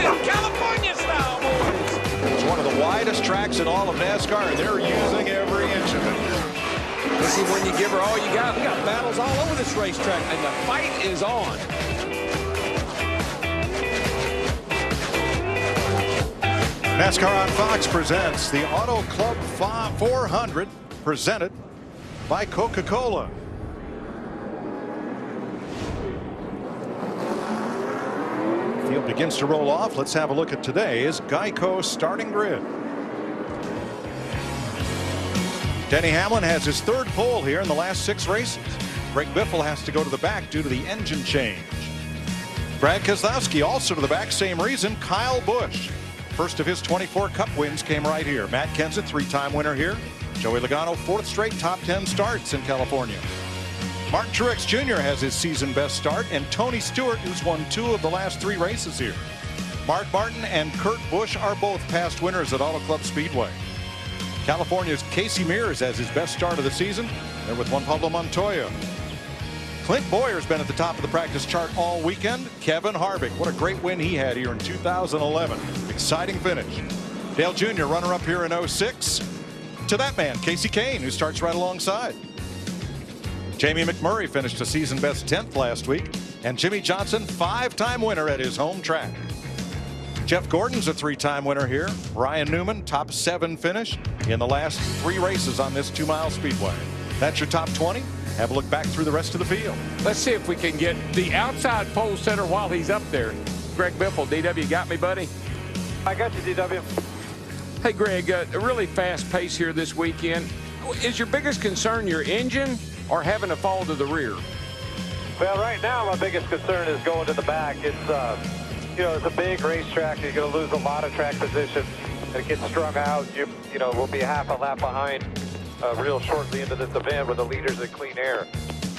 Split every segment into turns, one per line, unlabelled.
racing, California style, boys.
It's one of the widest tracks in all of NASCAR, and they're using every inch of it.
Let's see, when you give her all you got, we got battles all over this racetrack, and the fight is on.
NASCAR on Fox presents the Auto Club 400, presented by Coca-Cola. Field begins to roll off. Let's have a look at today's Geico starting grid. Denny Hamlin has his third pole here in the last 6 races. Greg Biffle has to go to the back due to the engine change. Brad Keselowski also to the back, same reason. Kyle Busch, first of his 24 Cup wins, came right here. Matt Kenseth, 3-time winner here. Joey Logano, 4th straight top 10 starts in California. Martin Truex Jr. has his season best start, and Tony Stewart, who's won 2 of the last 3 races here. Mark Martin and Kurt Busch are both past winners at Auto Club Speedway. California's Casey Mears has his best start of the season. They're with Juan Pablo Montoya. Clint Bowyer's been at the top of the practice chart all weekend. Kevin Harvick, what a great win he had here in 2011. Exciting finish. Dale Jr. runner-up here in 06. To that man, Casey Kane, who starts right alongside. Jamie McMurray finished a season-best 10th last week. And Jimmy Johnson, 5-time winner at his home track. Jeff Gordon's a 3-time winner here. Ryan Newman, top 7 finish in the last 3 races on this 2-mile speedway. That's your top 20. Have a look back through the rest of the field.
Let's see if we can get the outside pole setter while he's up there. Greg Biffle, DW, got me, buddy?
I got you, DW.
Hey, Greg, a really fast pace here this weekend. Is your biggest concern your engine or having to fall to the rear?
Well, right now, my biggest concern is going to the back. It's, you know, it's a big racetrack. You're going to lose a lot of track position. It gets strung out. You know, we'll be half a lap behind real shortly into this event with the leaders in clean air.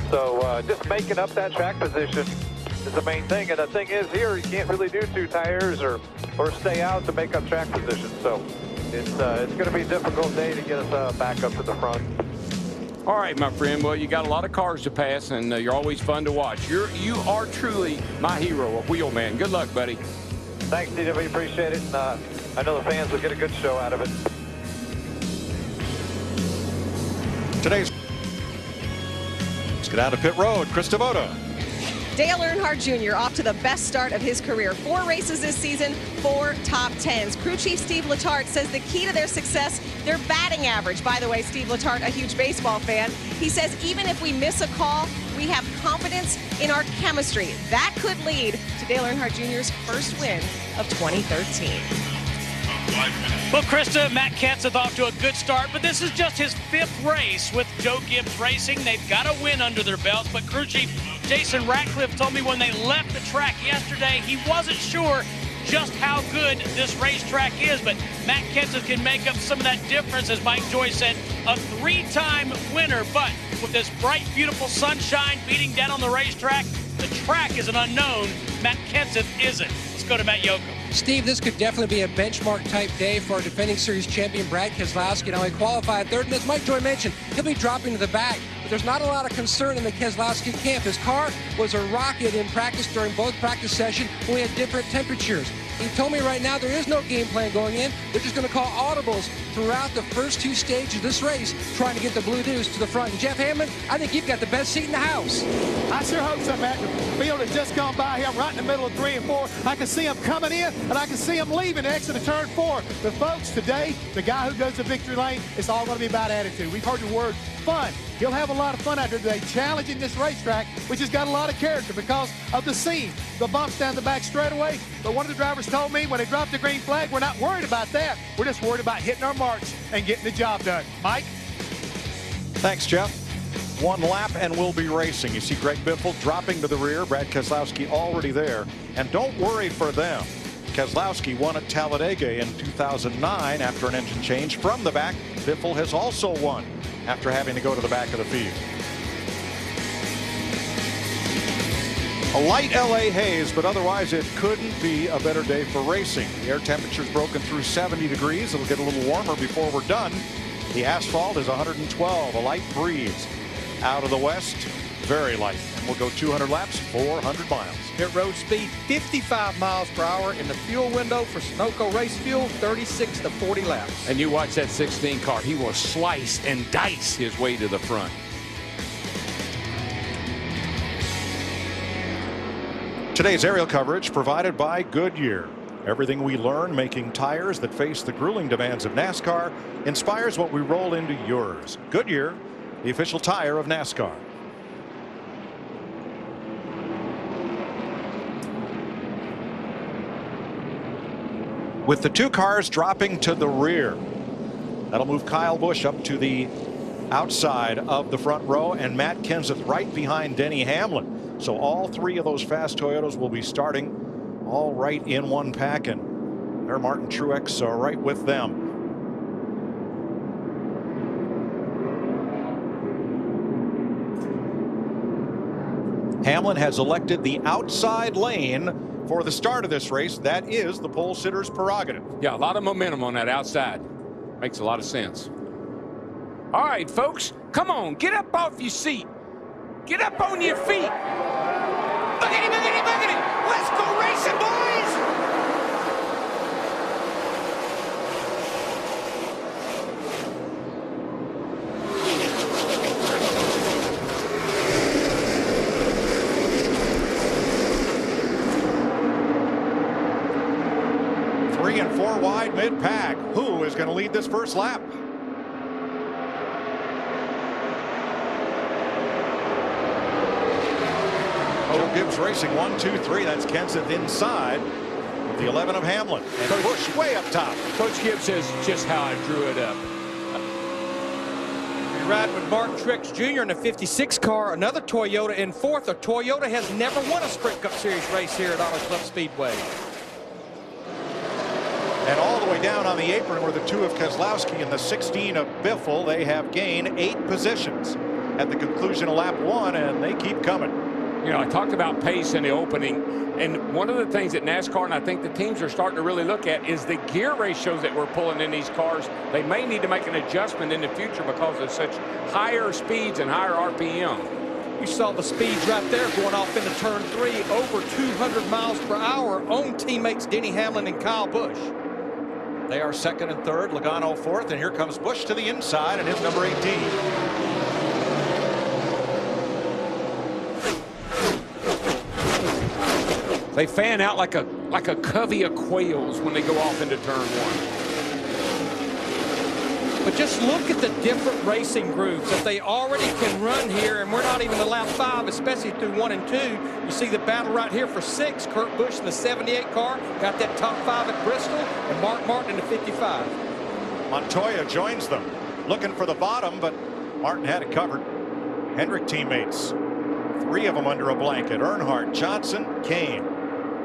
So just making up that track position is the main thing. And the thing is here, you can't really do 2 tires or stay out to make up track position. So it's going to be a difficult day to get us back up to the front.
All right, my friend. Well, you got a lot of cars to pass, and you're always fun to watch. You are truly my hero, a wheel man. Good luck, buddy.
Thanks, DW. Appreciate it. And I know the fans will get a good show out of it.
Let's get out of pit road. Chris Devoto.
Dale Earnhardt Jr. off to the best start of his career. 4 races this season, 4 top 10s. Crew chief Steve Letarte says the key to their success, their batting average. By the way, Steve Letarte, a huge baseball fan. He says even if we miss a call, we have confidence in our chemistry. That could lead to Dale Earnhardt Jr.'s first win of 2013.
Well, Krista, Matt Kenseth off to a good start, but this is just his 5th race with Joe Gibbs Racing. They've got a win under their belts, but crew chief Jason Ratcliffe told me when they left the track yesterday, he wasn't sure just how good this racetrack is, but Matt Kenseth can make up some of that difference, as Mike Joy said, a 3-time winner, but with this bright, beautiful sunshine beating down on the racetrack, the track is an unknown. Matt Kenseth isn't. Let's go to Matt Yoakum.
Steve, this could definitely be a benchmark-type day for our defending series champion Brad Keselowski. Now, he qualified 3rd, and as Mike Joy mentioned, he'll be dropping to the back. But there's not a lot of concern in the Keselowski camp. His car was a rocket in practice during both practice sessions when we had different temperatures. He told me right now there is no game plan going in. They're just going to call audibles throughout the first 2 stages of this race, trying to get the Blue Deuce to the front. And Jeff Hammond, I think you've got the best seat in the house.
I sure hope so, Matt. The field has just gone by here. I'm right in the middle of 3 and 4. I can see them coming in, and I can see them leaving the exit of turn 4. But folks, today, the guy who goes to victory lane, it's all going to be about attitude. We've heard the word fun. He'll have a lot of fun out there today, challenging this racetrack, which has got a lot of character because of the scene, the bumps down the back straightaway. But one of the drivers told me when they dropped the green flag, we're not worried about that. We're just worried about hitting our marks and getting the job done. Mike?
Thanks, Jeff. 1 lap and we'll be racing. You see Greg Biffle dropping to the rear. Brad Keselowski already there. And don't worry for them. Keselowski won at Talladega in 2009 after an engine change from the back. Biffle has also won after having to go to the back of the field. A light LA haze, but otherwise it couldn't be a better day for racing. The air temperature's broken through 70 degrees. It'll get a little warmer before we're done. The asphalt is 112, a light breeze. Out of the west, Very light. And we'll go 200 laps, 400 miles.
Pit road speed 55 miles per hour in the fuel window for Sunoco race fuel, 36 to 40 laps.
And you watch that 16 car. He will slice and dice his way to the front.
Today's aerial coverage provided by Goodyear. Everything we learn making tires that face the grueling demands of NASCAR inspires what we roll into yours. Goodyear, the official tire of NASCAR. With the two cars dropping to the rear, that'll move Kyle Busch up to the outside of the front row and Matt Kenseth right behind Denny Hamlin. So all three of those fast Toyotas will be starting all right in one pack, and their Martin Truex are right with them. Hamlin has elected the outside lane for the start of this race. That is the pole sitter's prerogative.
Yeah, a lot of momentum on that outside. Makes a lot of sense. All right, folks, come on, get up off your seat. Get up on your feet. Boogity, boogity, boogity. Let's go racing, boys.
3 and 4 wide mid-pack. Who is going to lead this first lap? Joe Gibbs racing 1, 2, 3. That's Kenseth inside with the 11 of Hamlin. And Busch way up top.
Coach Gibbs says just how I drew it up.
You're riding with Martin Truex Jr. in a 56 car, another Toyota in fourth. A Toyota has never won a Sprint Cup Series race here at Auto Club Speedway.
And all the way down on the apron were the 2 of Keselowski and the 16 of Biffle. They have gained 8 positions at the conclusion of lap 1, and they keep coming.
You know, I talked about pace in the opening, and one of the things that NASCAR and I think the teams are starting to really look at is the gear ratios that we're pulling in these cars. They may need to make an adjustment in the future because of such higher speeds and higher RPM.
You saw the speeds right there going off into turn 3, over 200 miles per hour on teammates Denny Hamlin and Kyle Busch.
They are second and third, Logano fourth, and here comes Busch to the inside and his number 18.
They fan out like a covey of quails when they go off into turn 1.
But just look at the different racing groups that they already can run here, and we're not even to lap 5, especially through 1 and 2. You see the battle right here for 6. Kurt Busch in the 78 car got that top 5 at Bristol, and Mark Martin in the 55.
Montoya joins them, looking for the bottom, but Martin had it covered. Hendrick teammates, 3 of them under a blanket. Earnhardt, Johnson, Kane,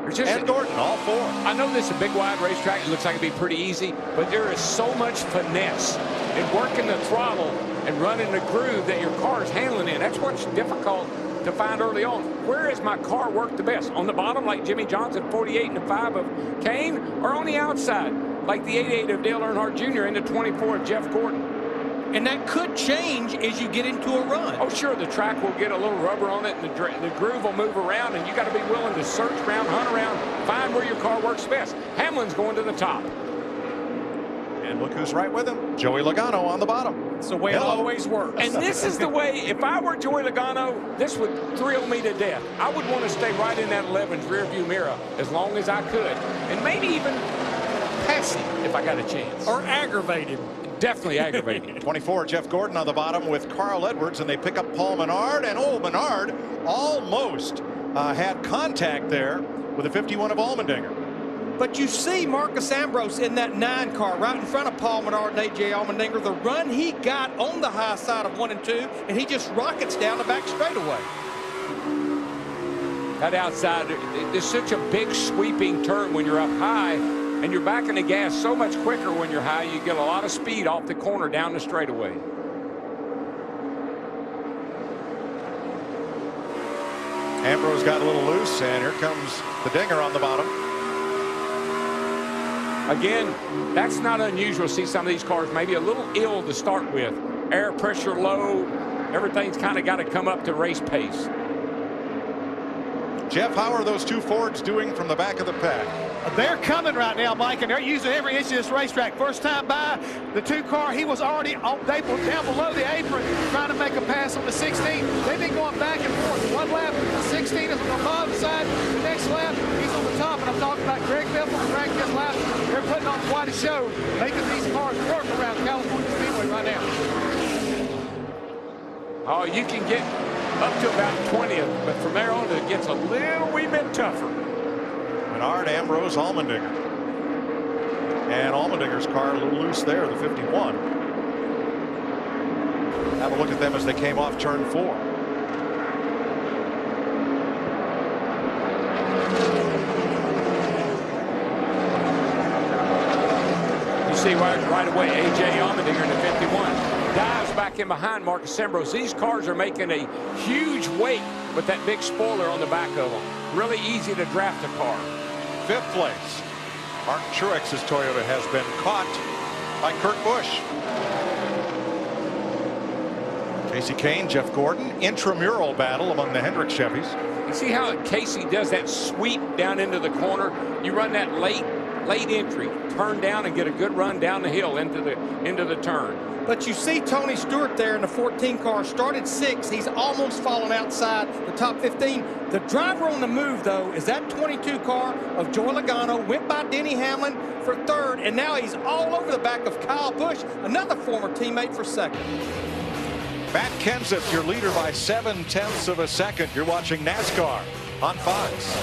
and Gordon, all 4.
I know this is a big wide racetrack. It looks like it'd be pretty easy, but there is so much finesse in working the throttle and running the groove that your car is handling in. That's what's difficult to find early on. Where is my car work the best? On the bottom, like Jimmy Johnson, 48 and the 5 of Kane, or on the outside, like the 88 of Dale Earnhardt Jr. and the 24 of Jeff Gordon?
And that could change as you get into a run.
Oh, sure, the track will get a little rubber on it, and the groove will move around, and you got to be willing to search around, hunt around, find where your car works best. Hamlin's going to the top.
And look who's right with him. Joey Logano on the bottom.
It's the way it always works.
And this is the way, if I were Joey Logano, this would thrill me to death. I would want to stay right in that 11's rearview mirror as long as I could, and maybe even pass him if I got a chance.
Or aggravate him.
Definitely aggravating.
24, Jeff Gordon on the bottom with Carl Edwards, and they pick up Paul Menard, and Menard almost had contact there with the 51 of Allmendinger.
But you see Marcus Ambrose in that 9 car right in front of Paul Menard and A.J. Allmendinger. The run he got on the high side of 1 and 2, and he just rockets down the back straightaway.
That outside, there's such a big sweeping turn when you're up high, and you're backing the gas so much quicker when you're high. You get a lot of speed off the corner down the straightaway.
Ambrose got a little loose, and here comes the dinger on the bottom.
Again, that's not unusual to see some of these cars maybe a little ill to start with. Air pressure low, everything's kind of got to come up to race pace.
Jeff, how are those two Fords doing from the back of the pack?
They're coming right now, Mike, and they're using every inch of this racetrack. First time by, the 2 car, he was already down below the apron trying to make a pass on the 16. They've been going back and forth. One lap, the 16 is on the bottom side. The next lap, he's on the top. And I'm talking about Greg Biffle and Brad Keselowski. They're putting on quite a show, making these cars work around California Speedway right now.
Oh, you can get up to about 20th, but from there on it gets a little wee bit tougher.
Menard, Ambrose, Allmendinger. And Allmendinger's car a little loose there, the 51. Have a look at them as they came off turn 4.
You see right away, A.J. Allmendinger in the 51 dives back in behind Marcus Ambrose. These cars are making a huge weight with that big spoiler on the back of them. Really easy to draft a car.
5th place. Mark Truex's Toyota has been caught by Kurt Busch. Casey Kane, Jeff Gordon, intramural battle among the Hendrick Chevys.
You see how Casey does that sweep down into the corner? You run that late entry, turn down and get a good run down the hill into the turn.
But you see Tony Stewart there in the 14 car, started 6th. He's almost fallen outside the top 15. The driver on the move, though, is that 22 car of Joey Logano. Went by Denny Hamlin for 3rd, and now he's all over the back of Kyle Busch, another former teammate, for 2nd.
Matt Kenseth, your leader by 0.7 of a second. You're watching NASCAR on Fox.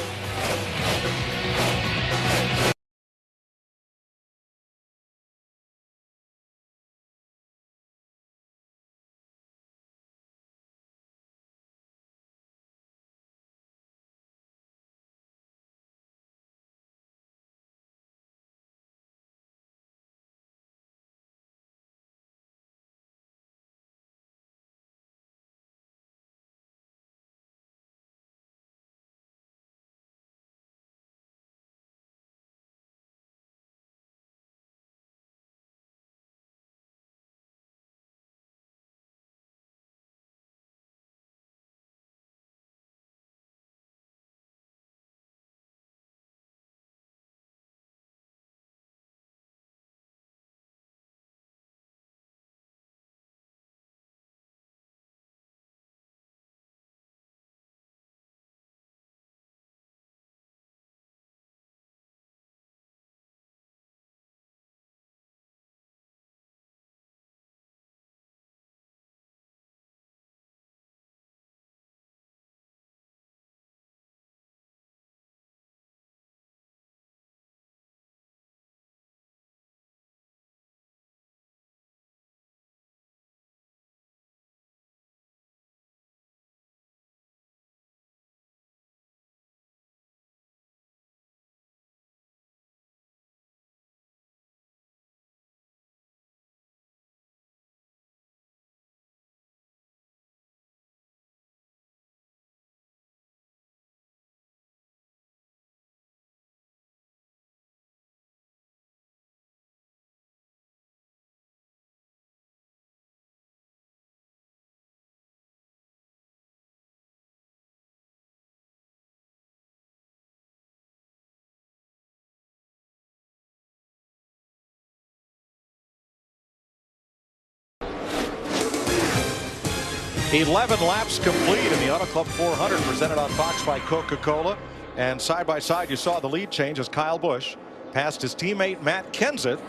"11 laps complete in the Auto Club 400 presented on Fox by Coca-Cola." And side by side, you saw the lead change as Kyle Busch passed his teammate Matt Kenseth.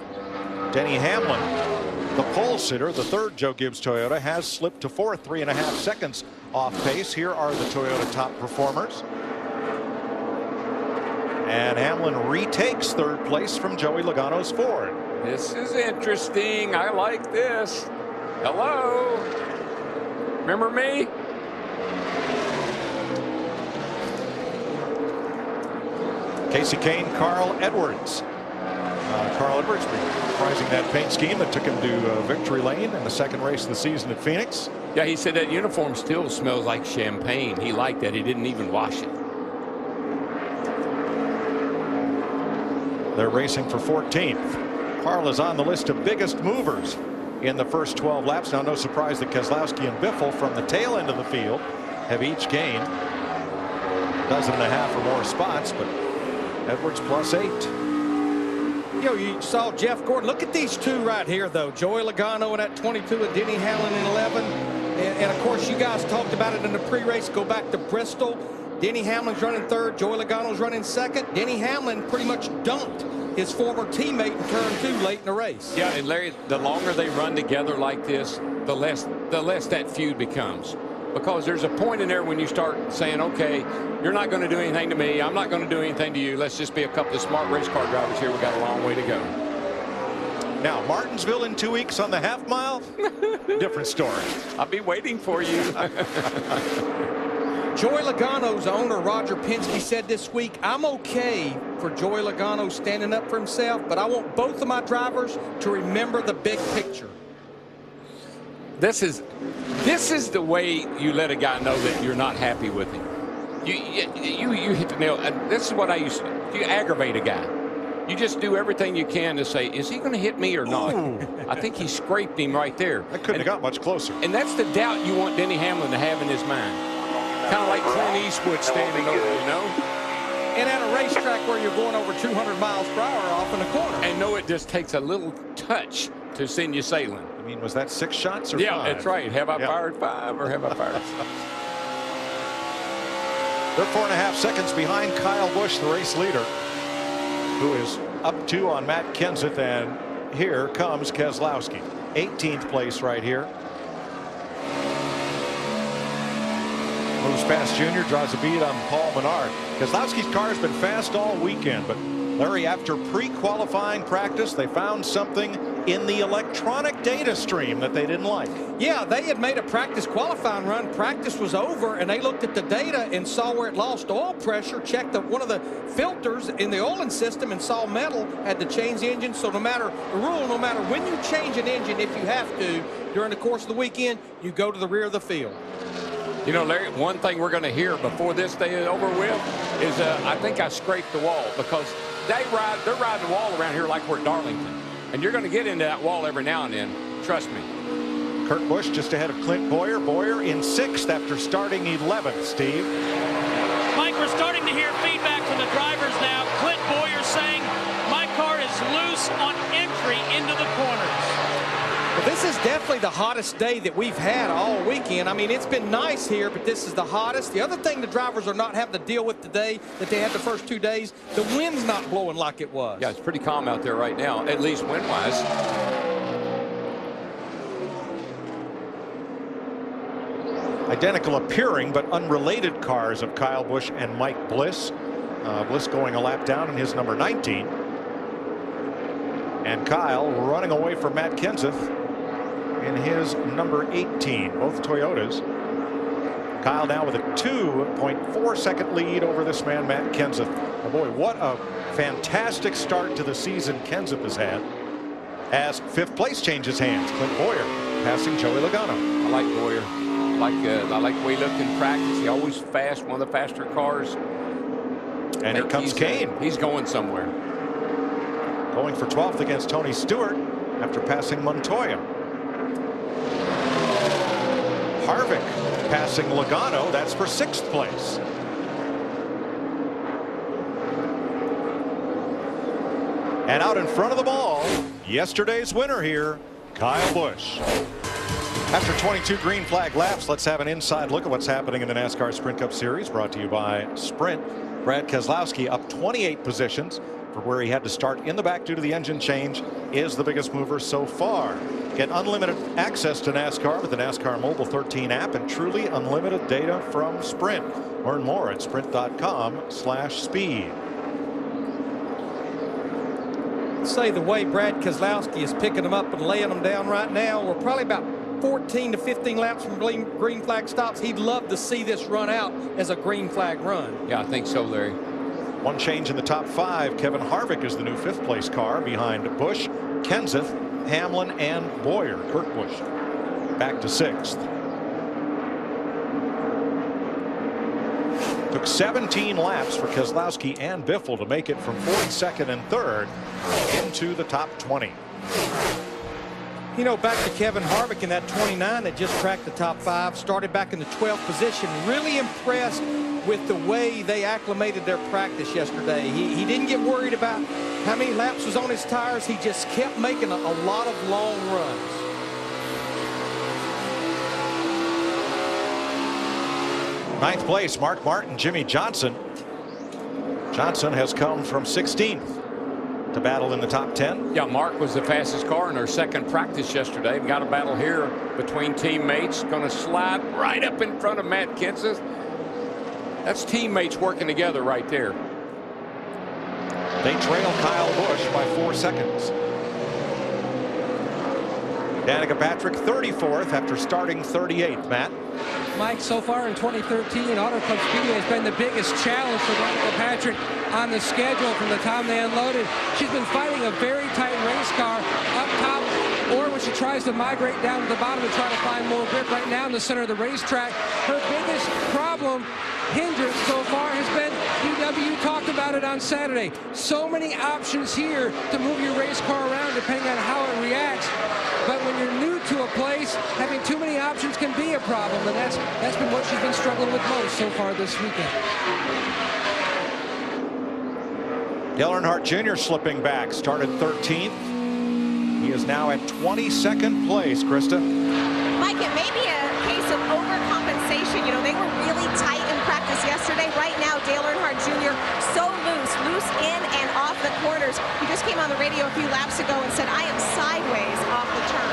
Denny Hamlin, the pole sitter, the 3rd Joe Gibbs Toyota, has slipped to 4th, 3.5 seconds off pace. Here are the Toyota top performers. And Hamlin retakes 3rd place from Joey Logano's Ford.
This is interesting. I like this. Hello. Remember me?
Casey Kane, Carl Edwards. Carl Edwards reprising that paint scheme that took him to victory lane in the 2nd race of the season at Phoenix.
Yeah, he said that uniform still smells like champagne. He liked that. He didn't even wash it.
They're racing for 14th. Carl is on the list of biggest movers in the first 12 laps. Now, no surprise that Keselowski and Biffle from the tail end of the field have each gained a dozen and a half or more spots, but Edwards +8.
You know, you saw Jeff Gordon. Look at these two right here, though. Joey Logano in at 22 and Denny Hamlin in 11. And of course, you guys talked about it in the pre-race. Go back to Bristol. Denny Hamlin's running third. Joey Logano's running second. Denny Hamlin pretty much dumped his former teammate in turn 2 late in the race.
Yeah, and Larry, the longer they run together like this, the less that feud becomes. Because there's a point in there when you start saying, okay, you're not going to do anything to me. I'm not going to do anything to you. Let's just be a couple of smart race car drivers here. We got a long way to go.
Now, Martinsville in 2 weeks on the half mile. Different story.
I'll be waiting for you.
Joey Logano's owner, Roger Penske, said this week, I'm okay for Joey Logano standing up for himself, but I want both of my drivers to remember the big picture.
This is the way you let a guy know that you're not happy with him. You hit the nail. This is what I used to. You aggravate a guy. You just do everything you can to say, is he going to hit me or not? I think he scraped him right there.
That couldn't have got much closer.
And that's the doubt you want Denny Hamlin to have in his mind. Kind of like Clint Eastwood standing over, you know?
And at a racetrack where you're going over 200 miles per hour off in the corner.
And know it just takes a little touch to send you sailing.
I mean, was that 6 shots or 5?
Yeah, that's right. Have I fired 5 or have I fired 6?
They're 4.5 seconds behind Kyle Busch, the race leader, who is up 2 on Matt Kenseth, and here comes Keselowski. 18th place right here. Moves past Junior, draws a bead on Paul Menard. Keselowski's car has been fast all weekend, but Larry, after pre-qualifying practice, they found something in the electronic data stream that they didn't like.
Yeah, they had made a practice qualifying run. Practice was over, and they looked at the data and saw where it lost oil pressure, checked one of the filters in the oiling system and saw metal, had to change the engine. So no matter when you change an engine, if you have to, during the course of the weekend, you go to the rear of the field.
You know, Larry, one thing we're going to hear before this day is over with is I think I scraped the wall, because they're riding the wall around here like we're at Darlington. And you're going to get into that wall every now and then. Trust me.
Kurt Busch just ahead of Clint Bowyer. Bowyer in 6th after starting 11th, Steve.
Mike, we're starting to hear feedback from the drivers now. Clint Bowyer saying, my car is loose on entry into the corners.
Well, this is definitely the hottest day that we've had all weekend. I mean, it's been nice here, but this is the hottest. The other thing the drivers are not having to deal with today that they had the first 2 days, the wind's not blowing like it was.
Yeah, it's pretty calm out there right now, at least wind-wise.
Identical appearing but unrelated cars of Kyle Busch and Mike Bliss. Bliss going a lap down in his number 19. And Kyle running away from Matt Kenseth in his number 18. Both Toyotas. Kyle now with a 2.4 second lead over this man, Matt Kenseth. Oh boy, what a fantastic start to the season Kenseth has had, as 5th place changes hands. Clint Bowyer passing Joey Logano.
I like Bowyer. I like the way he looked in practice. He's always fast, one of the faster cars.
And here comes Kane.
He's going somewhere.
Going for 12th against Tony Stewart after passing Montoya. Harvick passing Logano. That's for 6th place. And out in front of the ball, yesterday's winner here, Kyle Busch. After 22 green flag laps, let's have an inside look at what's happening in the NASCAR Sprint Cup Series, brought to you by Sprint. Brad Keselowski up 28 positions for where he had to start in the back due to the engine change, is the biggest mover so far. Get unlimited access to NASCAR with the NASCAR Mobile 13 app and truly unlimited data from Sprint. Learn more at sprint.com/speed.
Say the way Brad Keselowski is picking them up and laying them down right now, we're probably about 14 to 15 laps from green flag stops. He'd love to see this run out as a green flag run.
Yeah, I think so, Larry.
One change in the top 5. Kevin Harvick is the new 5th place car behind Busch, Kenseth, Hamlin, and Bowyer. Kurt Busch back to 6th. Took 17 laps for Keselowski and Biffle to make it from 4th, 2nd, and 3rd into the top 20.
You know, back to Kevin Harvick in that 29 that just cracked the top 5, started back in the 12th position. Really impressed with the way they acclimated their practice yesterday. He didn't get worried about how many laps was on his tires. He just kept making a lot of long runs.
Ninth place, Mark Martin, Jimmy Johnson. Johnson has come from 16th to battle in the top 10.
Yeah, Mark was the fastest car in our second practice yesterday. We got a battle here between teammates. Going to slide right up in front of Matt Kenseth. That's teammates working together right there.
They trail Kyle Busch by 4 seconds. Danica Patrick 34th after starting 38th. Matt?
Mike, so far in 2013, Auto Club Speedway has been the biggest challenge for Danica Patrick on the schedule from the time they unloaded. She's been fighting a very tight race car up top, or when she tries to migrate down to the bottom to try to find more grip right now in the center of the racetrack. Her biggest problem, hindrance so far, has been UW. Talked about it on Saturday. So many options here to move your race car around depending on how it reacts. But when you're new to a place, having too many options can be a problem, and that's been what she's been struggling with most so far this weekend.
Dale Earnhardt Jr. slipping back, started 13th. He is now at 22nd place, Krista.
Mike, it may be a case of overcompensation. You know, they were really tight in practice yesterday. Right now, Dale Earnhardt Jr. so loose in and off the corners. He just came on the radio a few laps ago and said, I am sideways off the turn.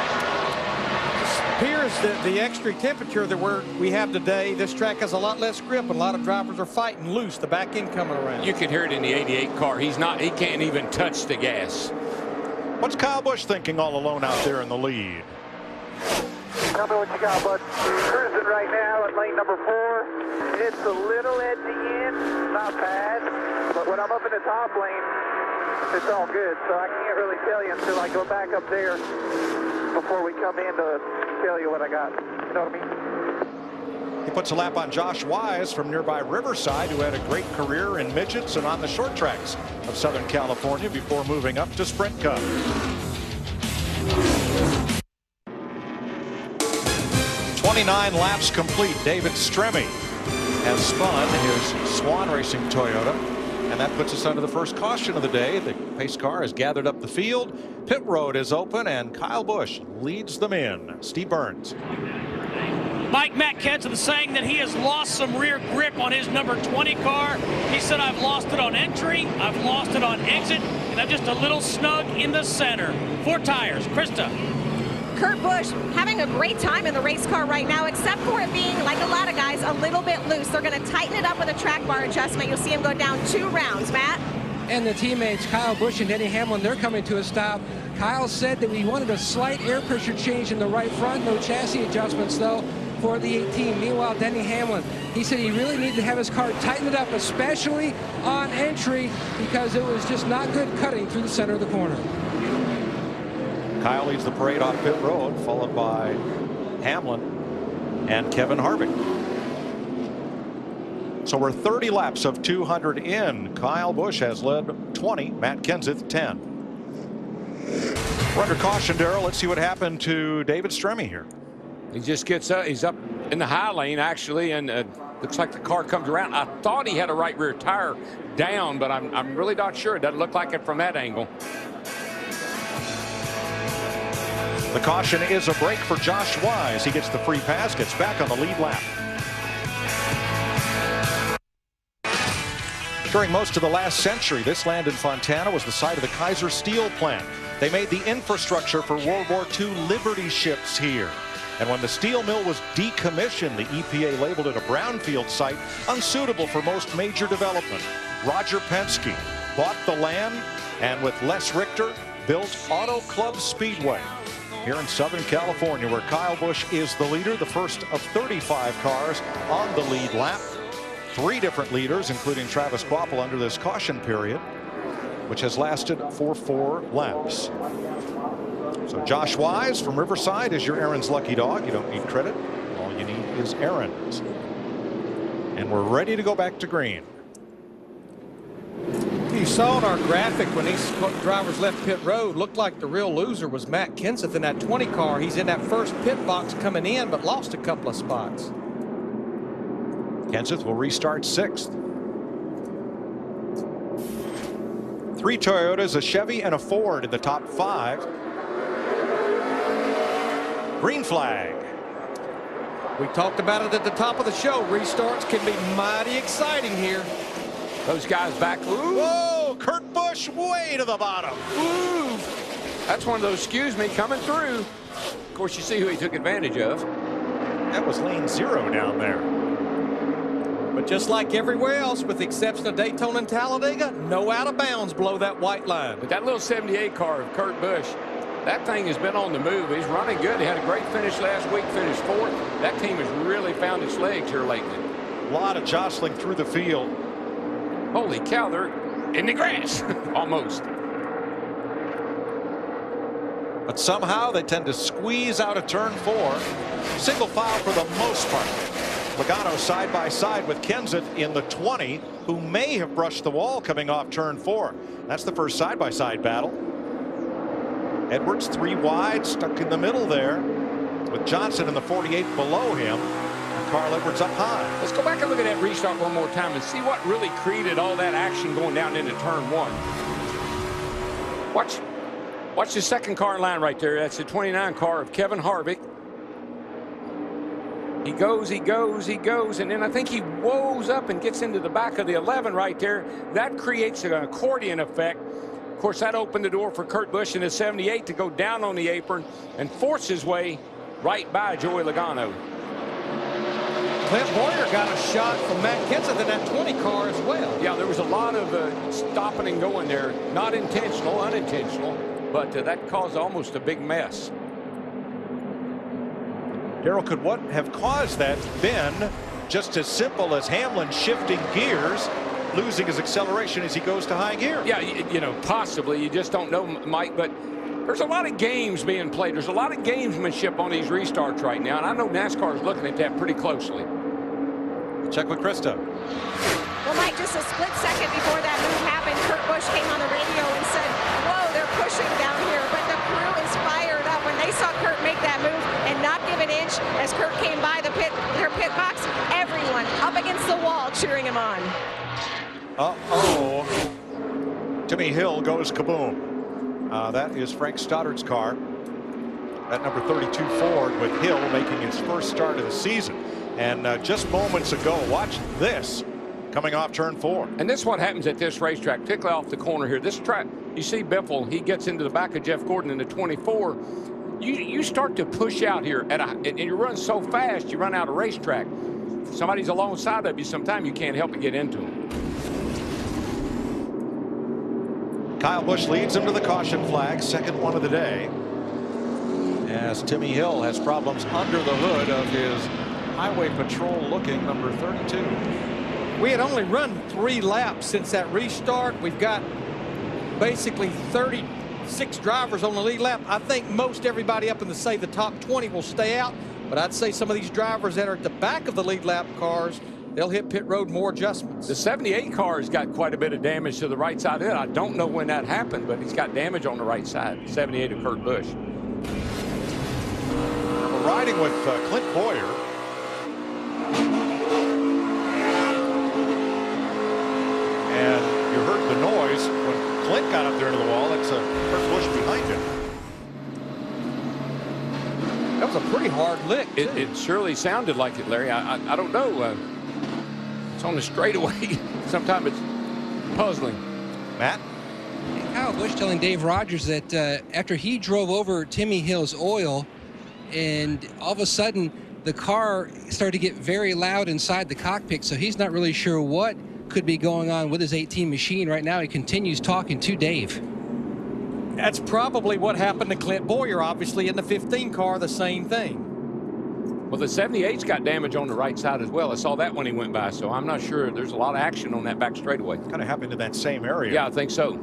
Appears that the extreme temperature that we have today, this track has a lot less grip, and a lot of drivers are fighting loose, the back end coming around.
You can hear it in the 88 car. He can't even touch the gas.
What's Kyle Busch thinking all alone out there in the lead?
Tell me what you got, bud. Cruising right now at lane number 4. It's a little edgy in, not bad. But when I'm up in the top lane, it's all good. So I can't really tell you until I go back up there before we come in to tell you what I got. You know what I mean?
He puts a lap on Josh Wise from nearby Riverside, who had a great career in midgets and on the short tracks of Southern California before moving up to Sprint Cup. "29 laps complete. David Stremme has spun his Swan Racing Toyota, and that puts us under the first caution of the day. The pace car has gathered up the field. Pit road is open, and Kyle Busch leads them in. Steve Burns.
Mike, Matt Kenseth is saying that he has lost some rear grip on his number 20 car. He said, I've lost it on entry, I've lost it on exit, and I'm just a little snug in the center. 4 tires. Krista.
Kurt Busch having a great time in the race car right now, except for it being, like a lot of guys, a little bit loose. They're going to tighten it up with a track bar adjustment. You'll see him go down 2 rounds. Matt?
And the teammates, Kyle Busch and Denny Hamlin, they're coming to a stop. Kyle said that he wanted a slight air pressure change in the right front. No chassis adjustments, though, for the 18. Meanwhile, Denny Hamlin, he said he really needed to have his car tighten it up, especially on entry, because it was just not good cutting through the center of the corner.
Kyle leads the parade off pit road, followed by Hamlin and Kevin Harvick. So we're 30 laps of 200 in. Kyle Busch has led 20, Matt Kenseth 10. We're under caution, Darrell. Let's see what happened to David Stremme here.
He just gets up. He's up in the high lane, actually, and looks like the car comes around. I thought he had a right rear tire down, but I'm really not sure. It doesn't look like it from that angle.
The caution is a break for Josh Wise. He gets the free pass, gets back on the lead lap. During most of the last century, this land in Fontana was the site of the Kaiser Steel plant. They made the infrastructure for World War II Liberty ships here. And when the steel mill was decommissioned, the EPA labeled it a brownfield site, unsuitable for most major development. Roger Penske bought the land and, with Les Richter, built Auto Club Speedway here in Southern California, where Kyle Busch is the leader, the first of 35 cars on the lead lap. 3 different leaders, including Travis Kvapil, under this caution period, which has lasted for 4 laps. So Josh Wise from Riverside is your Aaron's lucky dog. You don't need credit. All you need is Aaron's. And we're ready to go back to green.
You saw on our graphic when these drivers left pit road, looked like the real loser was Matt Kenseth in that 20 car. He's in that first pit box coming in, but lost a couple of spots.
Kenseth will restart 6th. 3 Toyotas, a Chevy, and a Ford in the top 5. Green flag.
We talked about it at the top of the show. Restarts can be mighty exciting here.
Those guys back. Ooh.
Whoa, Kurt Busch way to the bottom.
Ooh. That's one of those excuse me coming through. Of course, you see who he took advantage of.
That was lane 0 down there.
But just like everywhere else, with the exception of Daytona and Talladega, no out of bounds below that white line.
But that little 78 car of Kurt Busch, that thing has been on the move. He's running good. He had a great finish last week, finished 4th. That team has really found its legs here lately.
A lot of jostling through the field.
Holy cow, they're in the grass, almost.
But somehow they tend to squeeze out of turn 4. Single file for the most part. Logano side by side with Kenseth in the 20, who may have brushed the wall coming off turn 4. That's the first side-by-side battle. Edwards 3 wide, stuck in the middle there, with Johnson in the 48 below him. And Carl Edwards up high.
Let's go back and look at that restart one more time and see what really created all that action going down into turn 1. Watch the second car in line right there. That's the 29 car of Kevin Harvick. He goes, and then I think he woes up and gets into the back of the 11 right there. That creates an accordion effect. Of course, that opened the door for Kurt Busch in the 78 to go down on the apron and force his way right by Joey Logano.
Clint Bowyer got a shot from Matt Kenseth in that 20 car as well.
Yeah, there was a lot of stopping and going there. Not intentional, unintentional, but that caused almost a big mess.
Darrell, could what have caused that been just as simple as Hamlin shifting gears, losing his acceleration as he goes to high gear?
Yeah, you know, possibly. You just don't know, Mike, but there's a lot of games being played. There's a lot of gamesmanship on these restarts right now, and I know NASCAR is looking at that pretty closely.
Check with Krista.
Well, Mike, just a split second before that move happened, Kurt Busch came on the radio and said, whoa, they're pushing down here. But the crew is fired up when they saw Kurt make that move and not give an inch as Kurt came by their pit box. Everyone up against the wall cheering him on.
Uh-oh. Timmy Hill goes kaboom. That is Frank Stoddard's car. That number 32 Ford with Hill making his first start of the season. And just moments ago, watch this coming off turn 4.
And this is what happens at this racetrack, particularly off the corner here. This track, you see Biffle, he gets into the back of Jeff Gordon in the 24. You start to push out here, and you run so fast, you run out of racetrack. If somebody's alongside of you, sometimes you can't help but get into them.
Kyle Busch leads him to the caution flag, second one of the day. As Timmy Hill has problems under the hood of his highway patrol looking number 32.
We had only run 3 laps since that restart. We've got basically 36 drivers on the lead lap. I think most everybody up in the, say, the top 20 will stay out, but I'd say some of these drivers that are at the back of the lead lap cars, they'll hit pit road more adjustments.
The 78 car has got quite a bit of damage to the right side of it. I don't know when that happened, but he's got damage on the right side. 78 of Kurt Busch.
We're riding with Clint Bowyer. And you heard the noise when Clint got up there to the wall. That's Kurt Busch behind him.
That was a pretty hard lick.
It surely sounded like it, Larry. I don't know. It's on the straightaway. Sometimes it's puzzling.
Matt?
Kyle Busch telling Dave Rogers that after he drove over Timmy Hill's oil, and all of a sudden the car started to get very loud inside the cockpit, so he's not really sure what could be going on with his 18 machine right now. He continues talking to Dave.
That's probably what happened to Clint Bowyer, obviously, in the 15 car, the same thing.
Well, the 78's got damage on the right side as well. I saw that when he went by, so I'm not sure. There's a lot of action on that back straightaway.
Kind of happened in that same area.
Yeah, I think so.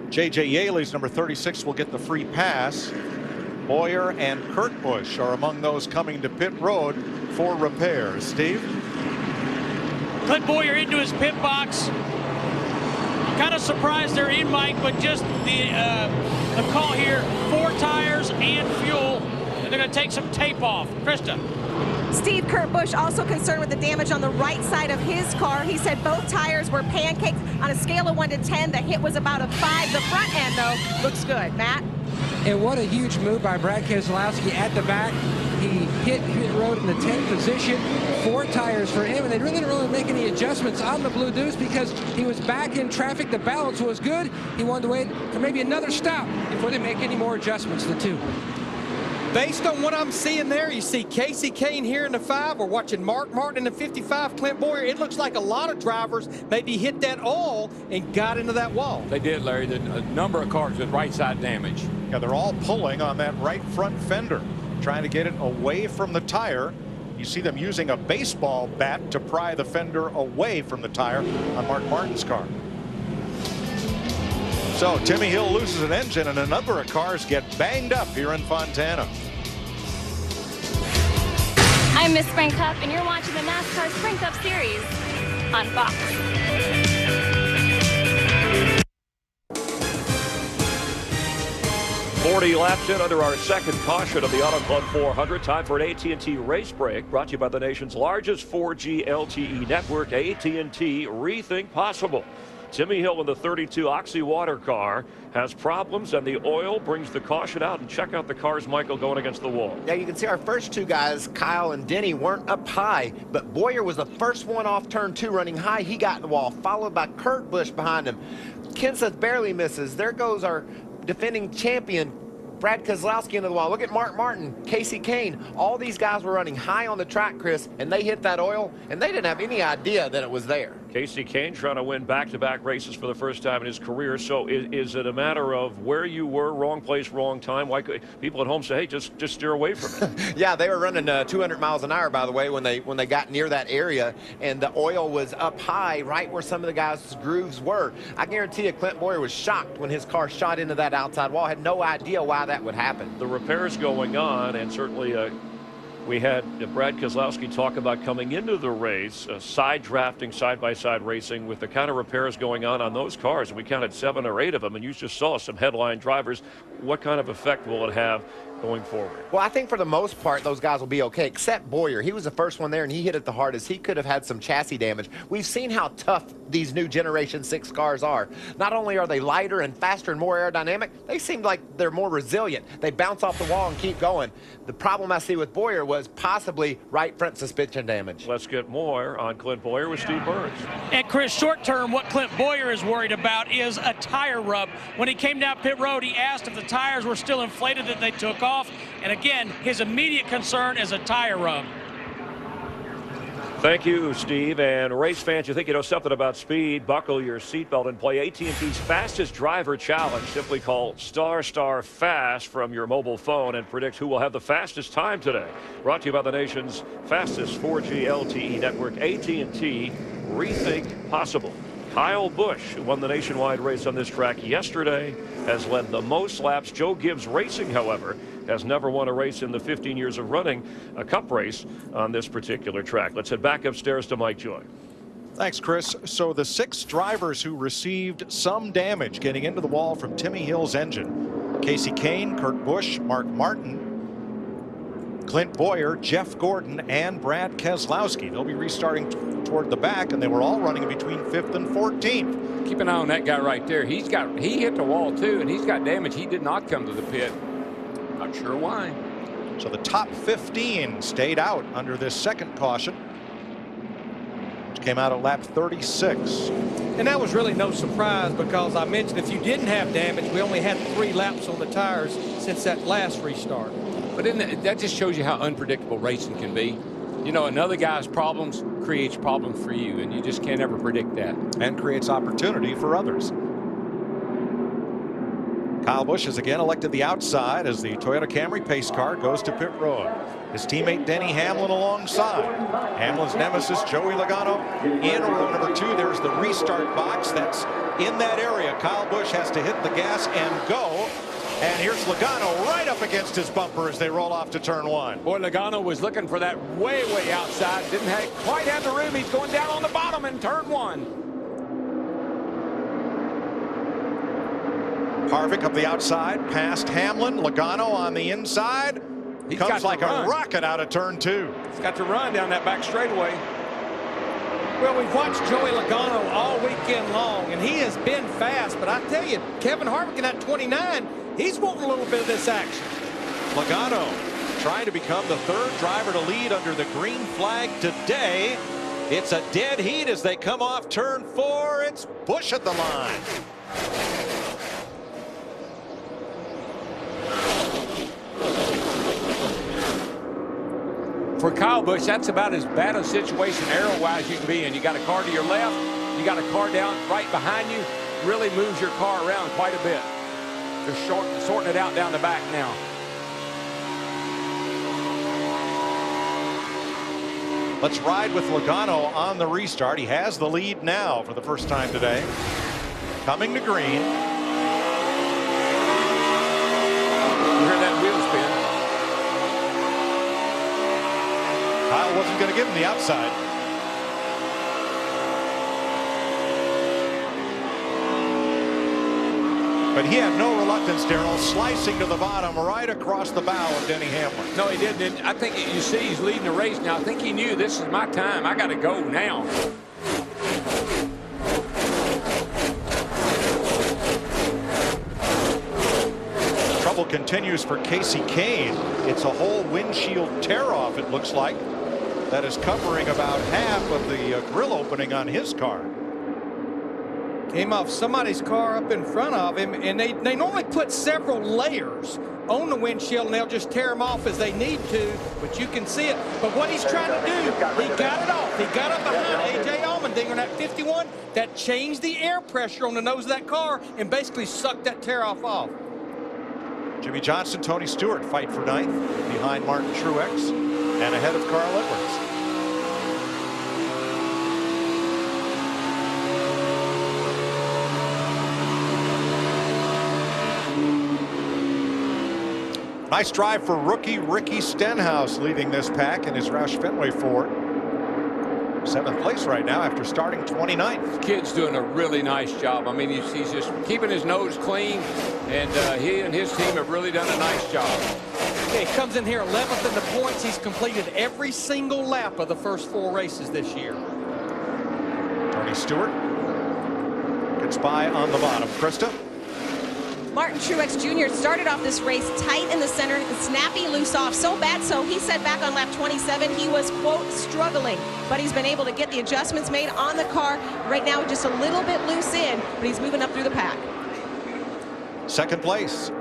J.J. Yaley's number 36 will get the free pass. Bowyer and Kurt Busch are among those coming to pit road for repairs. Steve?
Clint Bowyer into his pit box. kind of surprised they're in, Mike, but just the call here, 4 tires and fuel. And they're going to take some tape off. Krista.
Steve, Kurt Busch also concerned with the damage on the right side of his car. He said both tires were pancaked on a scale of 1 to 10. The hit was about a 5. The front end, though, looks good. Matt?
And what a huge move by Brad Keselowski at the back. He hit road in the 10th position. 4 tires for him, and they really didn't really make any adjustments on the Blue Deuce because he was back in traffic. The balance was good. He wanted to wait for maybe another stop before they make any more adjustments, the 2.
Based on what I'm seeing there, you see Kasey Kahne here in the 5. We're watching Mark Martin in the 55, Clint Bowyer. It looks like a lot of drivers maybe hit that oil and got into that wall.
They did, Larry. A number of cars with right side damage.
Yeah, they're all pulling on that right front fender, trying to get it away from the tire. You see them using a baseball bat to pry the fender away from the tire on Mark Martin's car. So Timmy Hill loses an engine and a number of cars get banged up here in Fontana.
I'm Miss Spring Cup, and you're watching the NASCAR Spring Cup Series on Fox.
40 laps in under our second caution of the Auto Club 400. Time for an AT&T race break, brought to you by the nation's largest 4G LTE network, AT&T Rethink Possible. Timmy Hill in the 32 Oxy Water car has problems, and the oil brings the caution out. And check out the cars, Michael, going against the wall.
Yeah, you can see our first 2 guys, Kyle and Denny, weren't up high, but Bowyer was the first one off turn 2 running high. He got in the wall, followed by Kurt Busch behind him. Kenseth barely misses. There goes our defending champion, Brad Keselowski, into the wall. Look at Mark Martin, Kasey Kahne. All these guys were running high on the track, Chris, and they hit that oil, and they didn't have any idea that it was there.
Kasey Kahne trying to win back-to-back races for the first time in his career. So is it a matter of where you were, wrong place, wrong time? Why could people at home say, hey, just steer away from it?
Yeah, they were running 200 miles an hour, by the way, when they got near that area, and the oil was up high right where some of the guys' grooves were. I guarantee you Clint Bowyer was shocked when his car shot into that outside wall. Had no idea why that would happen.
The repairs going on, and certainly we had Brad Keselowski talk about coming into the race, side drafting, side-by-side racing with the kind of repairs going on those cars. We counted 7 or 8 of them, and you just saw some headline drivers. What kind of effect will it have going forward?
Well, I think for the most part, those guys will be okay, except Bowyer. He was the first one there, and he hit it the hardest. He could have had some chassis damage. We've seen how tough these new Generation 6 cars are. Not only are they lighter and faster and more aerodynamic, they seem like they're more resilient. They bounce off the wall and keep going. The problem I see with Bowyer was possibly right front suspension damage.
Let's get more on Clint Bowyer with Steve Burns.
And Chris, short term, what Clint Bowyer is worried about is a tire rub. When he came down pit road, he asked if the tires were still inflated that they took off. And again, his immediate concern is a tire rub.
Thank you, Steve. And race fans, you think you know something about speed, buckle your seatbelt and play AT&T's Fastest Driver Challenge. Simply call **FAST from your mobile phone and predict who will have the fastest time today. Brought to you by the nation's fastest 4G LTE network, AT&T Rethink Possible. Kyle Busch, who won the nationwide race on this track yesterday, has led the most laps. Joe Gibbs Racing, however, has never won a race in the 15 years of running a cup race on this particular track. Let's head back upstairs to Mike Joy.
Thanks, Chris. So the 6 drivers who received some damage getting into the wall from Timmy Hill's engine: Kasey Kahne, Kurt Busch, Mark Martin, Clint Bowyer, Jeff Gordon, and Brad Keselowski. They'll be restarting toward the back, and they were all running between 5th and 14th.
Keep an eye on that guy right there. He hit the wall too, and he's got damage. He did not come to the pit. Not sure why.
So the top 15 stayed out under this second caution, which came out at lap 36.
And that was really no surprise, because I mentioned if you didn't have damage, we only had 3 laps on the tires since that last restart.
But that just shows you how unpredictable racing can be. You know, another guy's problems creates problems for you, and you just can't ever predict that.
And creates opportunity for others. Kyle Busch is again elected the outside as the Toyota Camry pace car goes to pit road. His teammate Denny Hamlin alongside. Hamlin's nemesis Joey Logano in row number 2. There's the restart box that's in that area. Kyle Busch has to hit the gas and go. And here's Logano right up against his bumper as they roll off to turn 1.
Boy, Logano was looking for that way outside. Didn't quite have the room. He's going down on the bottom in turn 1.
Harvick up the outside, past Hamlin. Logano on the inside. He comes like a rocket out of turn 2.
He's got to run down that back straightaway.
Well, we've watched Joey Logano all weekend long, and he has been fast. But I tell you, Kevin Harvick in that 29, he's wanting a little bit of this action.
Logano trying to become the 3rd driver to lead under the green flag today. It's a dead heat as they come off turn 4. It's Busch at the line.
For Kyle Busch, that's about as bad a situation arrow-wise you can be in. You got a car to your left, you got a car down right behind you. Really moves your car around quite a bit. They're sorting it out down the back now.
Let's ride with Logano on the restart. He has the lead now for the first time today. Coming to green.
You hear that wheel spin?
Kyle wasn't going to give him the outside. But he had no reluctance, Darrell, slicing to the bottom right across the bow of Denny Hamlin.
No, he didn't. I think you see he's leading the race now. I think he knew this is my time. I got to go now.
Trouble continues for Casey Kane. It's a whole windshield tear-off, it looks like. That is covering about half of the grill opening on his car.
Came off somebody's car up in front of him, and they normally put several layers on the windshield, and they'll just tear them off as they need to, but you can see it. But what he's trying to do, he got it off. He got up behind A.J. Allmendinger in that 51. That changed the air pressure on the nose of that car and basically sucked that tear-off off.
Jimmy Johnson, Tony Stewart fight for 9th behind Martin Truex and ahead of Carl Edwards. Nice drive for rookie Ricky Stenhouse leading this pack in his Roush Fenway Ford. 7th place right now after starting 29th.
Kid's doing a really nice job. I mean, he's just keeping his nose clean, and he and his team have really done a nice job.
Yeah, he comes in here 11th in the points. He's completed every single lap of the first 4 races this year.
Tony Stewart gets by on the bottom. Krista?
Martin Truex Jr. started off this race tight in the center and snappy loose off. So bad so he said back on lap 27 he was, quote, struggling. But he's been able to get the adjustments made on the car. Right now just a little bit loose in, but he's moving up through the pack.
2nd place.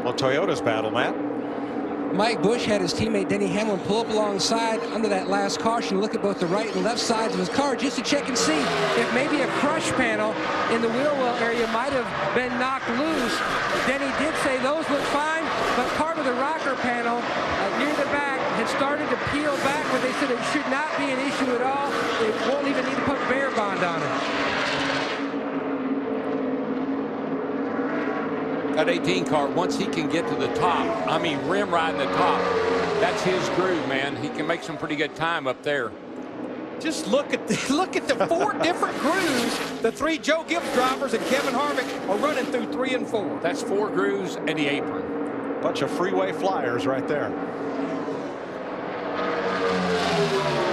Well, Toyota's battle, Matt.
Mike Busch had his teammate Denny Hamlin pull up alongside under that last caution, look at both the right and left sides of his car just to check and see if maybe a crush panel in the wheel well area might have been knocked loose. Denny did say those look fine, but part of the rocker panel near the back had started to peel back, but they said it should not be an issue at all. It won't even need to put bear bond on it.
That 18 car, once he can get to the top, I mean rim riding the top, that's his groove, man. He can make some pretty good time up there.
Just look at the 4 different grooves the 3 Joe Gibbs drivers and Kevin Harvick are running through 3 and 4.
That's 4 grooves and the apron.
Bunch of freeway flyers right there.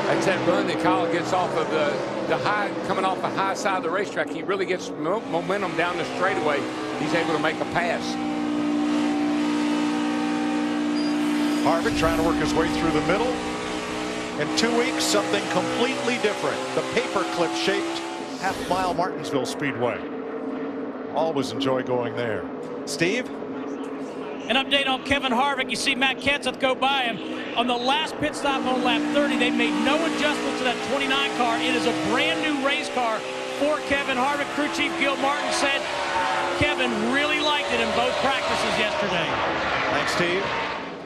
That's that run that Kyle gets off of the high, coming off the high side of the racetrack. He really gets momentum down the straightaway. He's able to make a pass.
Harvick trying to work his way through the middle. In 2 weeks, something completely different. The paperclip shaped half-mile Martinsville Speedway. Always enjoy going there. Steve?
An update on Kevin Harvick. You see Matt Kenseth go by him. On the last pit stop on lap 30, they made no adjustment to that 29 car. It is a brand new race car for Kevin Harvick. Crew Chief Gil Martin said Kevin really liked it in both practices yesterday.
Thanks, Steve.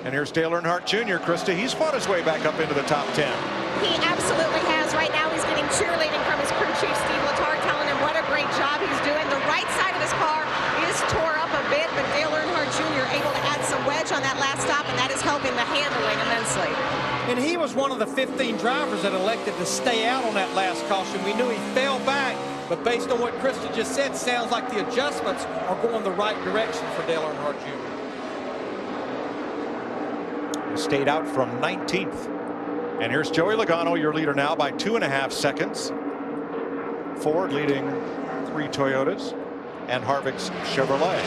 And here's Dale Earnhardt Jr., Krista. He's fought his way back up into the top 10.
He absolutely has. Right now he's getting cheerleading from his crew chief, Steve Letarte, telling him what a great job he's doing. The right side of his car is tore up a bit, but Dale Earnhardt Jr. able to add some wedge on that last stop, and that is helping the handling immensely.
And he was one of the 15 drivers that elected to stay out on that last caution. We knew he fell back But based on what Krista just said, sounds like the adjustments are going the right direction for Dale Earnhardt Jr.
He stayed out from 19th. And here's Joey Logano, your leader now by 2.5 seconds. Ford leading 3 Toyotas and Harvick's Chevrolet.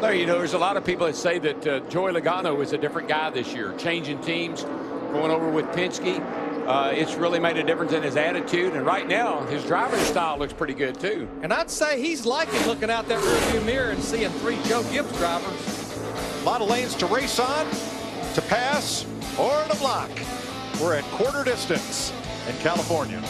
Larry, you know, there's a lot of people that say that Joey Logano is a different guy this year, changing teams, going over with Penske. It's really made a difference in his attitude, and right now his driving style looks pretty good too.
And I'd say he's liking looking out that rearview mirror and seeing 3 Joe Gibbs drivers.
A lot of lanes to race on, to pass, or to block. We're at quarter distance in California.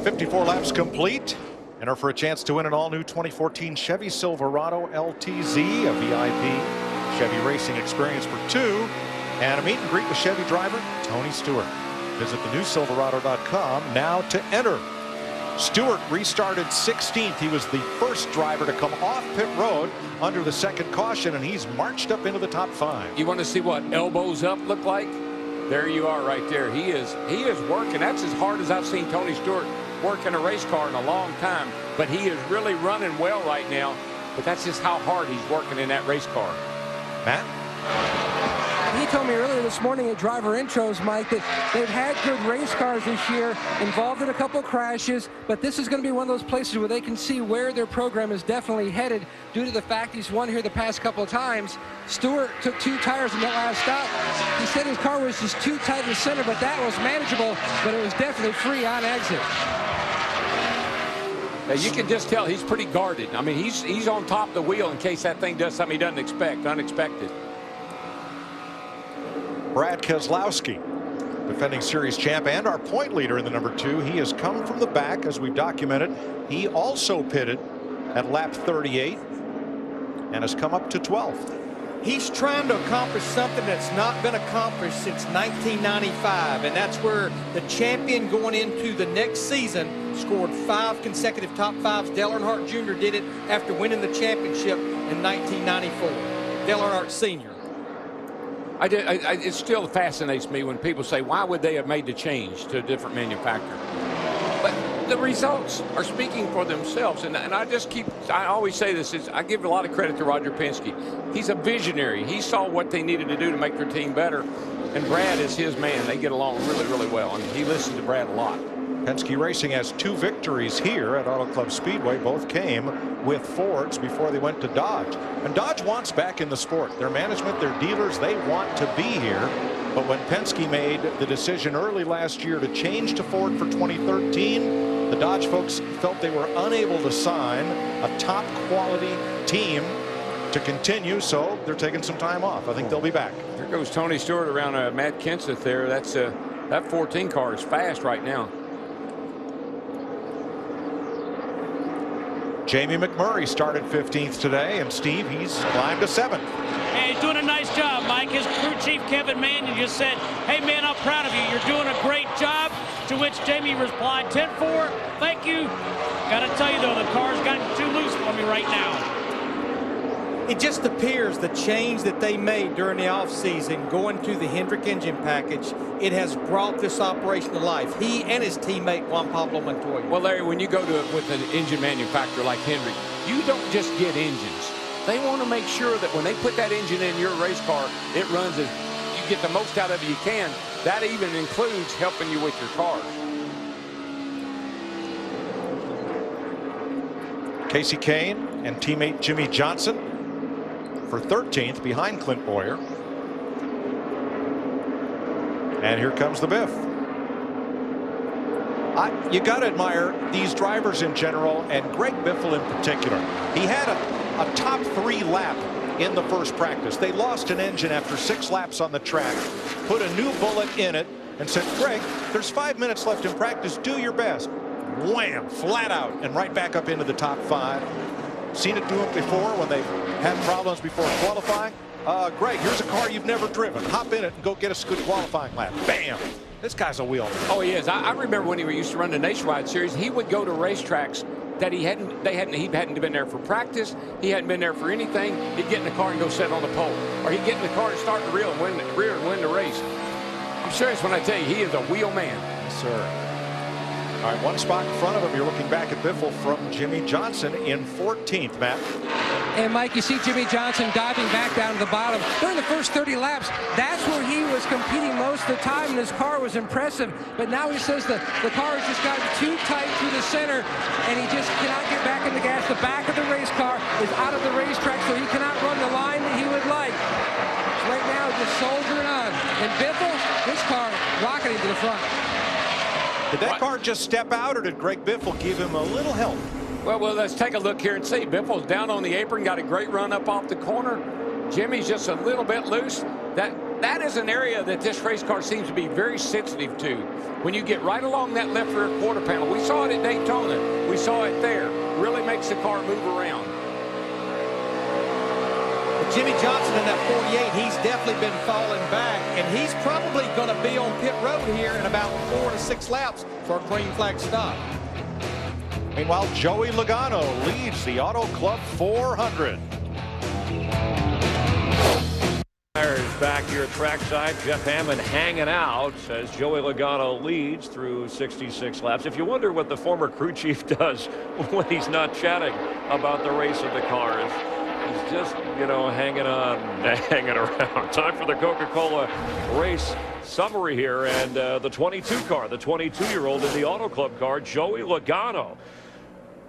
54 laps complete. Enter for a chance to win an all-new 2014 Chevy Silverado LTZ, a VIP Chevy racing experience for 2, and a meet and greet with Chevy driver Tony Stewart. Visit thenewsilverado.com now to enter. Stewart restarted 16th. He was the first driver to come off pit road under the second caution, and he's marched up into the top 5.
You want to see what elbows up look like? There you are right there. He is working. That's as hard as I've seen Tony Stewart work in a race car in a long time, but he is really running well right now. But that's just how hard he's working in that race car.
Matt?
He told me earlier this morning at driver intros, Mike, that they've had good race cars this year, involved in a couple crashes, but this is going to be one of those places where they can see where their program is definitely headed due to the fact he's won here the past couple of times. Stewart took 2 tires in that last stop. He said his car was just too tight in the center, but that was manageable, but it was definitely free on exit.
You can just tell he's pretty guarded. I mean, he's on top of the wheel in case that thing does something he doesn't expect, unexpected.
Brad Keselowski, defending series champ and our point leader in the number 2. He has come from the back, as we've documented. He also pitted at lap 38 and has come up to 12th.
He's trying to accomplish something that's not been accomplished since 1995, and that's where the champion going into the next season scored 5 consecutive top 5s. Dale Earnhardt Jr. did it after winning the championship in 1994. Dale Earnhardt Sr.
It still fascinates me when people say, why would they have made the change to a different manufacturer? But the results are speaking for themselves. And I always say this, I give a lot of credit to Roger Penske. He's a visionary. He saw what they needed to do to make their team better. And Brad is his man. They get along really, really well. And he listened to Brad a lot.
Penske Racing has 2 victories here at Auto Club Speedway. Both came with Fords before they went to Dodge. And Dodge wants back in the sport. Their management, their dealers, they want to be here. But when Penske made the decision early last year to change to Ford for 2013, the Dodge folks felt they were unable to sign a top quality team to continue, so they're taking some time off. I think they'll be back.
There goes Tony Stewart around Matt Kenseth there. That's that 14 car is fast right now.
Jamie McMurray started 15th today, and Steve, he's climbed to 7th.
Hey, he's doing a nice job, Mike. His crew chief, Kevin Mannion, just said, hey, man, I'm proud of you. You're doing a great job, to which Jamie replied, 10-4, thank you. Got to tell you, though, the car's gotten too loose for me right now.
It just appears the change that they made during the offseason, going to the Hendrick engine package, it has brought this operation to life. He and his teammate, Juan Pablo Montoya.
Well, Larry, when you go to it with an engine manufacturer like Hendrick, you don't just get engines. They want to make sure that when they put that engine in your race car, it runs as you get the most out of it you can. That even includes helping you with your car.
Casey Kane and teammate Jimmy Johnson for 13th behind Clint Bowyer. And here comes the Biff. You got to admire these drivers in general, and Greg Biffle in particular. He had a top 3 lap in the first practice. They lost an engine after 6 laps on the track, put a new bullet in it, and said, Greg, there's 5 minutes left in practice. Do your best. Wham, flat out, and right back up into the top 5. Seen it do it before when they had problems before qualifying. Greg, here's a car you've never driven. Hop in it and go get us a good qualifying lap. Bam! This guy's a wheel.
Oh, he is. I remember when he used to run the Nationwide Series, he would go to racetracks that he hadn't been there for practice. He hadn't been there for anything. He'd get in the car and go sit on the pole, or he'd get in the car and start the rear and win the race. I'm serious when I tell you he is a wheel man.
Yes, sir. All right, one spot in front of him. You're looking back at Biffle from Jimmy Johnson in 14th, Matt.
And Mike, you see Jimmy Johnson diving back down to the bottom. During the first 30 laps, that's where he was competing most of the time, and his car was impressive. But now he says the car has just gotten too tight through the center, and he just cannot get back in the gas. The back of the race car is out of the racetrack, so he cannot run the line that he would like. So right now, just soldiering on. And Biffle, his car rocketing to the front.
Did that car just step out, or did Greg Biffle give him a little help?
Well, let's take a look here and see. Biffle's down on the apron, got a great run up off the corner. Jimmy's just a little bit loose. That is an area that this race car seems to be very sensitive to. When you get right along that left rear quarter panel, we saw it at Daytona. We saw it there. Really makes the car move around.
Jimmy Johnson in that 48, he's definitely been falling back, and he's probably going to be on pit road here in about 4 to 6 laps for a green flag stop.
Meanwhile, Joey Logano leads the Auto Club 400.
Back here trackside, Jeff Hammond hanging out as Joey Logano leads through 66 laps. If you wonder what the former crew chief does when he's not chatting about the race of the cars, he's just, you know, hanging on, hanging around. Time for the Coca-Cola race summary here, and the 22 car, the 22-year-old in the Auto Club car, Joey Logano.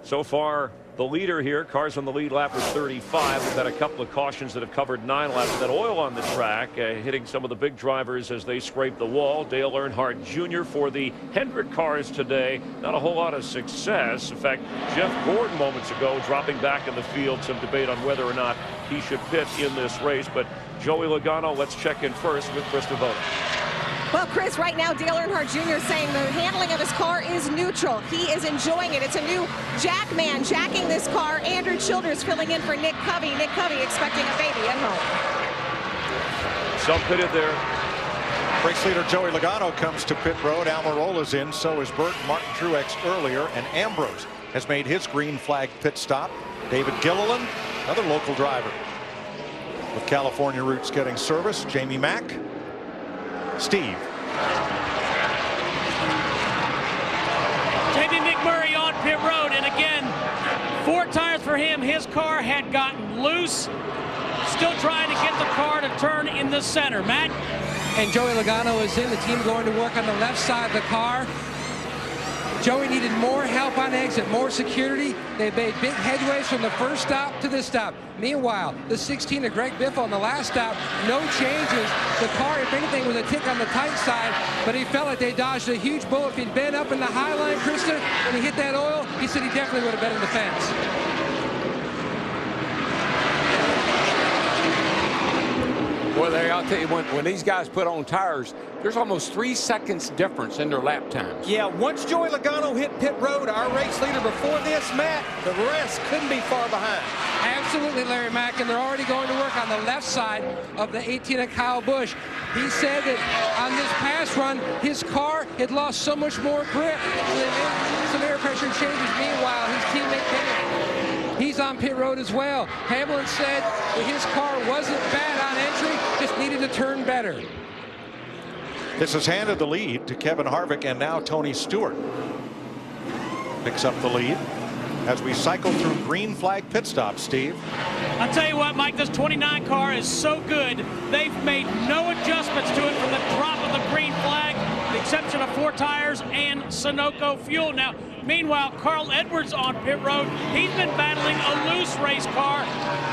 So far, the leader here, cars on the lead lap is 35. We've had a couple of cautions that have covered 9 laps. That oil on the track hitting some of the big drivers as they scrape the wall. Dale Earnhardt Jr. for the Hendrick cars today. Not a whole lot of success. In fact, Jeff Gordon moments ago dropping back in the field. Some debate on whether or not he should pit in this race. But Joey Logano, let's check in first with Chris DeVoe.
Well, Chris, right now, Dale Earnhardt Jr. saying the handling of his car is neutral. He is enjoying it. It's a new jack man jacking this car. Andrew Childers filling in for Nick Covey. Nick Covey expecting a baby at home.
Some pitted there.
Race leader Joey Logano comes to pit road. Almirola's in. So is Burt. Martin Truex earlier. And Ambrose has made his green flag pit stop. David Gilliland, another local driver. With California roots getting service, Jamie Mack. Steve.
Jamie McMurray on pit road, and again, 4 tires for him. His car had gotten loose. Still trying to get the car to turn in the center. Matt?
And Joey Logano is in. The team going to work on the left side of the car. Joey needed more help on exit, more security. They made big headways from the first stop to this stop. Meanwhile, the 16 of Greg Biffle on the last stop, no changes. The car, if anything, was a tick on the tight side, but he felt like they dodged a huge bullet. If he'd been up in the high line, Krista, when he hit that oil, he said he definitely would have been in the fence.
Well, I'll tell you, when these guys put on tires, there's almost 3 seconds difference in their lap times.
Yeah, once Joey Logano hit pit road, our race leader before this, Matt, the rest couldn't be far behind.
Absolutely, Larry Mack, and they're already going to work on the left side of the 18 of Kyle Busch. He said that on this pass run, his car had lost so much more grip. So they made some air pressure changes. Meanwhile, his teammate Bennett, he's on pit road as well. Hamlin said that his car wasn't bad on entry, just needed to turn better.
This has handed the lead to Kevin Harvick, and now Tony Stewart picks up the lead as we cycle through green flag pit stops. Steve?
I'll tell you what, Mike, this 29 car is so good. They've made no adjustments to it from the drop of the green flag, with the exception of 4 tires and Sunoco fuel. Now, meanwhile, Carl Edwards on pit road, he's been battling a loose race car.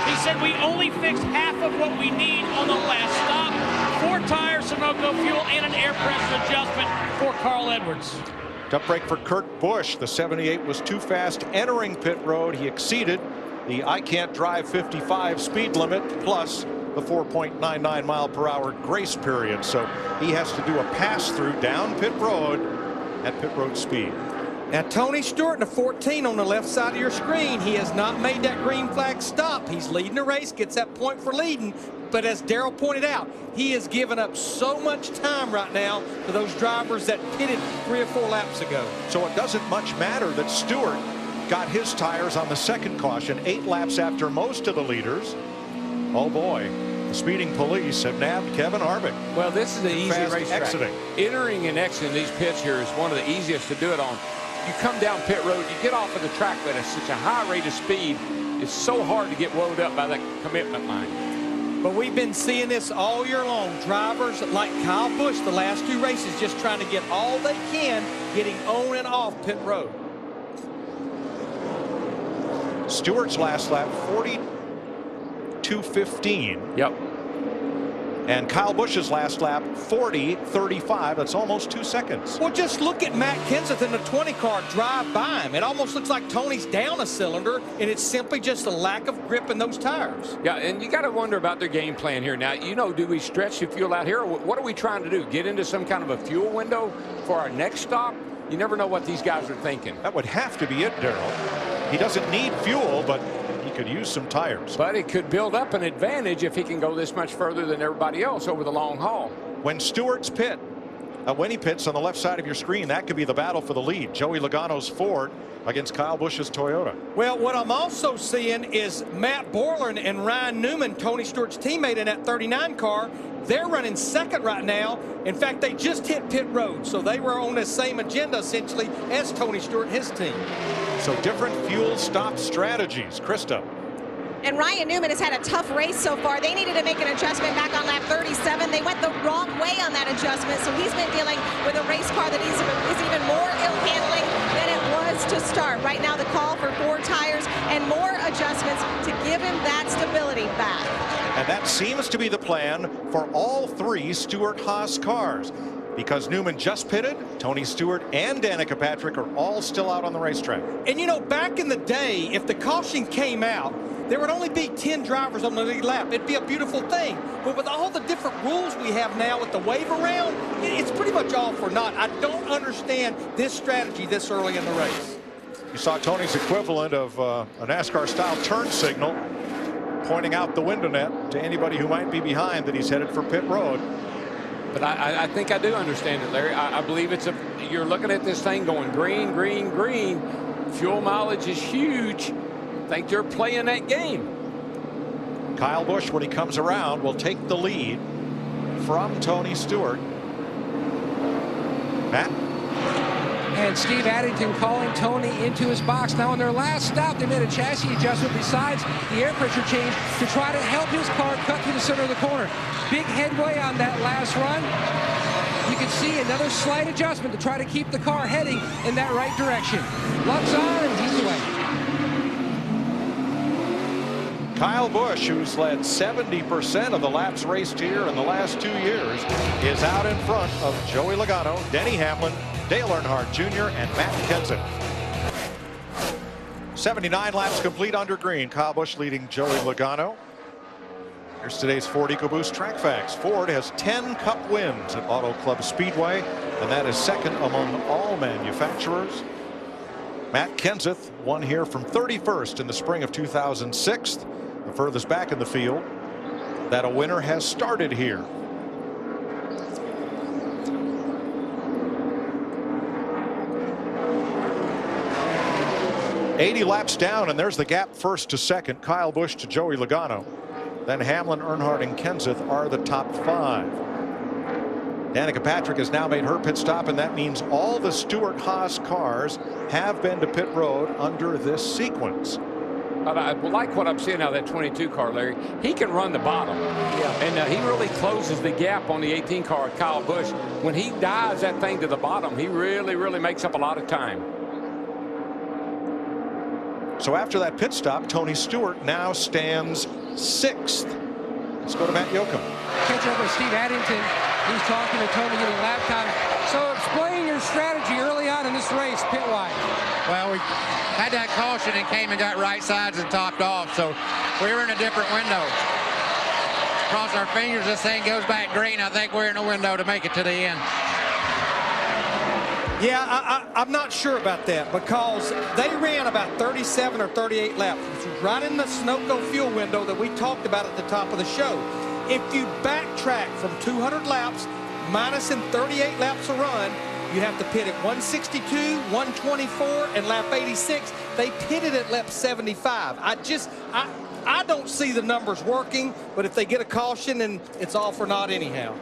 He said we only fixed half of what we need on the last stop. 4 tires, Sunoco fuel, and an air pressure adjustment for Carl Edwards.
Tough break for Kurt Busch. The 78 was too fast entering pit road. He exceeded the I can't drive 55 speed limit plus the 4.99 mile per hour grace period. So he has to do a pass through down pit road at pit road speed.
Now, Tony Stewart in the 14 on the left side of your screen, he has not made that green flag stop. He's leading the race, gets that point for leading. But as Darrell pointed out, he has given up so much time right now to those drivers that pitted 3 or 4 laps ago.
So it doesn't much matter that Stewart got his tires on the second caution 8 laps after most of the leaders. Oh boy, The speeding police have nabbed Kevin Harvick.
Well, this is an easy racetrack.
Exiting.
Entering and exiting these pits here is one of the easiest to do it on. You come down pit road, you get off of the track at such a high rate of speed. It's so hard to get wound up by that commitment line.
But we've been seeing this all year long. Drivers like Kyle Busch the last 2 races just trying to get all they can, getting on and off pit road.
Stewart's last lap, 40.215.
Yep.
And Kyle Busch's last lap, 40.35. That's almost 2 seconds.
Well, just look at Matt Kenseth in the 20 car drive by him. It almost looks like Tony's down a cylinder, and it's simply just a lack of grip in those tires.
Yeah, and you got to wonder about their game plan here. Now, you know, do we stretch the fuel out here? Or what are we trying to do? Get into some kind of a fuel window for our next stop? You never know what these guys are thinking.
That would have to be it, Darrell. He doesn't need fuel, but he could use some tires.
But it could build up an advantage if he can go this much further than everybody else over the long haul.
When Stewart's pit, when he pits on the left side of your screen, that could be the battle for the lead. Joey Logano's Ford against Kyle Busch's Toyota.
Well, what I'm also seeing is Matt Borland and Ryan Newman, Tony Stewart's teammate in that 39 car, they're running second right now. In fact, they just hit pit road, so they were on the same agenda essentially as Tony Stewart and his team.
So different fuel stop strategies. Krista.
And Ryan Newman has had a tough race so far. They needed to make an adjustment back on lap 37. They went the wrong way on that adjustment, so he's been dealing with a race car that is even more ill handling than it was to start. Right now, the call for 4 tires and more adjustments to give him that stability back.
And that seems to be the plan for all 3 Stewart-Haas cars. Because Newman just pitted, Tony Stewart and Danica Patrick are all still out on the racetrack.
And you know, back in the day, if the caution came out, there would only be 10 drivers on the lead lap. It'd be a beautiful thing. But with all the different rules we have now with the wave around, it's pretty much all for naught. I don't understand this strategy this early in the race.
You saw Tony's equivalent of a NASCAR-style turn signal pointing out the window net to anybody who might be behind that he's headed for pit road.
But I think I do understand it, Larry. I believe you're looking at this thing going green, green, green. Fuel mileage is huge. I think they're playing that game.
Kyle Busch, when he comes around, will take the lead from Tony Stewart. Matt?
And Steve Addington calling Tony into his box. Now on their last stop, they made a chassis adjustment besides the air pressure change to try to help his car cut through the center of the corner. Big headway on that last run. You can see another slight adjustment to try to keep the car heading in that right direction. Luck's on and he's away.
Kyle Busch, who's led 70% of the laps raced here in the last 2 years, is out in front of Joey Logano, Denny Hamlin, Dale Earnhardt Jr., and Matt Kenseth. 79 laps complete under green. Kyle Busch leading Joey Logano. Here's today's Ford EcoBoost track facts. Ford has 10 Cup wins at Auto Club Speedway, and that is second among all manufacturers. Matt Kenseth won here from 31st in the spring of 2006, the furthest back in the field that a winner has started here. "80 laps down, and there's the gap first to second. Kyle Busch to Joey Logano. Then Hamlin, Earnhardt, and Kenseth are the top 5. Danica Patrick has now made her pit stop, and that means all the Stewart-Haas cars have been to pit road under this sequence.
I like what I'm seeing out of that 22 car, Larry. He can run the bottom. Yeah. And he really closes the gap on the 18 car, Kyle Busch. When he dives that thing to the bottom, he really, really makes up a lot of time.
So after that pit stop, Tony Stewart now stands 6th. Let's go to Matt Yoakum.
Catch up with Steve Addington. He's talking to Tony getting lap time. So explain your strategy early on in this race, pit wide.
Well, we had that caution and came and got right sides and topped off, so we were in a different window. Cross our fingers, this thing goes back green. I think we're in a window to make it to the end.
Yeah, I'm not sure about that because they ran about 37 or 38 laps, which was right in the Sunoco fuel window that we talked about at the top of the show. If you backtrack from 200 laps, minus in 38 laps to run. You have to pit at 162, 124, and lap 86. They pitted at lap 75. I don't see the numbers working, but if they get a caution, then it's all for naught anyhow.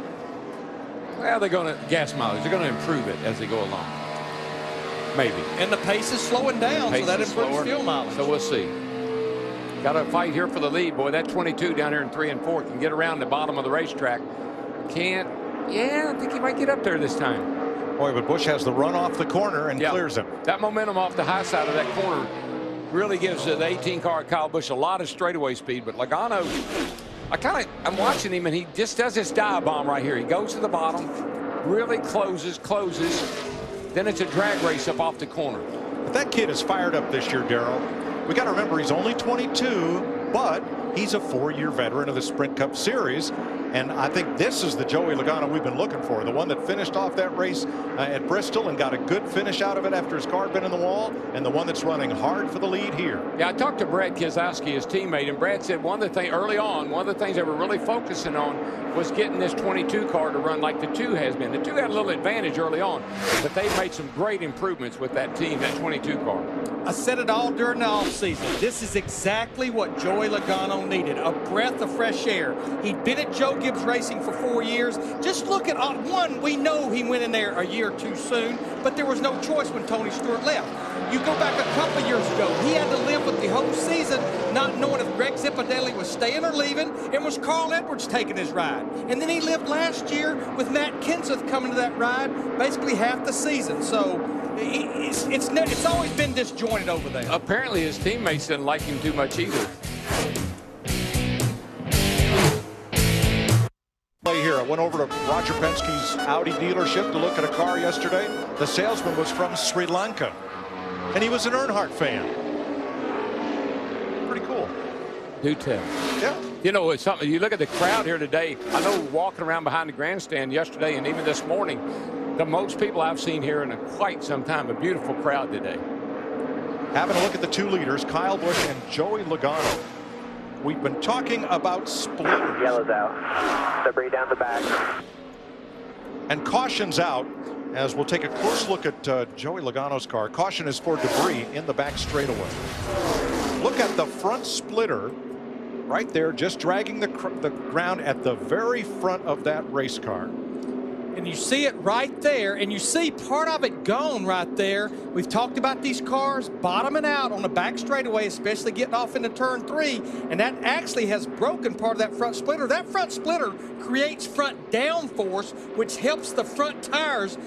Well, they're going to gas mileage. They're going to improve it as they go along. Maybe.
And the pace is slowing down, so that improves fuel mileage.
So we'll see. Got to fight here for the lead, boy. That 22 down here in 3 and 4 can get around the bottom of the racetrack. Can't. Yeah, I think he might get up there this time.
Boy, but Busch has the run off the corner and clears him.
That momentum off the high side of that corner really gives the 18 car Kyle Busch a lot of straightaway speed. But Logano, I'm watching him, and he just does this dive bomb right here. He goes to the bottom, really closes. Then it's a drag race up off the corner.
But that kid is fired up this year, Darrell. We got to remember he's only 22, but he's a 4-year veteran of the Sprint Cup Series. And I think this is the Joey Logano we've been looking for, the one that finished off that race at Bristol and got a good finish out of it after his car had been in the wall, and the one that's running hard for the lead here.
Yeah, I talked to Brad Keselowski, his teammate, and Brad said one of the things they were really focusing on was getting this 22 car to run like the 2 has been. The 2 had a little advantage early on, but they've made some great improvements with that team, that 22 car.
I said it all during the offseason. This is exactly what Joey Logano needed, a breath of fresh air. He'd been at Joe Gibbs Racing for 4 years. Just look at one, we know he went in there a year too soon, but there was no choice when Tony Stewart left. You go back a couple of years ago, he had to live with the whole season not knowing if Greg Zipadelli was staying or leaving, and was Carl Edwards taking his ride. And then he lived last year with Matt Kenseth coming to that ride basically half the season. So it's always been disjointed over there.
Apparently his teammates didn't like him too much either.
Here, I went over to Roger Penske's Audi dealership to look at a car yesterday. The salesman was from Sri Lanka, and he was an Earnhardt fan. Pretty cool.
Do tell.
Yeah.
You know, it's something. You look at the crowd here today. I know walking around behind the grandstand yesterday and even this morning, the most people I've seen here in quite some time. A beautiful crowd today.
Having a look at the 2 leaders, Kyle Busch and Joey Logano. We've been talking about splitters.
Yellow's out. Debris down the back.
And caution's out, as we'll take a close look at Joey Logano's car. Caution is for debris in the back straightaway. Look at the front splitter right there, just dragging the ground at the very front of that race car.
And you see it right there, and you see part of it gone right there. We've talked about these cars bottoming out on the back straightaway, especially getting off into turn 3, and that actually has broken part of that front splitter. That front splitter creates front downforce, which helps the front tires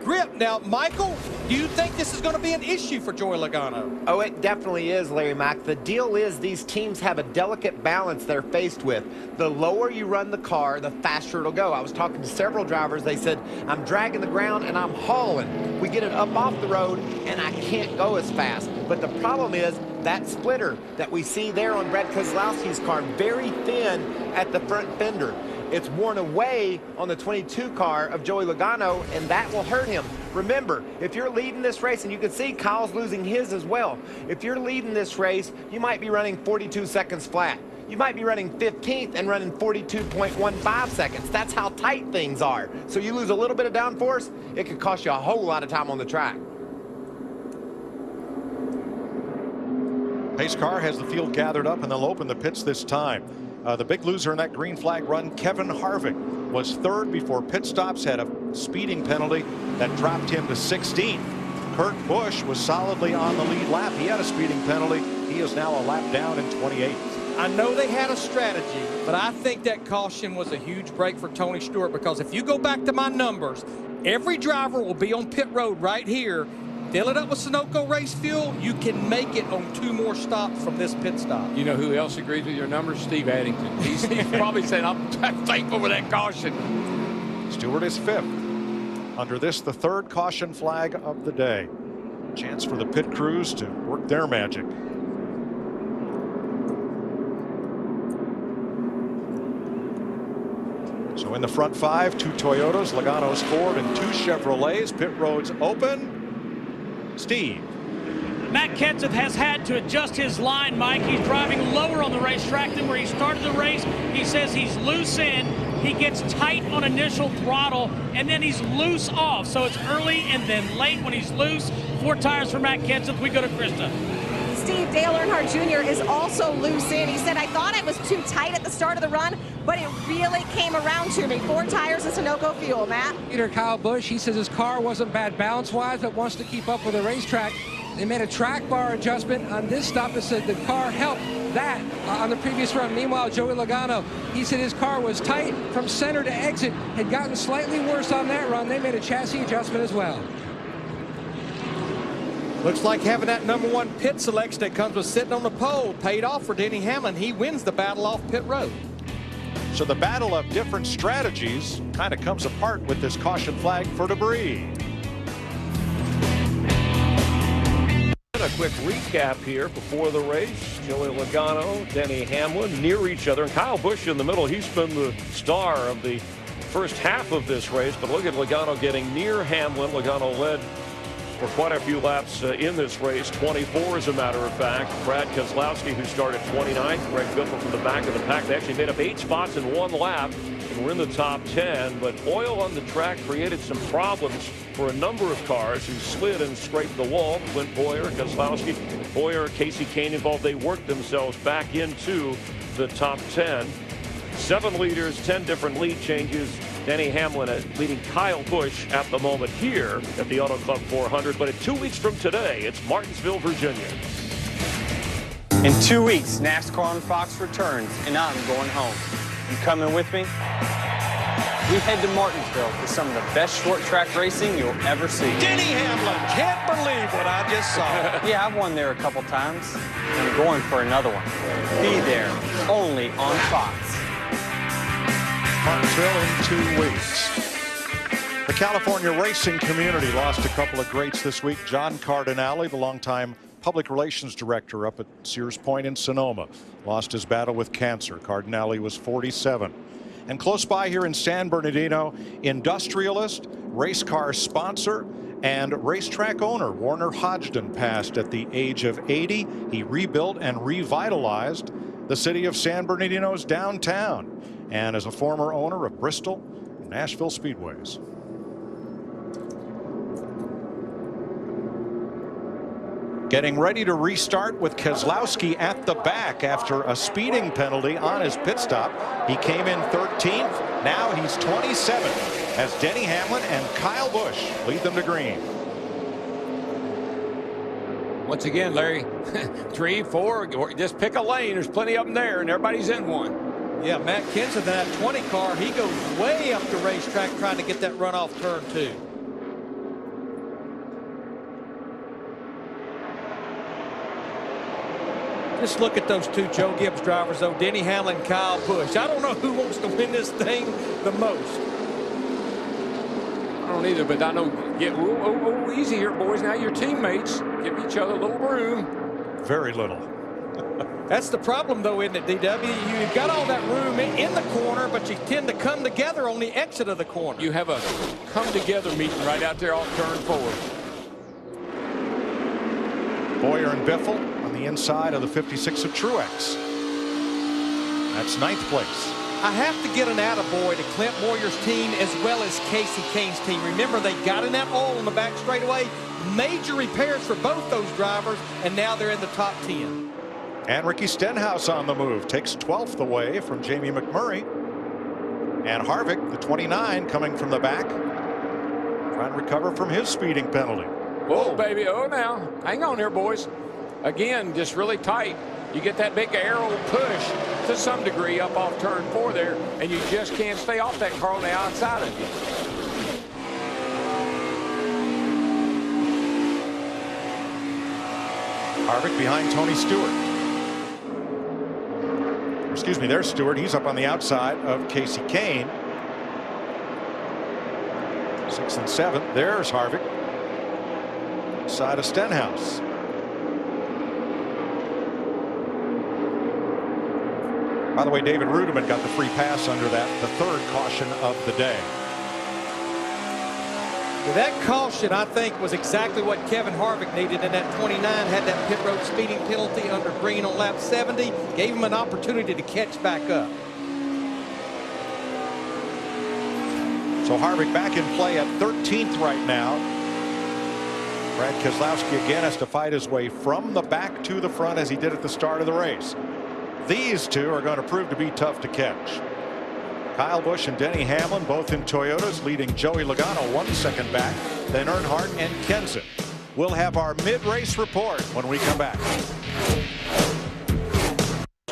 grip. Now, Michael, do you think this is going to be an issue for Joey Logano?
Oh, it definitely is, Larry Mack. The deal is these teams have a delicate balance they're faced with. The lower you run the car, the faster it'll go. I was talking to several drivers. They said, I'm dragging the ground and I'm hauling. We get it up off the road and I can't go as fast. But the problem is that splitter that we see there on Brad Keselowski's car, very thin at the front fender. It's worn away on the 22 car of Joey Logano, and that will hurt him. Remember, if you're leading this race, and you can see Kyle's losing his as well, if you're leading this race, you might be running 42 seconds flat. You might be running 15th and running 42.15 seconds. That's how tight things are. So you lose a little bit of downforce, it could cost you a whole lot of time on the track.
Pace car has the field gathered up, and they'll open the pits this time. The big loser in that green flag run, Kevin Harvick, was 3rd before pit stops, had a speeding penalty that dropped him to 16th. Kurt Busch was solidly on the lead lap. He had a speeding penalty. He is now a lap down in 28th.
I know they had a strategy, but I think that caution was a huge break for Tony Stewart, because if you go back to my numbers, every driver will be on pit road right here. Fill it up with Sunoco race fuel. You can make it on 2 more stops from this pit stop.
You know who else agrees with your numbers? Steve Addington. He's probably saying, I'm thankful for that caution.
Stewart is 5th. Under this, the 3rd caution flag of the day. Chance for the pit crews to work their magic. So in the front 5, 2 Toyotas, Logano's Ford, and 2 Chevrolets. Pit roads open. Steve.
Matt Kenseth has had to adjust his line, Mike. He's driving lower on the racetrack than where he started the race. He says he's loose in, he gets tight on initial throttle, and then he's loose off. So it's early and then late when he's loose. 4 tires for Matt Kenseth. We go to Krista.
Steve, Dale Earnhardt Jr. is also loose in. He said, I thought I was too tight at the start of the run, but it really came around to me. 4 tires of Sunoco fuel, Matt.
Leader Kyle Busch, he says his car wasn't bad balance-wise, but wants to keep up with the racetrack. They made a track bar adjustment on this stop. It said the car helped that on the previous run. Meanwhile, Joey Logano, he said his car was tight from center to exit, had gotten slightly worse on that run. They made a chassis adjustment as well.
Looks like having that #1 pit selection that comes with sitting on the pole paid off for Denny Hamlin. He wins the battle off pit road.
So the battle of different strategies kind of comes apart with this caution flag for debris.
A quick recap here before the race. Joey Logano, Denny Hamlin near each other, and Kyle Busch in the middle. He's been the star of the first half of this race, but look at Logano getting near Hamlin. Logano led for quite a few laps in this race, 24 as a matter of fact. Brad Keselowski, who started 29th, Greg Biffle from the back of the pack. They actually made up 8 spots in 1 lap and were in the top 10, but oil on the track created some problems for a number of cars who slid and scraped the wall. Clint, Bowyer, Keselowski, Bowyer, Kasey Kahne involved. They worked themselves back into the top 10. 7 leaders, 10 different lead changes. Denny Hamlin leading Kyle Busch at the moment here at the Auto Club 400. But in 2 weeks from today, it's Martinsville, Virginia.
In 2 weeks, NASCAR on Fox returns, and I'm going home. You coming with me? We head to Martinsville for some of the best short track racing you'll ever see.
Denny Hamlin, can't believe what I just saw.
Yeah, I've won there a couple times. I'm going for another one. Be there, only on Fox.
Martinsville in 2 weeks. The California racing community lost a couple of greats this week. John Cardinale, the longtime public relations director up at Sears Point in Sonoma, lost his battle with cancer. Cardinale was 47. And close by here in San Bernardino, industrialist, race car sponsor, and racetrack owner Warner Hodgdon passed at the age of 80. He rebuilt and revitalized the city of San Bernardino's downtown, and as a former owner of Bristol and Nashville Speedways. Getting ready to restart with Keselowski at the back after a speeding penalty on his pit stop. He came in 13th. Now he's 27th as Denny Hamlin and Kyle Busch lead them to green.
Once again, Larry, 3, 4, just pick a lane. There's plenty of them there, and everybody's in one.
Yeah, Matt Kenseth in that 20 car, he goes way up the racetrack trying to get that run off turn 2. Just look at those 2 Joe Gibbs drivers, though, Denny Hamlin and Kyle Busch. I don't know who wants to win this thing the most.
I don't either, but I know, get easy here, boys. Now your teammates give each other a little room.
Very little.
That's the problem, though, isn't it, DW? You've got all that room in the corner, but you tend to come together on the exit of the corner.
You have a come-together meeting right out there off turn 4.
Bowyer and Biffle on the inside of the 56 of Truex. That's 9th place.
I have to get an attaboy to Clint Bowyer's team as well as Kasey Kahne's team. Remember, they got in that oil on the back straightaway. Major repairs for both those drivers, and now they're in the top 10.
And Ricky Stenhouse on the move, takes 12th away from Jamie McMurray. And Harvick, the 29, coming from the back, trying to recover from his speeding penalty.
Whoa, baby. Oh, now. Hang on here, boys. Again, just really tight. You get that big arrow push to some degree up off turn 4 there, and you just can't stay off that car on the outside of you.
Harvick behind Tony Stewart. Excuse me, there's Stewart. He's up on the outside of Kasey Kahne. 6th and 7th. There's Harvick. Side of Stenhouse. By the way, David Rudiman got the free pass under that, the 3rd caution of the day.
That caution, I think, was exactly what Kevin Harvick needed in that 29. Had that pit road speeding penalty under green on lap 70. Gave him an opportunity to catch back up.
So Harvick back in play at 13th right now. Brad Keselowski again has to fight his way from the back to the front as he did at the start of the race. These two are going to prove to be tough to catch. Kyle Busch and Denny Hamlin both in Toyotas, leading Joey Logano 1 second back. Then Earnhardt and Kenseth. We'll have our mid-race report when we come back.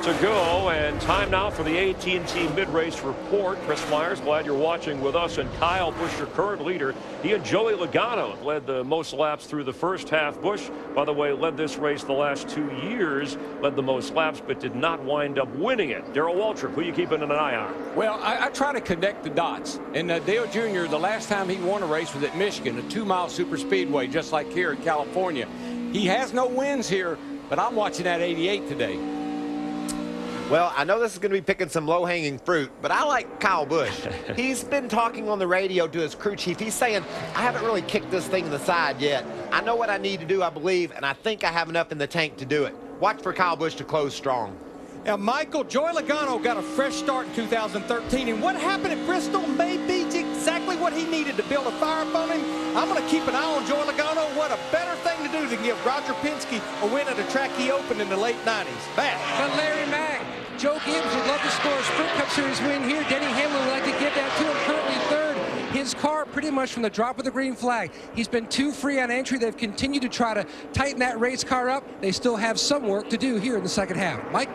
To go, and time now for the AT&T mid-race report. Chris Myers, glad you're watching with us. And Kyle Busch, your current leader. He and Joey Logano led the most laps through the first half. Busch, by the way, led this race the last 2 years, led the most laps, but did not wind up winning it. Darrell Waltrip, who are you keeping an eye on?
Well, I try to connect the dots. And Dale Jr., the last time he won a race was at Michigan, a 2-mile super speedway, just like here in California. He has no wins here, but I'm watching that 88 today.
Well, I know this is going to be picking some low-hanging fruit, but I like Kyle Busch. He's been talking on the radio to his crew chief. He's saying, I haven't really kicked this thing in the side yet. I know what I need to do, I believe, and I think I have enough in the tank to do it. Watch for Kyle Busch to close strong.
Now, Michael, Joey Logano got a fresh start in 2013, and what happened at Bristol may be exactly what he needed to build a fire up on him. I'm going to keep an eye on Joey Logano. What a better thing to do than give Roger Penske a win at a track he opened in the late 90s. Back.
But Larry Mack, Joe Gibbs would love to score a Sprint Cup Series win here. Denny Hamlin would like to give that to him, currently third. His car pretty much from the drop of the green flag. He's been 2 free on entry. They've continued to try to tighten that race car up. They still have some work to do here in the second half. Mike?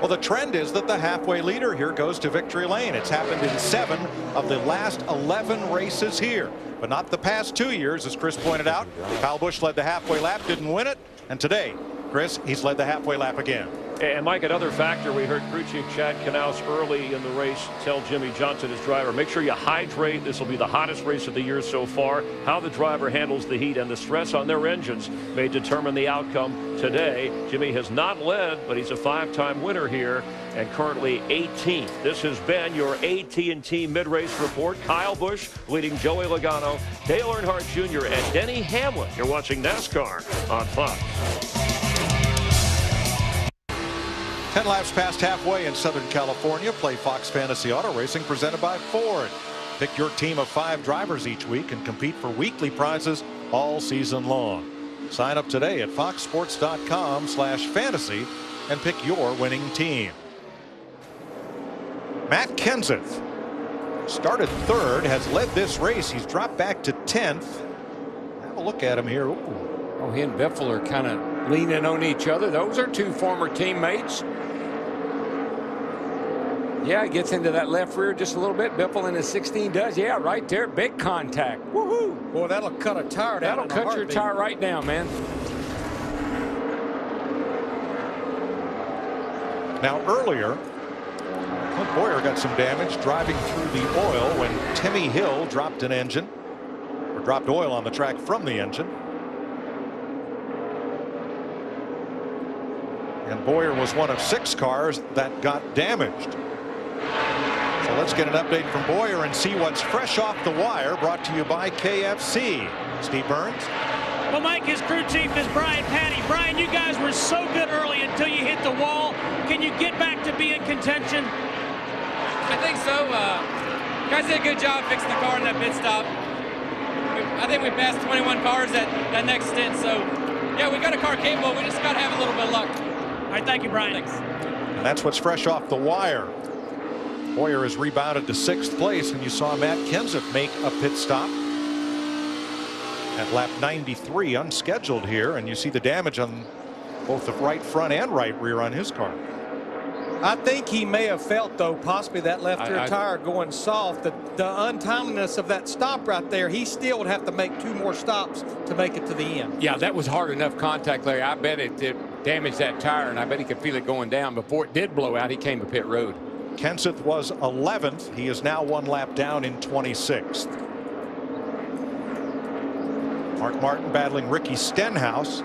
Well, the trend is that the halfway leader here goes to victory lane. It's happened in 7 of the last 11 races here, but not the past 2 years, as Chris pointed out. Kyle Busch led the halfway lap, didn't win it, and today, Chris, he's led the halfway lap again.
And Mike, another factor, we heard crew chief Chad Knaus early in the race tell Jimmy Johnson, his driver, make sure you hydrate. This will be the hottest race of the year so far. How the driver handles the heat and the stress on their engines may determine the outcome today. Jimmy has not led, but he's a 5-time winner here and currently 18th. This has been your AT&T mid-race report. Kyle Busch leading Joey Logano, Dale Earnhardt Jr. and Denny Hamlin. You're watching NASCAR on Fox.
10 laps past halfway in Southern California. Play Fox Fantasy Auto Racing presented by Ford. Pick your team of 5 drivers each week and compete for weekly prizes all season long. Sign up today at foxsports.com/fantasy and pick your winning team. Matt Kenseth started 3rd, has led this race. He's dropped back to 10th. Have a look at him here. Ooh.
Oh, he and Biffle are kind of leaning on each other. Those are 2 former teammates. Yeah, he gets into that left rear just a little bit. Biffle in his 16 does. Yeah, right there. Big contact. Woohoo.
Boy, that'll cut a tire down.
That'll cut your tire right down, man.
Now, earlier, Clint Bowyer got some damage driving through the oil when Timmy Hill dropped an engine, or dropped oil on the track from the engine. And Bowyer was one of 6 cars that got damaged. So let's get an update from Bowyer and see what's fresh off the wire, brought to you by KFC. Steve Burns.
Well, Mike, his crew chief is Brian Patty. Brian, you guys were so good early until you hit the wall. Can you get back to being contention?
I think so. Guys did a good job fixing the car in that pit stop. I think we passed 21 cars that next stint. So, yeah, we got a car capable. We just got to have a little bit of luck.
All right, thank you, Brian.
Thanks.
And that's what's fresh off the wire. Bowyer has rebounded to 6th place, and you saw Matt Kenseth make a pit stop at lap 93, unscheduled here, and you see the damage on both the right front and right rear on his car.
I think he may have felt, though, possibly that left rear tire going soft, the untimeliness of that stop right there. He still would have to make 2 more stops to make it to the end.
Yeah, that was hard enough contact, Larry. I bet it damaged that tire, and I bet he could feel it going down. Before it did blow out, he came to pit road.
Kenseth was 11th. He is now 1 lap down in 26th. Mark Martin battling Ricky Stenhouse,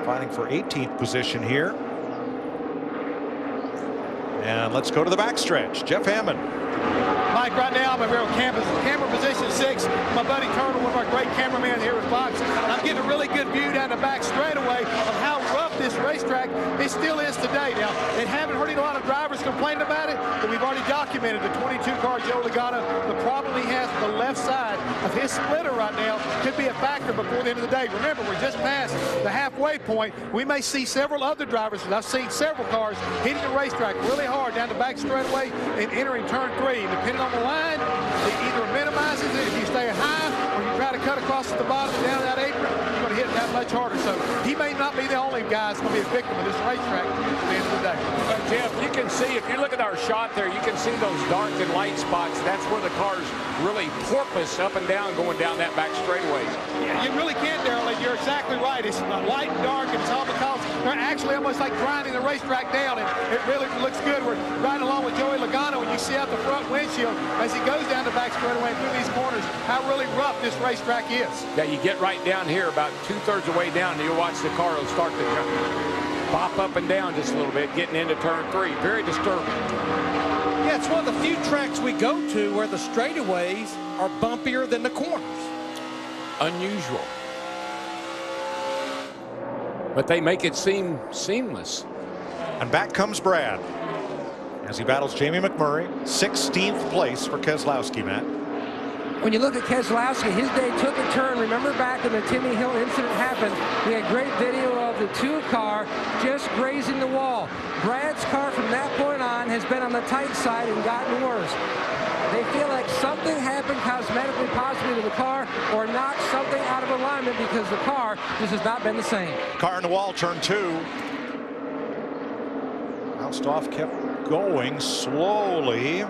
fighting for 18th position here. And let's go to the backstretch. Jeff Hammond.
Mike, right now I'm over here on camera position 6. My buddy Turtle, one of our great cameramen here with Fox. And I'm getting a really good view down the back straightaway of how rough this racetrack it still is today. Now, they haven't heard a lot of drivers complain about it, but we've already documented the 22-car Joe Logano. The problem he has on the left side of his splitter right now could be a factor before the end of the day. Remember, we're just past the halfway point. We may see several other drivers, and I've seen several cars hitting the racetrack really hard down the back straightaway and entering turn 3. And depending on the line, it either minimizes it if you stay high or you try to cut across at the bottom and down that apron, you're going to hit that much harder. So he may not be the only guy that's going to be a victim of this racetrack at the end of the day.
Jeff, you can see, if you look at our shot there, you can see those dark and light spots. That's where the cars really porpoise up and down going down that back straightaway.
Yeah, you really can't, Darrell. You're exactly right. It's light and dark, and it's all because they're actually almost like grinding the racetrack down, and it really looks good. We're riding along with Joey Logano, and you see out the front windshield as he goes down the back straightaway and through these corners how really rough this racetrack is.
Yeah, you get right down here, about 2/3 of the way down, and you'll watch the car will start to pop up and down just a little bit, getting into turn 3. Very disturbing.
Yeah, it's one of the few tracks we go to where the straightaways are bumpier than the corners.
Unusual. But they make it seem seamless.
And back comes Brad as he battles Jamie McMurray. 16th place for Keselowski, Matt.
When you look at Keselowski, his day took a turn. Remember back when the Timmy Hill incident happened, we had great video of the 2 car just grazing the wall. Brad's car from that point on has been on the tight side and gotten worse. They feel like something happened cosmetically possibly to the car or knocked something out of alignment because the car just has not been the same.
Car in the wall, turn 2. Bounced off, kept going slowly.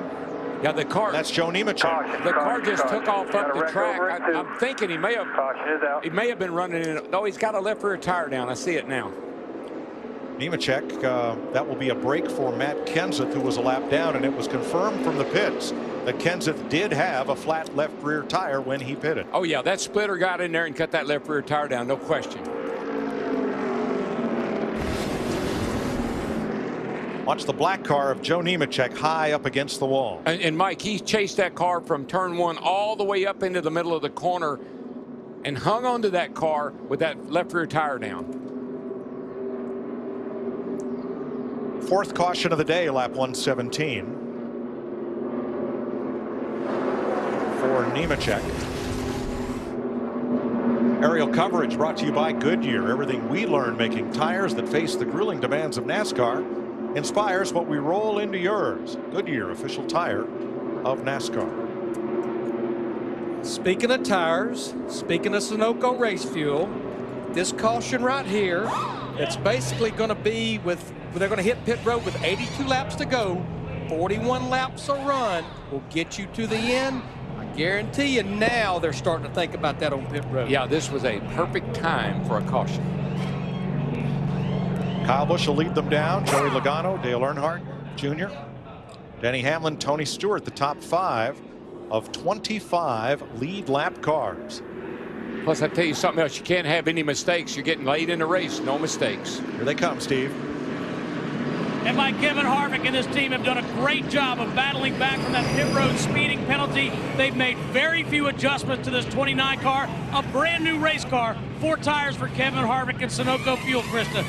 Yeah, the car.
That's Joe Nemechek.
The car just took off up the track. I'm thinking he may have been running in. No, he's got a left rear tire down. I see it now.
Nemechek, that will be a break for Matt Kenseth, who was a lap down, and it was confirmed from the pits that Kenseth did have a flat left rear tire when he pitted.
Oh yeah, that splitter got in there and cut that left rear tire down, no question.
Watch the black car of Joe Nemechek high up against the wall.
And Mike, he chased that car from turn 1 all the way up into the middle of the corner and hung onto that car with that left rear tire down.
4th caution of the day, lap 117 for Nemechek. Aerial coverage brought to you by Goodyear. Everything we learn making tires that face the grueling demands of NASCAR inspires what we roll into yours. Goodyear, official tire of NASCAR.
Speaking of tires, speaking of Sunoco race fuel, this caution right here, it's basically going to be they're going to hit pit road with 82 laps to go. 41 laps a run will get you to the end. I guarantee you now they're starting to think about that on pit road.
Yeah, this was a perfect time for a caution.
Kyle Busch will lead them down. Joey Logano, Dale Earnhardt Jr., Denny Hamlin, Tony Stewart, the top 5 of 25 lead lap cars.
Plus, I tell you something else. You can't have any mistakes. You're getting late in the race. No mistakes.
Here they come, Steve.
And by Kevin Harvick and his team have done a great job of battling back from that pit road speeding penalty. They've made very few adjustments to this 29 car, a brand new race car. 4 tires for Kevin Harvick and Sunoco Fuel, Krista.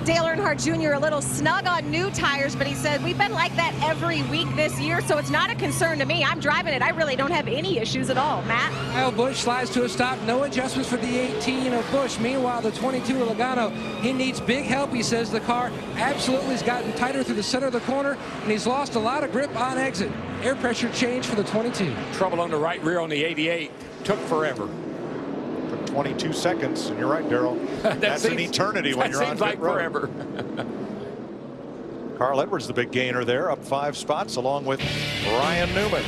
Dale Earnhardt Jr. a little snug on new tires, but he said we've been like that every week this year, so it's not a concern to me. I'm driving it. I really don't have any issues at all. Matt?
Kyle Busch slides to a stop. No adjustments for the 18 of Busch. Meanwhile, the 22 of Logano, he needs big help. He says the car absolutely has gotten tighter through the center of the corner, and he's lost a lot of grip on exit. Air pressure change for the 22.
Trouble on the right rear on the 88. Took forever.
22 seconds, and you're right, Darrell. That's an eternity when you're on pit road.
Forever.
Carl Edwards, the big gainer there, up 5 spots, along with Ryan Newman.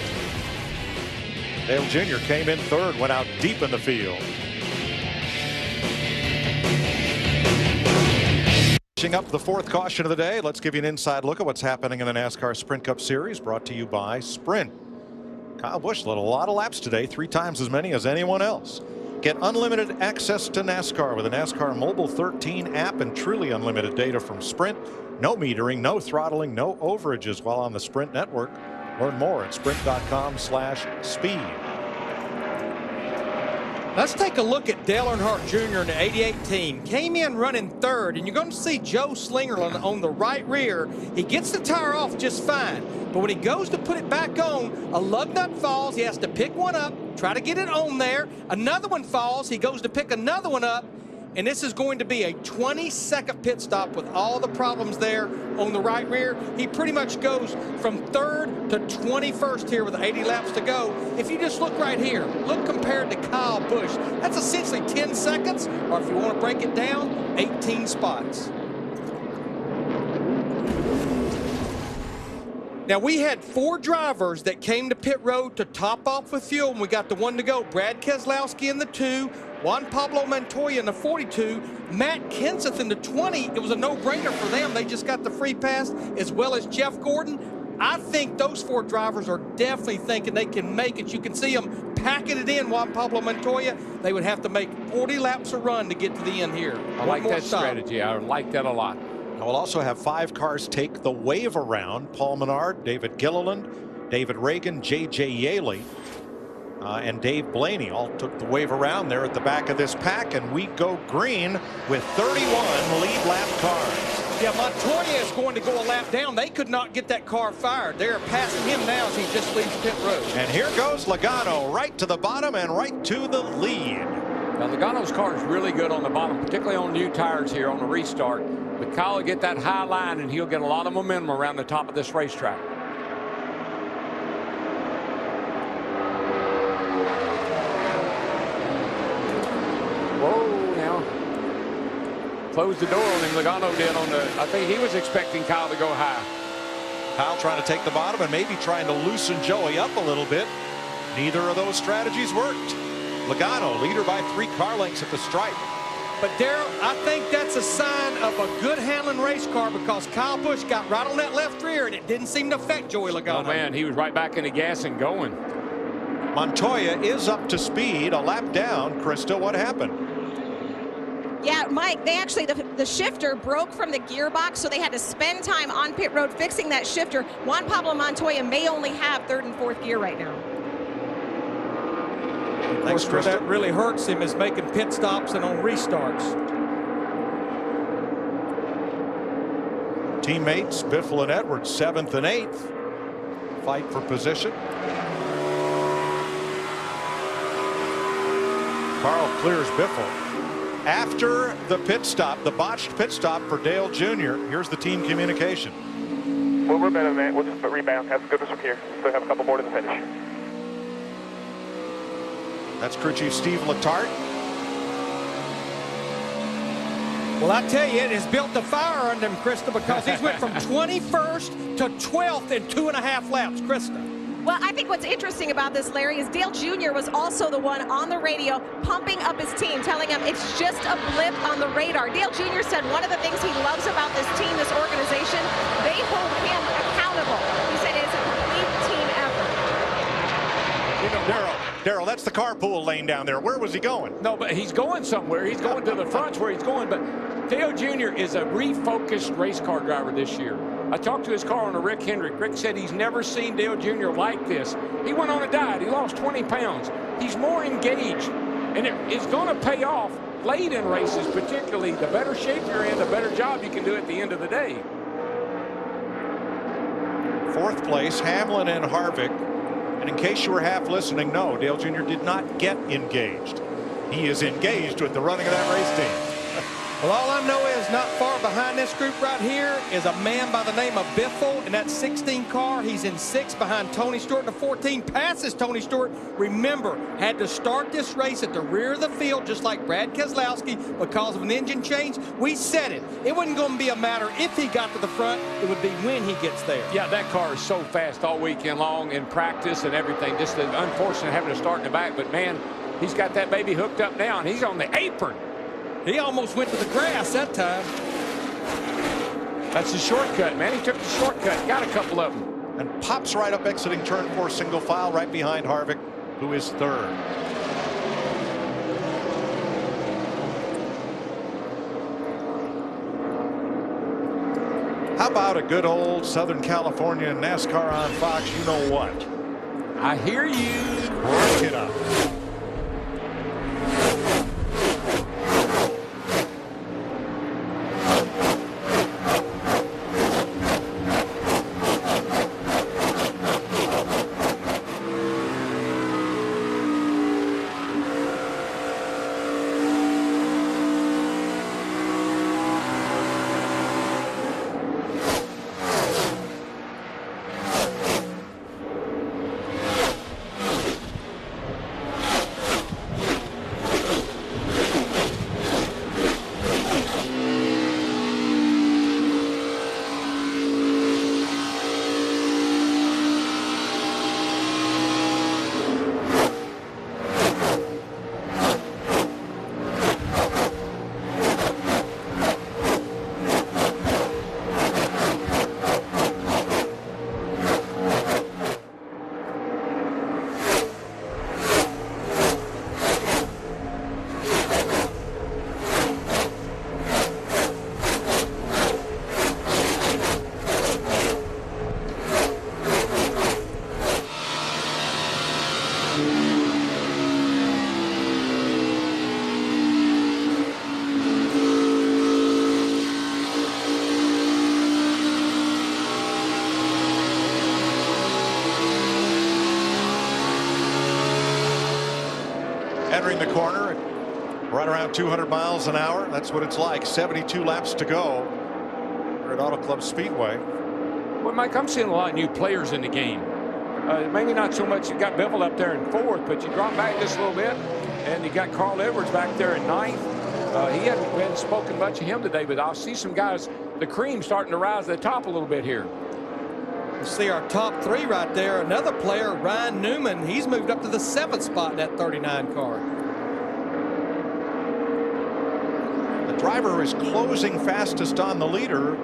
Dale Jr. came in 3rd, went out deep in the field. Finishing up the 4th caution of the day, let's give you an inside look at what's happening in the NASCAR Sprint Cup Series, brought to you by Sprint. Kyle Busch led a lot of laps today, 3 times as many as anyone else. Get unlimited access to NASCAR with a NASCAR Mobile 13 app and truly unlimited data from Sprint. No metering, no throttling, no overages while on the Sprint network. Learn more at sprint.com/speed.
Let's take a look at Dale Earnhardt Jr. in the 88 team. Came in running third, and you're going to see Joe Slinger on the right rear. He gets the tire off just fine, but when he goes to put it back on, a lug nut falls. He has to pick one up, try to get it on there. Another one falls. He goes to pick another one up, and this is going to be a 20-second pit stop with all the problems there on the right rear. He pretty much goes from third to 21st here with 80 laps to go. If you just look right here, look compared to Kyle Busch, that's essentially 10 seconds, or if you want to break it down, 18 spots. Now, we had 4 drivers that came to pit road to top off with fuel, and we got the 1 to go. Brad Keselowski in the 2, Juan Pablo Montoya in the 42, Matt Kenseth in the 20. It was a no-brainer for them. They just got the free pass, as well as Jeff Gordon. I think those 4 drivers are definitely thinking they can make it. You can see them packing it in, Juan Pablo Montoya. They would have to make 40 laps a run to get to the end here.
I like that strategy. I like that a lot.
Now we'll also have 5 cars take the wave around. Paul Menard, David Gilliland, David Reagan, J.J. Yaley, and Dave Blaney all took the wave around there at the back of this pack, and we go green with 31 lead lap cars.
Yeah, Montoya is going to go a lap down. They could not get that car fired. They're passing him now as he just leaves pit road.
And here goes Logano right to the bottom and right to the lead.
Now Logano's car is really good on the bottom, particularly on new tires here on the restart. But Kyle will get that high line, and he'll get a lot of momentum around the top of this racetrack. Whoa, now. Closed the door on him, Logano did on the, I think he was expecting Kyle to go high.
Kyle trying to take the bottom and maybe trying to loosen Joey up a little bit. Neither of those strategies worked. Logano, leader by 3 car lengths at the stripe.
But Darrell, I think that's a sign of a good handling race car, because Kyle Busch got right on that left rear and it didn't seem to affect Joey Logano.
Oh man, he was right back in the gas and going.
Montoya is up to speed, a lap down. Krista, what happened?
Yeah, Mike, they actually, the shifter broke from the gearbox, so they had to spend time on pit road fixing that shifter. Juan Pablo Montoya may only have 3rd and 4th gear right now.
Thanks,
Where
Krista.
that really hurts him is making pit stops and on restarts.
Teammates Biffle and Edwards 7th and 8th fight for position. Carl clears Biffle. After the pit stop, the botched pit stop for Dale Jr., here's the team communication.
Well, we're better, man. We'll just rebound. Have some good ones from here. Still have a couple more to the finish.
That's crew chief Steve Letarte.
Well, I tell you, it has built a fire under him, Krista, because he's went from 21st to 12th in 2.5 laps, Krista.
Well, I think what's interesting about this, Larry, is Dale Jr. was also the one on the radio pumping up his team, telling him it's just a blip on the radar. Dale Jr. said one of the things he loves about this team, this organization, they hold him accountable. He said it's a complete team effort.
Darrell, that's the carpool lane down there. Where was he going?
No, but he's going somewhere. He's going to the front's where he's going. But Dale Jr. is a refocused race car driver this year. I talked to his car owner, Rick Hendrick. Rick said he's never seen Dale Jr. like this. He went on a diet. He lost 20 pounds. He's more engaged. And it's going to pay off late in races, particularly. The better shape you're in, the better job you can do at the end of the day.
4th place, Hamlin and Harvick. And in case you were half listening, no, Dale Jr. did not get engaged. He is engaged with the running of that race team.
Well, all I know is not far behind this group right here is a man by the name of Biffle in that 16 car. He's in 6th behind Tony Stewart in the 14. Passes Tony Stewart. Remember, had to start this race at the rear of the field just like Brad Keselowski because of an engine change. We said it. It wasn't going to be a matter if he got to the front. It would be when he gets there.
Yeah, that car is so fast all weekend long in practice and everything. Just unfortunate having to start in the back. But, man, he's got that baby hooked up now, and he's on the apron.
He almost went to the grass that time.
That's a shortcut, man. He took the shortcut. Got a couple of them.
And pops right up exiting turn 4 single file right behind Harvick, who is 3rd. How about a good old Southern California NASCAR on Fox? You know what?
I hear you.
Crank it up. Entering the corner at right around 200 miles an hour. That's what it's like. 72 laps to go. We're at Auto Club Speedway.
Well, Mike, I'm seeing a lot of new players in the game. Maybe not so much. You got Biffle up there in 4th, but you drop back just a little bit, and you got Carl Edwards back there in 9th. He hasn't been spoken much of him today, but I'll see some guys, the cream, starting to rise to the top a little bit here.
You see our top 3 right there. Another player, Ryan Newman, he's moved up to the 7th spot in that 39 car.
The driver who is closing fastest on the leader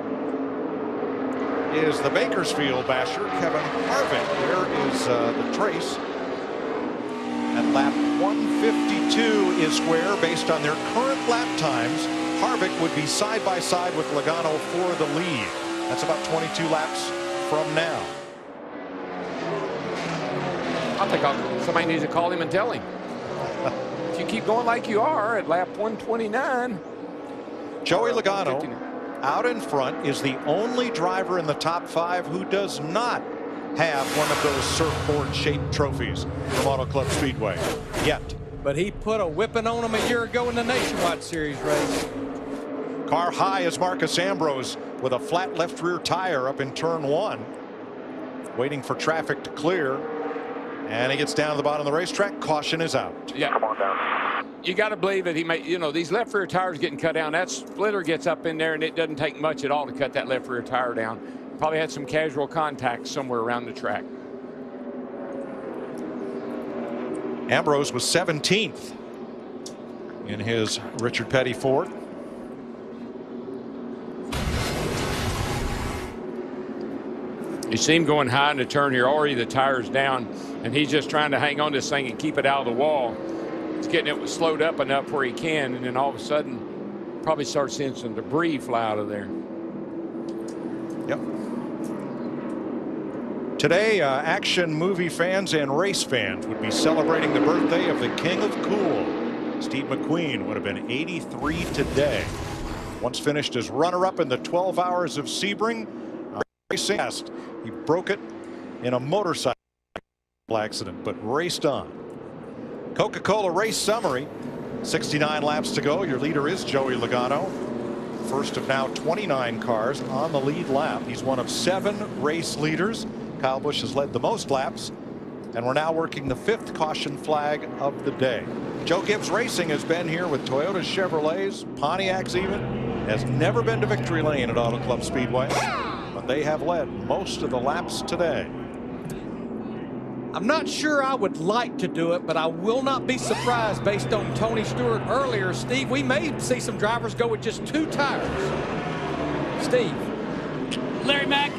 is the Bakersfield basher, Kevin Harvick. There is the trace. At lap 152 is where, based on their current lap times, Harvick would be side by side with Logano for the lead. That's about 22 laps from now.
I think somebody needs to call him and tell him. If you keep going like you are at lap 129.
Joey Logano out in front is the only driver in the top 5 who does not have one of those surfboard shaped trophies from Auto Club Speedway yet.
But he put a whipping on him a year ago in the Nationwide Series race.
Car high is Marcus Ambrose with a flat left rear tire up in turn 1, waiting for traffic to clear, and he gets down to the bottom of the racetrack. Caution is out.
Yeah, come on down. You got to believe that he may, you know, these left rear tires getting cut down. That splitter gets up in there, and it doesn't take much at all to cut that left rear tire down. Probably had some casual contact somewhere around the track.
Ambrose was 17th in his Richard Petty Ford.
You see him going high in the turn here. Already the tire's down, and he's just trying to hang on to this thing and keep it out of the wall. He's getting it slowed up enough where he can, and then all of a sudden probably start seeing some debris fly out of there.
Yep. Today, action movie fans and race fans would be celebrating the birthday of the King of Cool. Steve McQueen would have been 83 today. Once finished as runner-up in the 12 Hours of Sebring racing. He broke it in a motorcycle accident, but raced on. Coca-Cola race summary. 69 laps to go. Your leader is Joey Logano. First of now 29 cars on the lead lap. He's one of 7 race leaders. Kyle Busch has led the most laps, and we're now working the 5th caution flag of the day. Joe Gibbs Racing has been here with Toyotas, Chevrolets, Pontiacs even. Has never been to victory lane at Auto Club Speedway, but they have led most of the laps today.
I'm not sure I would like to do it, but I will not be surprised based on Tony Stewart earlier. Steve, we may see some drivers go with just 2 tires. Steve.
Larry Mack,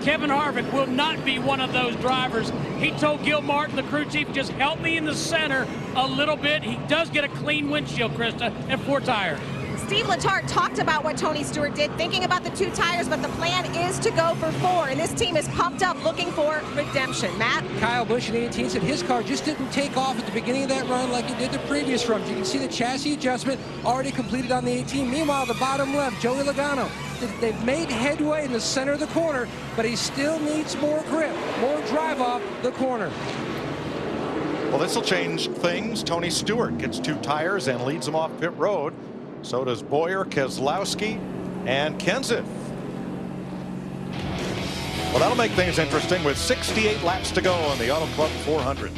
Kevin Harvick will not be one of those drivers. He told Gil Martin, the crew chief, just help me in the center a little bit. He does get a clean windshield, Krista, and 4 tire.
Steve, Steve Letarte talked about what Tony Stewart did, thinking about the 2 tires, but the plan is to go for 4, and this team is pumped up looking for redemption. Matt?
Kyle Busch in 18 said his car just didn't take off at the beginning of that run like it did the previous runs. You can see the chassis adjustment already completed on the 18. Meanwhile, the bottom left, Joey Logano, they've made headway in the center of the corner, but he still needs more grip, more drive off the corner.
Well, this will change things. Tony Stewart gets 2 tires and leads them off pit road. So does Bowyer, Keselowski, and KENSETH. Well, that'll make things interesting with 68 laps to go on the Auto Club 400.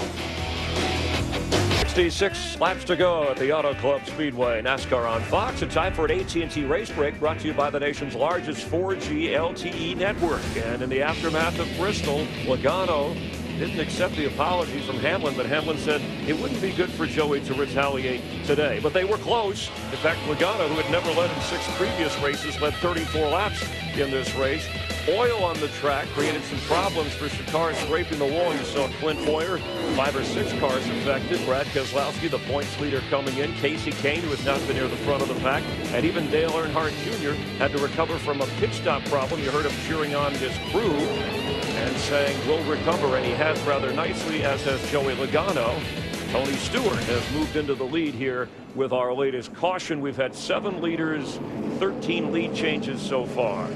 66 laps to go at the Auto Club Speedway. NASCAR on Fox. It's time for an AT&T Race Break brought to you by the nation's largest 4G LTE network. And in the aftermath of Bristol, Logano didn't accept the apology from Hamlin, but Hamlin said it wouldn't be good for Joey to retaliate today. But they were close. In fact, Logano, who had never led in 6 previous races, led 34 laps in this race. Oil on the track created some problems for cars scraping the wall. You saw Clint Bowyer, 5 or 6 cars affected. Brad Keselowski, the points leader, coming in. Casey Kane, who has not been near the front of the pack. And even Dale Earnhardt Jr. had to recover from a pit stop problem. You heard him cheering on his crew and saying, we'll recover. And he has rather nicely, as has Joey Logano. Tony Stewart has moved into the lead here with our latest caution. We've had 7 leaders, 13 lead changes so far.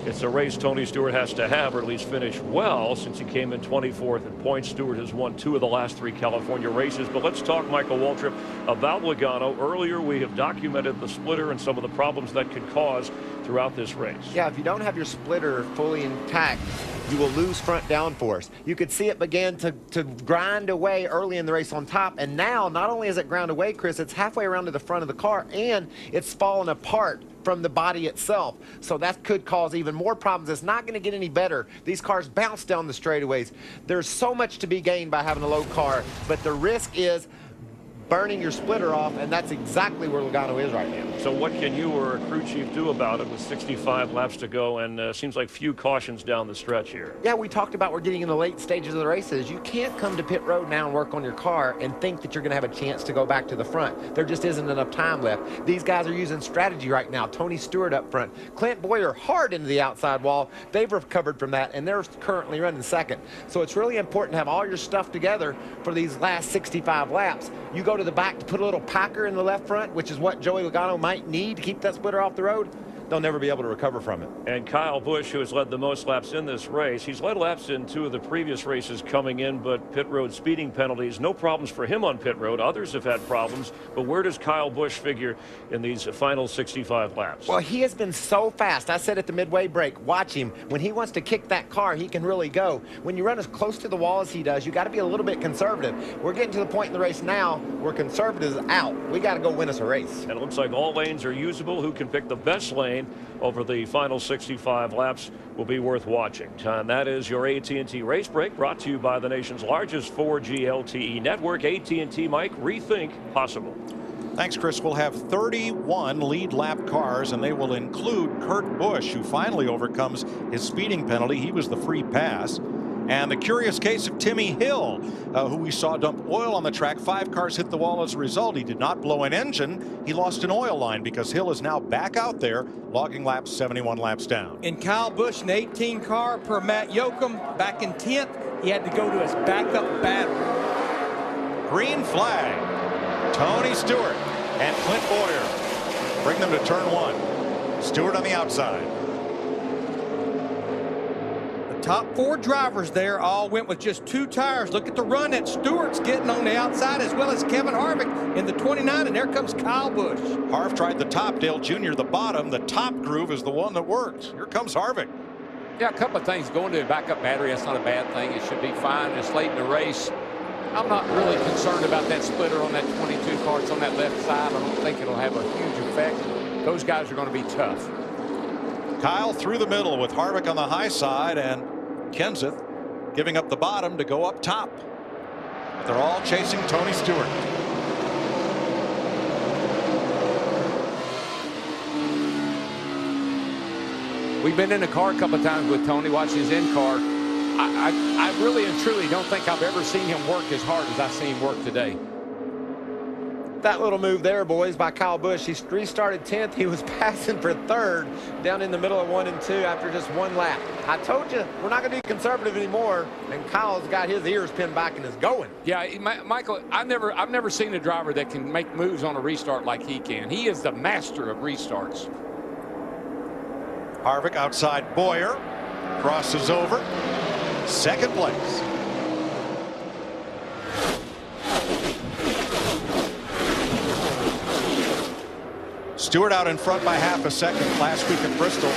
It's a race Tony Stewart has to have, or at least finish well, since he came in 24th in points. Stewart has won 2 of the last 3 California races. But let's talk, Michael Waltrip, about Logano. Earlier, we have documented the splitter and some of the problems that could cause throughout this race.
Yeah, if you don't have your splitter fully intact, you will lose front downforce. You could see it began to grind away early in the race on top, and now not only is it ground away, Chris, it's halfway around to the front of the car, and it's fallen apart from the body itself. So that could cause even more problems. It's not going to get any better. These cars bounce down the straightaways. There's so much to be gained by having a low car, but the risk is burning your splitter off, and that's exactly where Logano is right now.
So what can you or a crew chief do about it with 65 laps to go and seems like few cautions down the stretch here?
Yeah, we talked about we're getting in the late stages of the races. You can't come to pit road now and work on your car and think that you're going to have a chance to go back to the front. There just isn't enough time left. These guys are using strategy right now. Tony Stewart up front. Clint Bowyer hard into the outside wall. They've recovered from that, and they're currently running second. So it's really important to have all your stuff together for these last 65 laps. You go to the back to put a little packer in the left front, which is what Joey Logano might need to keep that splitter off the road. They'll never be able to recover from it.
And Kyle Busch, who has led the most laps in this race, he's led laps in 2 of the previous races coming in, but pit road speeding penalties, no problems for him on pit road. Others have had problems, but where does Kyle Busch figure in these final 65 laps?
Well, he has been so fast. I said at the midway break, watch him. When he wants to kick that car, he can really go. When you run as close to the wall as he does, you got to be a little bit conservative. We're getting to the point in the race now where conservative is out. We got to go win us a race.
And it looks like all lanes are usable. Who can pick the best lane over the final 65 laps will be worth watching. And that is your AT&T Race Break, brought to you by the nation's largest 4G LTE network. AT&T, Mike, rethink possible.
Thanks, Chris. We'll have 31 lead lap cars, and they will include Kurt Busch, who finally overcomes his speeding penalty. He was the free pass. And the curious case of Timmy Hill, who we saw dump oil on the track. 5 cars hit the wall as a result. He did not blow an engine. He lost an oil line because Hill is now back out there logging laps 71 laps down.
And Kyle Busch, an 18 car per Matt Yoakum, back in 10th. He had to go to his backup battery.
Green flag. Tony Stewart and Clint Bowyer bring them to turn 1. Stewart on the outside.
Top 4 drivers there all went with just 2 tires. Look at the run that Stewart's getting on the outside, as well as Kevin Harvick in the 29, and there comes Kyle Busch.
Harv tried the top, Dale Jr. the bottom. The top groove is the one that works. Here comes Harvick.
Yeah, a couple of things. Going to a backup battery, that's not a bad thing. It should be fine. It's late in the race. I'm not really concerned about that splitter on that 22 car. It's on that left side. I don't think it'll have a huge effect. Those guys are going to be tough.
Kyle through the middle with Harvick on the high side and KENSETH giving up the bottom to go up top. But they're all chasing Tony Stewart.
We've been in the car a couple of times with Tony, watching his in-car. I really and truly don't think I've ever seen him work as hard as I see him work today.
That little move there, boys, by Kyle Busch. He restarted 10th. He was passing for 3rd down in the middle of 1 and 2 after just 1 lap. I told you, we're not going to be conservative anymore, and Kyle's got his ears pinned back and is going.
Yeah, Michael, I've never seen a driver that can make moves on a restart like he can. He is the master of restarts.
Harvick outside Bowyer, crosses over, 2nd place. Stewart out in front by half a second last week at Bristol.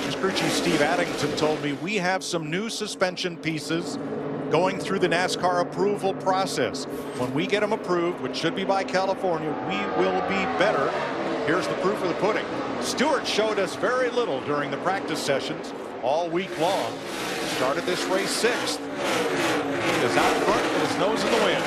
His crew chief Steve Addington told me we have some new suspension pieces going through the NASCAR approval process. When we get them approved, which should be by California, we will be better. Here's the proof of the pudding. Stewart showed us very little during the practice sessions all week long. Started this race 6th. He is out front with his nose in the wind.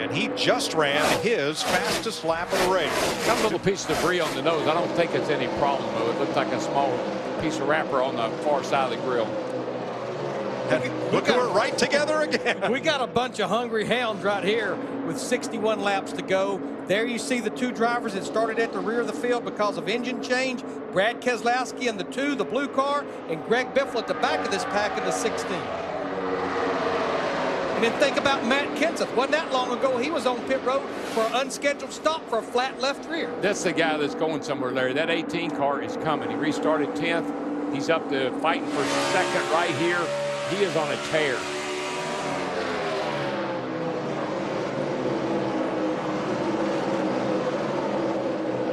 And he just ran his fastest lap of the race.
Got a little piece of debris on the nose. I don't think it's any problem, though. It looks like a small piece of wrapper on the far side of the grill.
Look, we're right together again.
We got a bunch of hungry hounds right here with 61 laps to go. There you see the 2 drivers that started at the rear of the field because of engine change. Brad Keselowski in the 2, the blue car, and Greg Biffle at the back of this pack in the 16. And then think about Matt Kenseth. Wasn't that long ago he was on pit road for an unscheduled stop for a flat left rear.
That's the guy that's going somewhere, Larry. That 18 car is coming. He restarted 10th. He's up to fighting for 2nd right here. He is on a tear.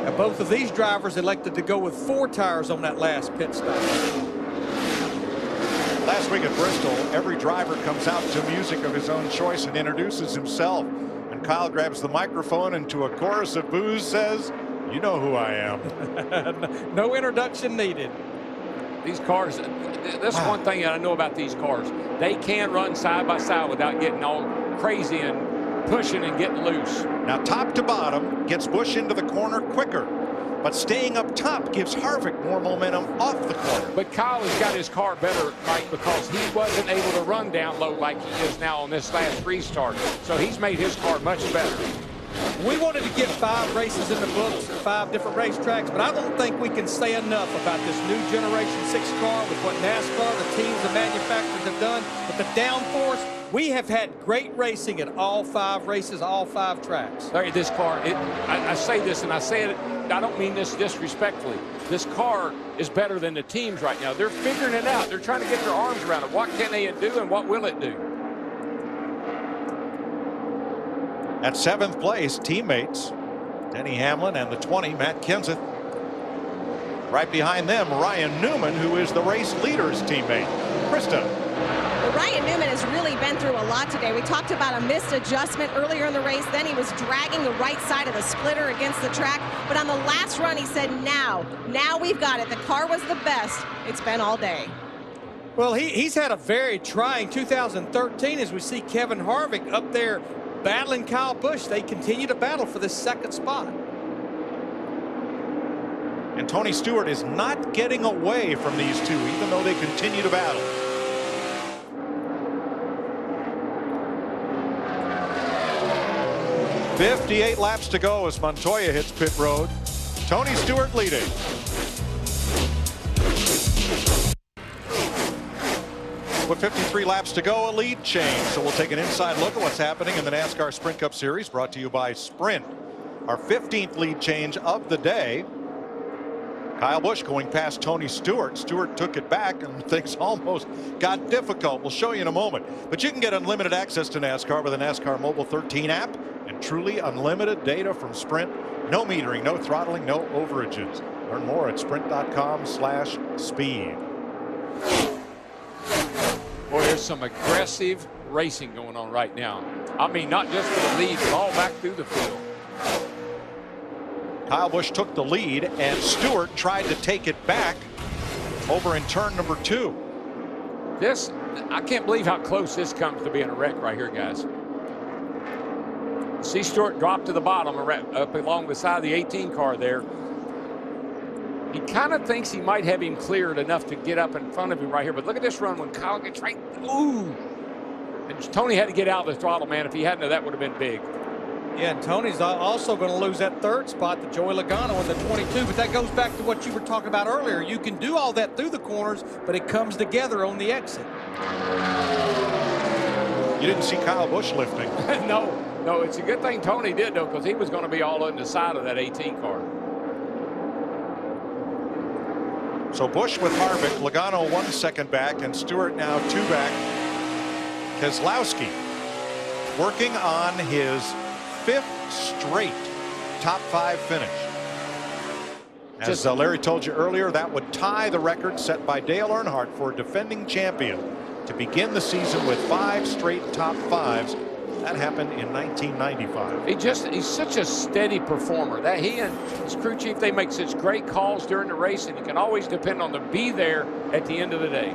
Now both of these drivers elected to go with 4 tires on that last pit stop.
Last week at Bristol, every driver comes out to music of his own choice and introduces himself. And Kyle grabs the microphone and to a chorus of boos says, "You know who I am."
No introduction needed.
These cars, that's one thing that I know about these cars. They can run side by side without getting all crazy and pushing and getting loose.
Now top to bottom gets Busch into the corner quicker. But staying up top gives Harvick more momentum off the corner.
But Kyle has got his car better, Mike, because he wasn't able to run down low like he is now on this last restart. So he's made his car much better.
We wanted to get 5 races in the books at 5 different racetracks, but I don't think we can say enough about this new Generation 6 car with what NASCAR, the teams, the manufacturers have done with the downforce. We have had great racing at all 5 races, all 5 tracks.
Larry, this car, I say this, and I say it, I don't mean this disrespectfully. This car is better than the teams right now. They're figuring it out. They're trying to get their arms around it. What can they do and what will it do?
At 7th place, teammates Denny Hamlin and the 20, Matt Kenseth. Right behind them, Ryan Newman, who is the race leader's teammate. Krista.
Well, Ryan Newman has really been through a lot today. We talked about a missed adjustment earlier in the race. Then he was dragging the right side of the splitter against the track. But on the last run, he said, now we've got it. The car was the best it's been all day.
Well, he's had a very trying 2013 as we see Kevin Harvick up there battling Kyle Busch. They continue to battle for this 2nd spot.
And Tony Stewart is not getting away from these 2, even though they continue to battle. .58 laps to go as Montoya hits pit road. Tony Stewart leading. With 53 laps to go, a lead change. So we'll take an inside look at what's happening in the NASCAR Sprint Cup Series, brought to you by Sprint. Our 15th lead change of the day. Kyle Busch going past Tony Stewart. Stewart took it back and things almost got difficult. We'll show you in a moment. But you can get unlimited access to NASCAR with the NASCAR Mobile 13 app and truly unlimited data from Sprint. No metering, no throttling, no overages. Learn more at sprint.com/speed.
Boy, there's some aggressive racing going on right now. I mean, not just for the lead, but all back through the field.
Kyle Busch took the lead, and Stewart tried to take it back over in turn number 2.
This, I can't believe how close this comes to being a wreck right here, guys. See Stewart drop to the bottom up along the side of the 18 car there. He kind of thinks he might have him cleared enough to get up in front of him right here, but look at this run when Kyle gets right. Ooh. And Tony had to get out of the throttle, man. If he hadn't, that would have been big.
Yeah, and Tony's also going to lose that third spot to Joey Logano in the 22. But that goes back to what you were talking about earlier. You can do all that through the corners, but it comes together on the exit.
You didn't see Kyle Busch lifting.
No, it's a good thing Tony did, though, because he was going to be all on the side of that 18 car.
So Busch with Harvick, Logano 1 second back, and Stewart now 2 back. Keselowski working on his 5th straight top 5 finish. As Larry told you earlier, that would tie the record set by Dale Earnhardt for defending champion to begin the season with 5 straight top 5s. That happened in 1995.
He's such a steady performer. That he and his crew chief, they make such great calls during the race, and you can always depend on them to be there at the end of the day.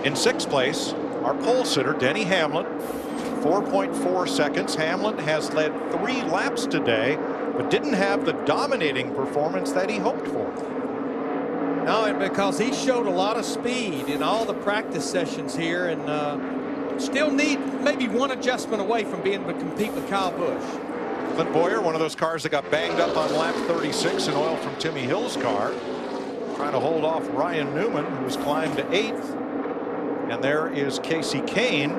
In 6th place, our pole sitter, Denny Hamlin, 4.4 seconds. Hamlin has led 3 laps today, but didn't have the dominating performance that he hoped for.
No, and because he showed a lot of speed in all the practice sessions here, and still need maybe one adjustment away from being able to compete with Kyle Busch.
Clint Bowyer, one of those cars that got banged up on lap 36 in oil from Timmy Hill's car, trying to hold off Ryan Newman, who's climbed to 8th. And there is Casey Kane,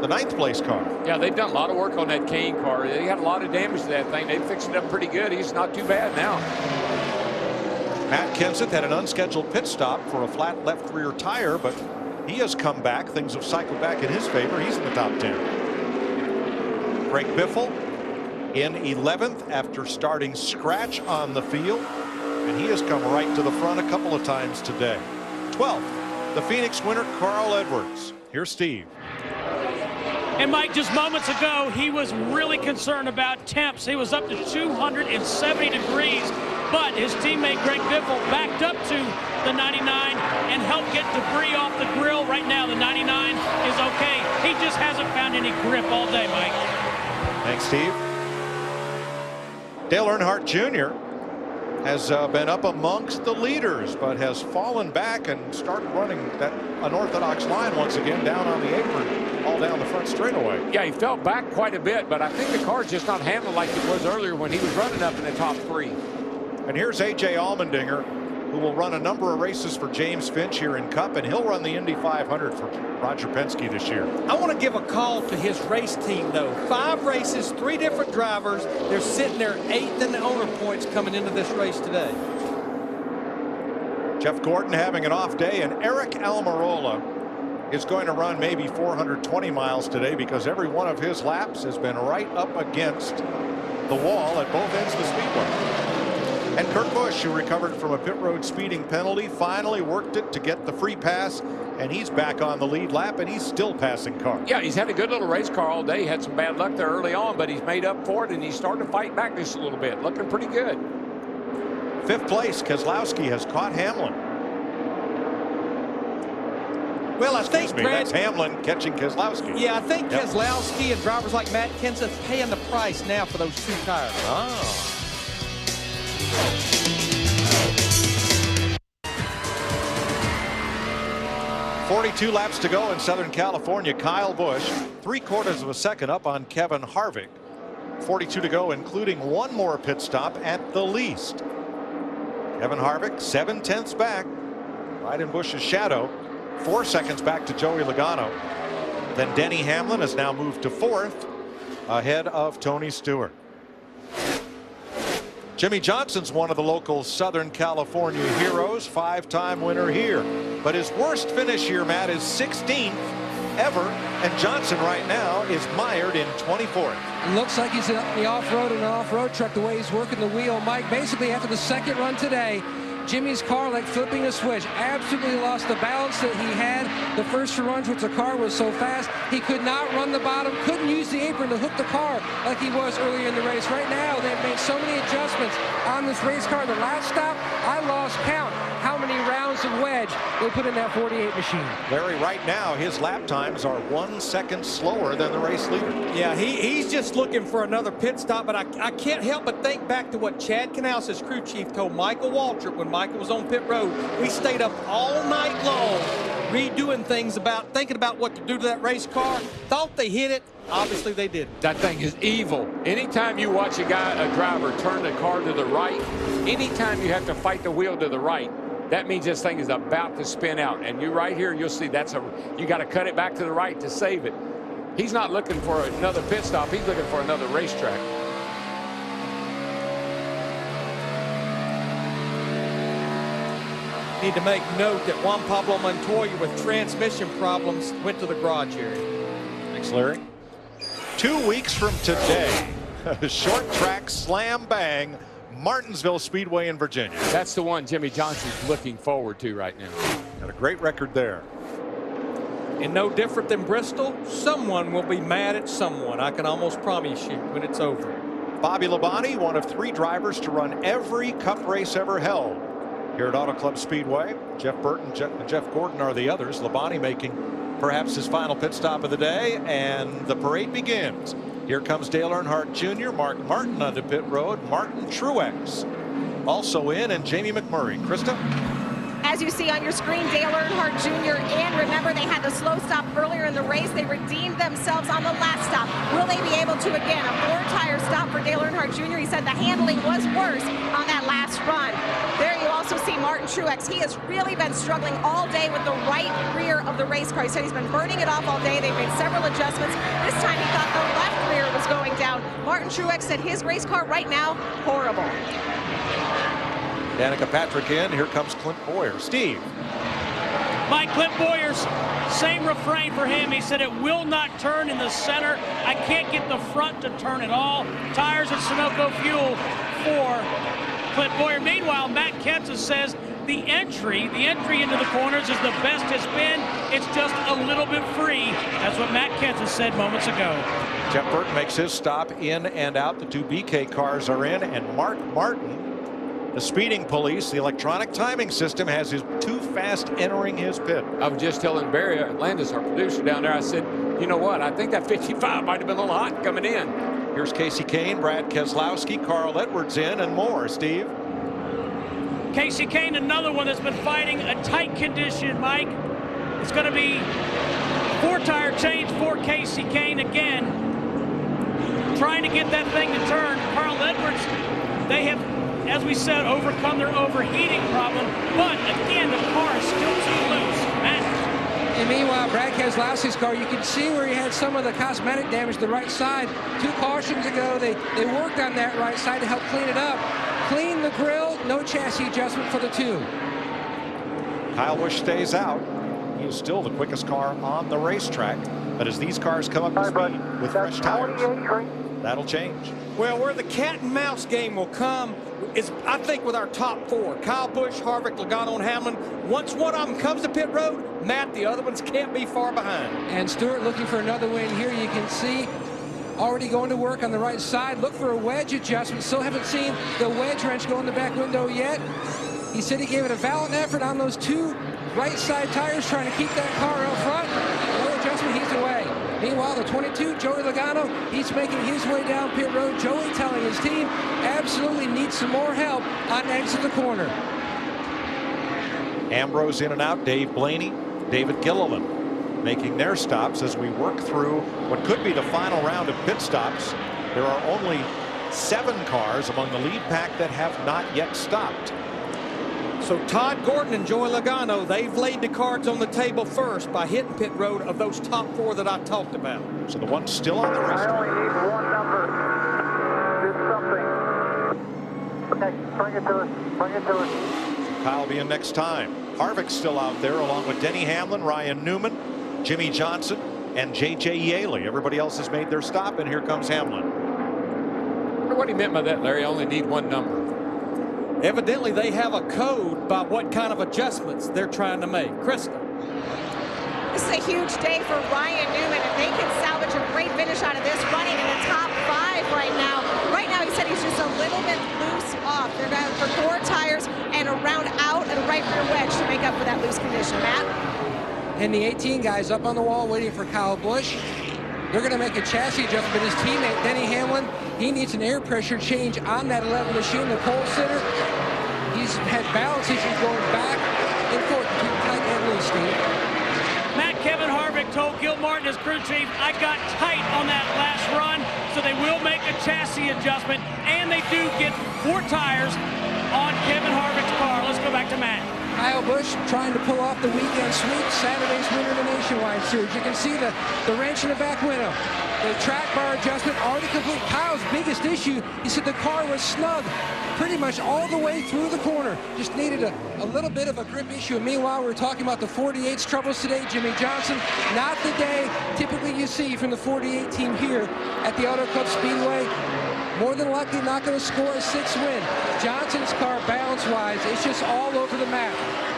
the 9th place car.
Yeah, they've done a lot of work on that Kane car. They had a lot of damage to that thing. They fixed it up pretty good. He's not too bad now.
Matt Kenseth had an unscheduled pit stop for a flat left rear tire, but he has come back. Things have cycled back in his favor. He's in the top 10. Greg Biffle in 11th after starting scratch on the field, and he has come right to the front a couple of times today. 12th. The Phoenix winner, Carl Edwards. Here's Steve.
And Mike, just moments ago, he was really concerned about temps. He was up to 270 degrees, but his teammate Greg Biffle backed up to the 99 and helped get debris off the grill. Right now, the 99 is okay. He just hasn't found any grip all day, Mike.
Thanks, Steve. Dale Earnhardt Jr. has been up amongst the leaders, but has fallen back and started running that unorthodox line once again down on the apron, all down the front straightaway.
Yeah, he fell back quite a bit, but I think the car's just not handled like it was earlier when he was running up in the top 3.
And here's A.J. Allmendinger, who will run a number of races for James Finch here in Cup, and he'll run the Indy 500 for Roger Penske this year.
I want to give a call to his race team, though. 5 races, 3 different drivers. They're sitting there 8th in the owner points coming into this race today.
Jeff Gordon having an off day, and Eric Almirola is going to run maybe 420 miles today because every one of his laps has been right up against the wall at both ends of the speedway. And Kurt Busch, who recovered from a pit road speeding penalty, finally worked it to get the free pass, and he's back on the lead lap, and he's still passing cars.
Yeah, he's had a good little race car all day. He had some bad luck there early on, but he's made up for it, and he's starting to fight back just a little bit. Looking pretty good.
5th place, Keselowski has caught Hamlin.
Well, I think
that's Hamlin catching Keselowski.
Yeah, I think Keselowski and drivers like Matt Kenseth paying the price now for those 2 tires.
Oh. 42 laps to go in Southern California. Kyle Busch 3/4 of a second up on Kevin Harvick. 42 to go, including 1 more pit stop at the least. Kevin Harvick 7/10 back, right in Busch's shadow. 4 seconds back to Joey Logano. Then Denny Hamlin has now moved to 4th, ahead of Tony Stewart. Jimmy Johnson's one of the local Southern California heroes, 5-time winner here. But his worst finish here, Matt, is 16th ever, and Johnson right now is mired in 24th.
It looks like he's in the off-road in an off-road truck, the way he's working the wheel. Mike, basically after the 2nd run today, Jimmy's car, like flipping a switch, absolutely lost the balance that he had the first 2 runs, which the car was so fast. He could not run the bottom, couldn't use the apron to hook the car like he was earlier in the race. Right now, they've made so many adjustments on this race car. The last stop, I lost count how many rounds of wedge they put in that 48 machine.
Larry, right now, his lap times are 1 second slower than the race leader.
Yeah, he's just looking for another pit stop, but I can't help but think back to what Chad Knaus, his crew chief, told Michael Waltrip when Michael was on pit road. We stayed up all night long redoing things thinking about what to do to that race car. Thought they hit it. Obviously they didn't.
That thing is evil. Anytime you watch a driver turn the car to the right, anytime you have to fight the wheel to the right, that means this thing is about to spin out. And you right here, you'll see you got to cut it back to the right to save it. He's not looking for another pit stop. He's looking for another racetrack.
Need to make note that Juan Pablo Montoya with transmission problems went to the garage area.
Thanks, Larry. 2 weeks from today, short track slam bang, Martinsville Speedway in Virginia.
That's the one Jimmy Johnson's looking forward to right now.
Got a great record there.
And no different than Bristol, someone will be mad at someone. I can almost promise you when it's over.
Bobby Labonte, one of 3 drivers to run every Cup race ever held here at Auto Club Speedway. Jeff Burton and Jeff Gordon are the others. Labonte making perhaps his final pit stop of the day, and the parade begins. Here comes Dale Earnhardt Jr., Mark Martin onto pit road, Martin Truex also in, and Jamie McMurray. Krista?
As you see on your screen, Dale Earnhardt Jr. in. Remember, they had the slow stop earlier in the race. They redeemed themselves on the last stop. Will they be able to again? A 4-tire stop for Dale Earnhardt Jr. He said the handling was worse on that last run. There you also see Martin Truex. He has really been struggling all day with the right rear of the race car. He said he's been burning it off all day. They've made several adjustments. This time he thought the left rear was going down. Martin Truex said his race car right now, horrible.
Danica Patrick in. Here comes Clint Bowyer. Steve.
Mike, Clint Bowyer's same refrain for him. He said it will not turn in the center. I can't get the front to turn at all. Tires and Sunoco fuel for Clint Bowyer. Meanwhile, Matt Kenseth says the entry into the corners is the best it's been. It's just a little bit free. That's what Matt Kenseth said moments ago.
Jeff Burton makes his stop in and out. The 2 BK cars are in, and Mark Martin, the speeding police, the electronic timing system, has his too fast entering his pit.
I was just telling Barry Landis, our producer down there, I said, you know what, I think that 55 might have been a little hot coming in.
Here's Kasey Kahne, Brad Keselowski, Carl Edwards in, and more. Steve?
Kasey Kahne, another one that's been fighting a tight condition, Mike. It's going to be 4-tire change for Kasey Kahne again. Trying to get that thing to turn. Carl Edwards, they have, as we said, overcome their overheating problem, but again, the car is still too loose. Matt.
And meanwhile, Brad Keselowski's car, you can see where he had some of the cosmetic damage to the right side. 2 cautions ago, they worked on that right side to help clean it up. Clean the grille, no chassis adjustment for the 2.
Kyle Busch stays out. He is still the quickest car on the racetrack, but as these cars come up to speed with fresh tires, that'll change.
Well, where the cat and mouse game will come is, I think, with our top 4. Kyle Busch, Harvick, Logano, and Hamlin. Once one of them comes to pit road, Matt, the other ones can't be far behind.
And Stewart looking for another win here. You can see already going to work on the right side. Look for a wedge adjustment. Still haven't seen the wedge wrench go in the back window yet. He said he gave it a valiant effort on those 2 right side tires, trying to keep that car out front. No adjustment, he's away. Meanwhile, the 22, Joey Logano, he's making his way down pit road. Joey telling his team absolutely needs some more help on exit the corner.
Ambrose in and out, Dave Blaney, David Gilliland making their stops as we work through what could be the final round of pit stops. There are only 7 cars among the lead pack that have not yet stopped.
So Todd Gordon and Joey Logano, they've laid the cards on the table first by hitting pit road of those top 4 that I talked about.
So the one's still on the racetrack.
I only need one number. Do something. Okay, bring it to us. Bring it to us.
Kyle being next time. Harvick's still out there along with Denny Hamlin, Ryan Newman, Jimmy Johnson, and J.J. Yaley. Everybody else has made their stop, and here comes Hamlin.
I wonder what he meant by that, Larry. I only need one number.
Evidently, they have a code by what kind of adjustments they're trying to make. Krista.
This is a huge day for Ryan Newman. If they can salvage a great finish out of this, running in the top 5 right now. Right now, he said he's just a little bit loose off. They're going for 4 tires and a round out and a right rear wedge to make up for that loose condition. Matt?
And the 18 guys up on the wall waiting for Kyle Busch. They're going to make a chassis adjustment, but his teammate, Denny Hamlin, he needs an air pressure change on that 11 machine, the pole sitter. He's he's had balance issues going back and forth between tight and loose, Steve.
Kevin Harvick told Gil Martin, his crew chief, I got tight on that last run, so they will make a chassis adjustment, and they do get 4 tires on Kevin Harvick's car. Let's go back to Matt.
Kyle Busch trying to pull off the weekend sweep, Saturday's winner in the Nationwide Series. You can see the wrench in the back window. The track bar adjustment already complete. Kyle's biggest issue, he said the car was snug pretty much all the way through the corner. Just needed a little bit of a grip issue. And meanwhile, we're talking about the 48's troubles today. Jimmy Johnson, not the day typically you see from the 48 team here at the Auto Club Speedway. More than likely not going to score a 6th win. Johnson's car, balance-wise, it's just all over the map.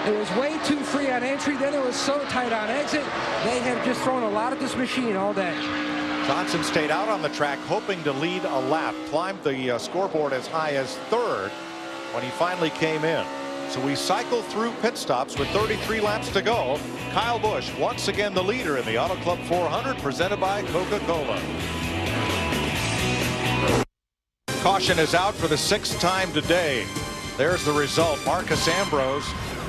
It was way too free on entry, then it was so tight on exit. They have just thrown a lot at this machine all day.
Johnson stayed out on the track hoping to lead a lap, climbed the scoreboard as high as 3rd when he finally came in. So we cycled through pit stops with 33 laps to go. Kyle Busch once again the leader in the Auto Club 400 presented by Coca-Cola. Caution is out for the 6th time today. There's the result. Marcus Ambrose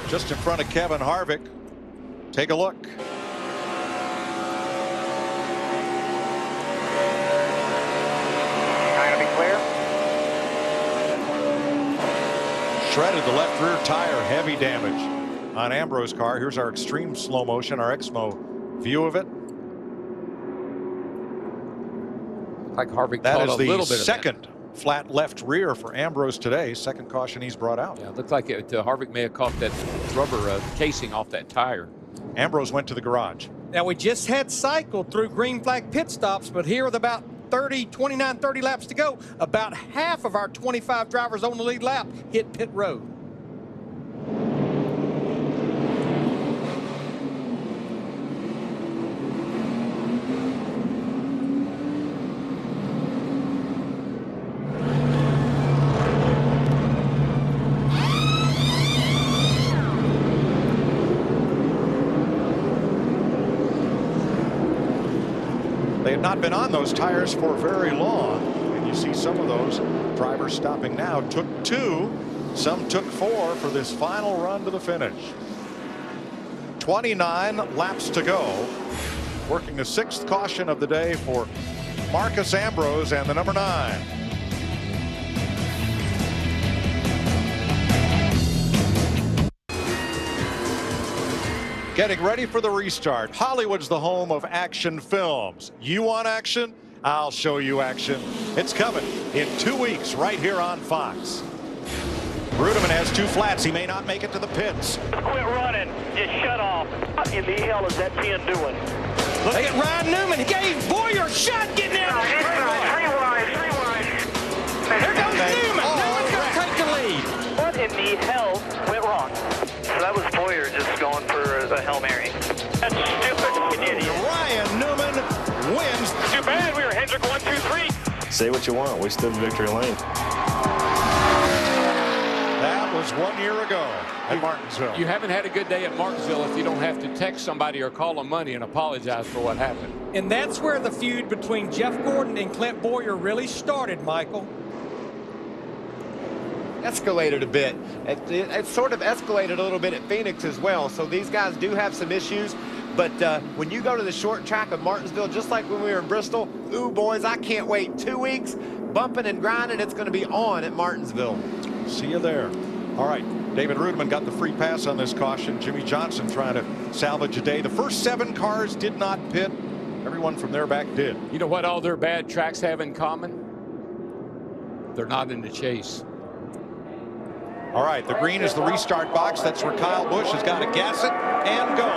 just in front of Kevin Harvick. Take a look. Shredded the left rear tire, heavy damage on Ambrose's car. Here's our extreme slow motion, our Exmo view of it.
Like Harvick
that
caught
is
a little
the
bit
second flat left rear for Ambrose today. Second caution he's brought out.
Yeah, it looked like Harvick may have caught that rubber casing off that tire.
Ambrose went to the garage.
Now we just had cycled through green flag pit stops, but here with about 29, 30 laps to go, about half of our 25 drivers on the lead lap hit pit road.
They had not been on those tires for very long, and you see some of those drivers stopping now. Took 2, some took 4 for this final run to the finish. 29 laps to go. Working the 6th caution of the day for Marcus Ambrose and the number 9. Getting ready for the restart. Hollywood's the home of action films. You want action? I'll show you action. It's coming in 2 weeks right here on Fox. Ruderman has 2 flats. He may not make it to the pits.
Quit running. Just shut off. What in the hell is that 10 doing?
Look at Ryan Newman. He gave Bowyer a shot getting out of the
Three wide.
There goes Newman. Newman's going to take the lead.
What in the hell went wrong? So that was Bowyer just going for the Hail Mary. That's stupid, idiot.
Ryan Newman wins.
Too bad we were Hendrick 1, 2, 3.
Say what you want. We stood in victory lane.
That was 1 year ago at Martinsville.
You haven't had a good day at Martinsville if you don't have to text somebody or call them money and apologize for what happened.
And that's where the feud between Jeff Gordon and Clint Bowyer really started, Michael.
Escalated a bit. It sort of escalated a little bit at Phoenix as well. So these guys do have some issues. But when you go to the short track of Martinsville, just like when we were in Bristol, ooh, boys, I can't wait. 2 weeks, bumping and grinding. It's going to be on at Martinsville.
See you there. All right. David Ruderman got the free pass on this caution. Jimmy Johnson trying to salvage a day. The first 7 cars did not pit. Everyone from their back did.
You know what all their bad tracks have in common? They're not in the chase.
All right, the green is the restart box. That's where Kyle Busch has got to gas it and go.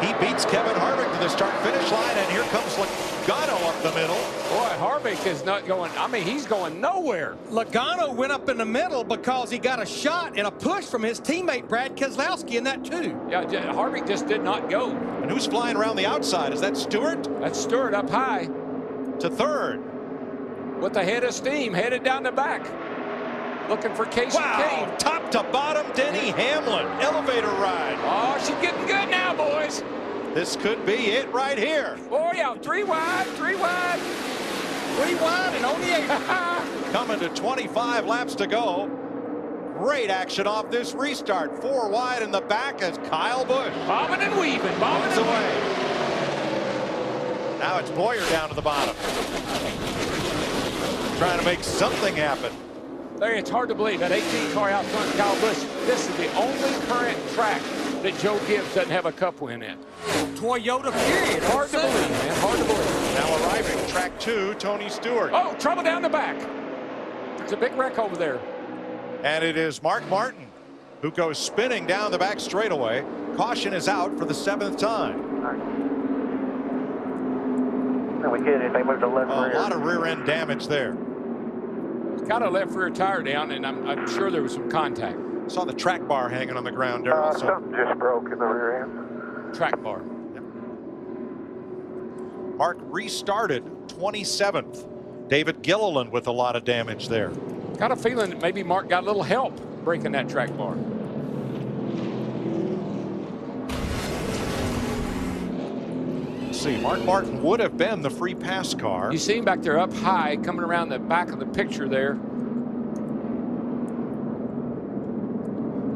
He beats Kevin Harvick to the start-finish line, and here comes Logano up the middle.
Boy, Harvick is not going, I mean, he's going nowhere.
Logano went up in the middle because he got a shot and a push from his teammate Brad Keselowski in that too.
Yeah, Harvick just did not go.
And who's flying around the outside? Is that Stewart?
That's Stewart up high.
To 3rd.
With the head of steam, headed down the back. Looking for Casey Kane.
Top to bottom, Denny Hamlin. Elevator ride.
Oh, she's getting good now, boys.
This could be it right here.
Oh, yeah, 3 wide, 3 wide.
3 wide and only 8.
Coming to 25 laps to go. great action off this restart. 4 wide in the back as Kyle Busch
bobbing and weaving, bobbing
away. Now it's Bowyer down to the bottom, trying to make something happen.
Larry, it's hard to believe that 18 car out front, Kyle Busch. This is the only current track that Joe Gibbs doesn't have a cup win in.
Toyota, period.
Hard to believe, man. Hard to believe.
Now arriving, track 2, Tony Stewart.
Oh, trouble down the back. There's a big wreck over there.
And it is Mark Martin who goes spinning down the back straightaway. Caution is out for the 7th time.
We get anything move to left rear.
A lot of rear end damage there.
Got a left rear tire down, and I'm sure there was some contact.
Saw the track bar hanging on the ground, Darrell.
Something just broke in the rear end.
Track bar.
Yep. Mark restarted 27th. David Gilliland with a lot of damage there.
Got a feeling that maybe Mark got a little help breaking that track bar.
See, Mark Martin would have been the free pass car.
You see him back there up high, coming around the back of the picture there.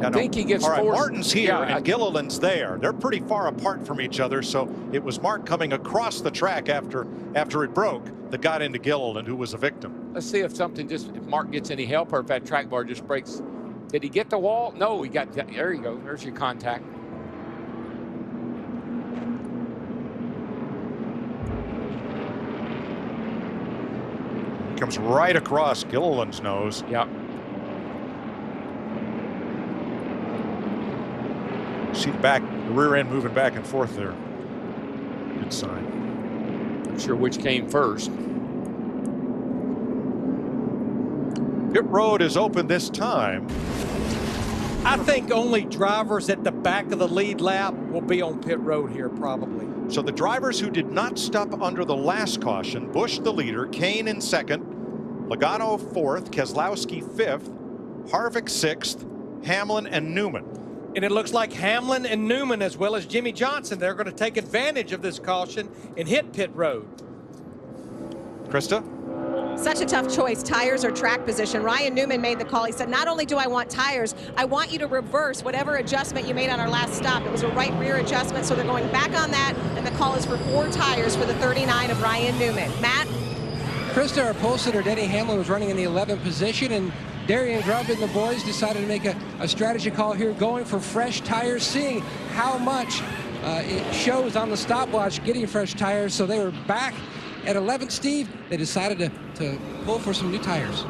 I think he gets
forced.
forced.
Martin's here and Gilliland's there. They're pretty far apart from each other, so it was Mark coming across the track after it broke that got into Gilliland, who was a victim.
Let's see if Mark gets any help or if that track bar just breaks. Did he get the wall? No, he got, there you go. There's your contact.
Comes right across Gilliland's nose.
Yep.
See the rear end moving back and forth there. Good sign.
Not sure which came first.
Pit road is open this time.
I think only drivers at the back of the lead lap will be on pit road here probably.
So the drivers who did not stop under the last caution, Busch the leader, Kane in 2nd, Logano 4th, Keselowski 5th, Harvick 6th, Hamlin and Newman.
And it looks like Hamlin and Newman, as well as Jimmy Johnson, they're going to take advantage of this caution and hit pit road.
Krista?
Such a tough choice, tires or track position. Ryan Newman made the call. He said, not only do I want tires, I want you to reverse whatever adjustment you made on our last stop. It was a right rear adjustment, so they're going back on that, and the call is for 4 tires for the 39 of Ryan Newman. Matt?
Krista, our pole sitter, Denny Hamlin, was running in the 11th position, and Darian Grubb and the boys decided to make a strategy call here, going for fresh tires, seeing how much it shows on the stopwatch getting fresh tires. So they were back at 11th, Steve. They decided to pull for some new tires.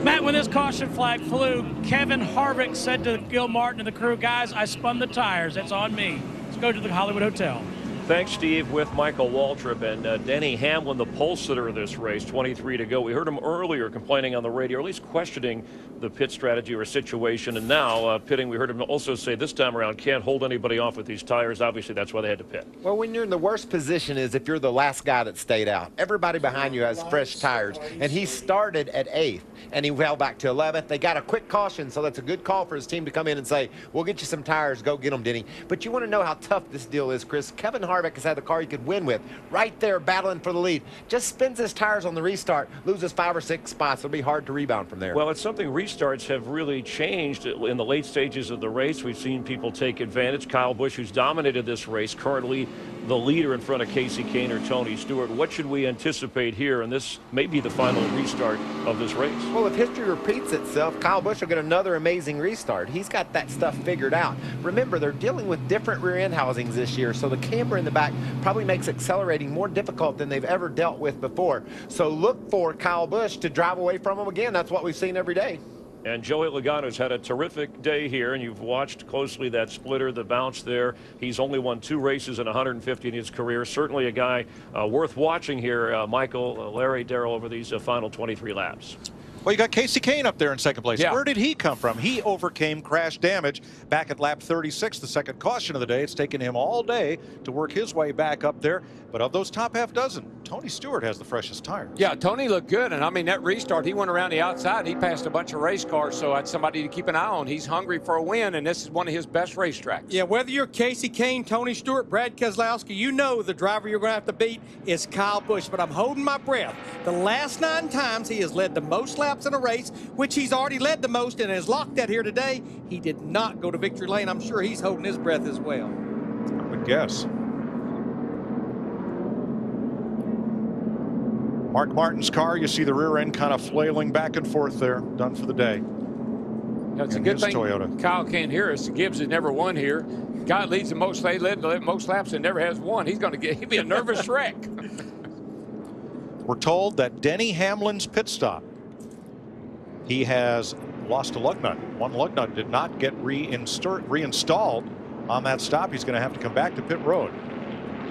Matt, when this caution flag flew, Kevin Harvick said to Gil Martin and the crew, guys, I spun the tires. That's on me. Let's go to the Hollywood Hotel.
Thanks, Steve, with Michael Waltrip and Denny Hamlin, the pole sitter of this race, 23 to go. We heard him earlier complaining on the radio, or at least questioning the pit strategy or situation. And now pitting, we heard him also say this time around, can't hold anybody off with these tires. Obviously, that's why they had to pit.
Well, when you're in the worst position is if you're the last guy that stayed out. Everybody behind you has fresh tires. And he started at 8th, and he fell back to 11th. They got a quick caution, so that's a good call for his team to come in and say, we'll get you some tires. Go get them, Denny. But you want to know how tough this deal is, Chris. Kevin Harvick has had the car he could win with, right there battling for the lead. Just spins his tires on the restart, loses 5 or 6 spots. It'll be hard to rebound from there.
Well, it's something restarts have really changed in the late stages of the race. We've seen people take advantage. Kyle Busch, who's dominated this race, currently the leader in front of Casey Kane or Tony Stewart. What should we anticipate here? And this may be the final restart of this race.
Well, if history repeats itself, Kyle Busch will get another amazing restart. He's got that stuff figured out. Remember, they're dealing with different rear end housings this year, so the camber in the back probably makes accelerating more difficult than they've ever dealt with before. So look for Kyle Busch to drive away from him again. That's what we've seen every day.
And Joey Logano's had a terrific day here, and you've watched closely that splitter, the bounce there. He's only won 2 races in 150 in his career. Certainly a guy worth watching here, Michael, Larry, Darrell, over these final 23 laps.
Well, you got Casey Kane up there in 2nd place.
Yeah.
Where did he come from? He overcame crash damage back at lap 36, the 2nd caution of the day. It's taken him all day to work his way back up there. But of those top half dozen, Tony Stewart has the freshest tires.
Yeah, Tony looked good. And I mean, that restart, he went around the outside. He passed a bunch of race cars, so that's somebody to keep an eye on. He's hungry for a win, and this is one of his best racetracks.
Yeah, whether you're Casey Kane, Tony Stewart, Brad Keselowski, you know the driver you're going to have to beat is Kyle Busch. But I'm holding my breath. The last 9 times he has led the most laps laps in a race, which he's already led the most and has locked that here today. He did not go to victory lane. I'm sure he's holding his breath as well.
I would guess. Mark Martin's car, you see the rear end kind of flailing back and forth there. Done for the day.
That's a good thing Toyota. Kyle can't hear us. Gibbs has never won here. Guy leads the most, they led most laps and never has won. He'd be a nervous wreck.
We're told that Denny Hamlin's pit stop, he has lost a lug nut. One lug nut did not get reinstalled on that stop. He's going to have to come back to pit road.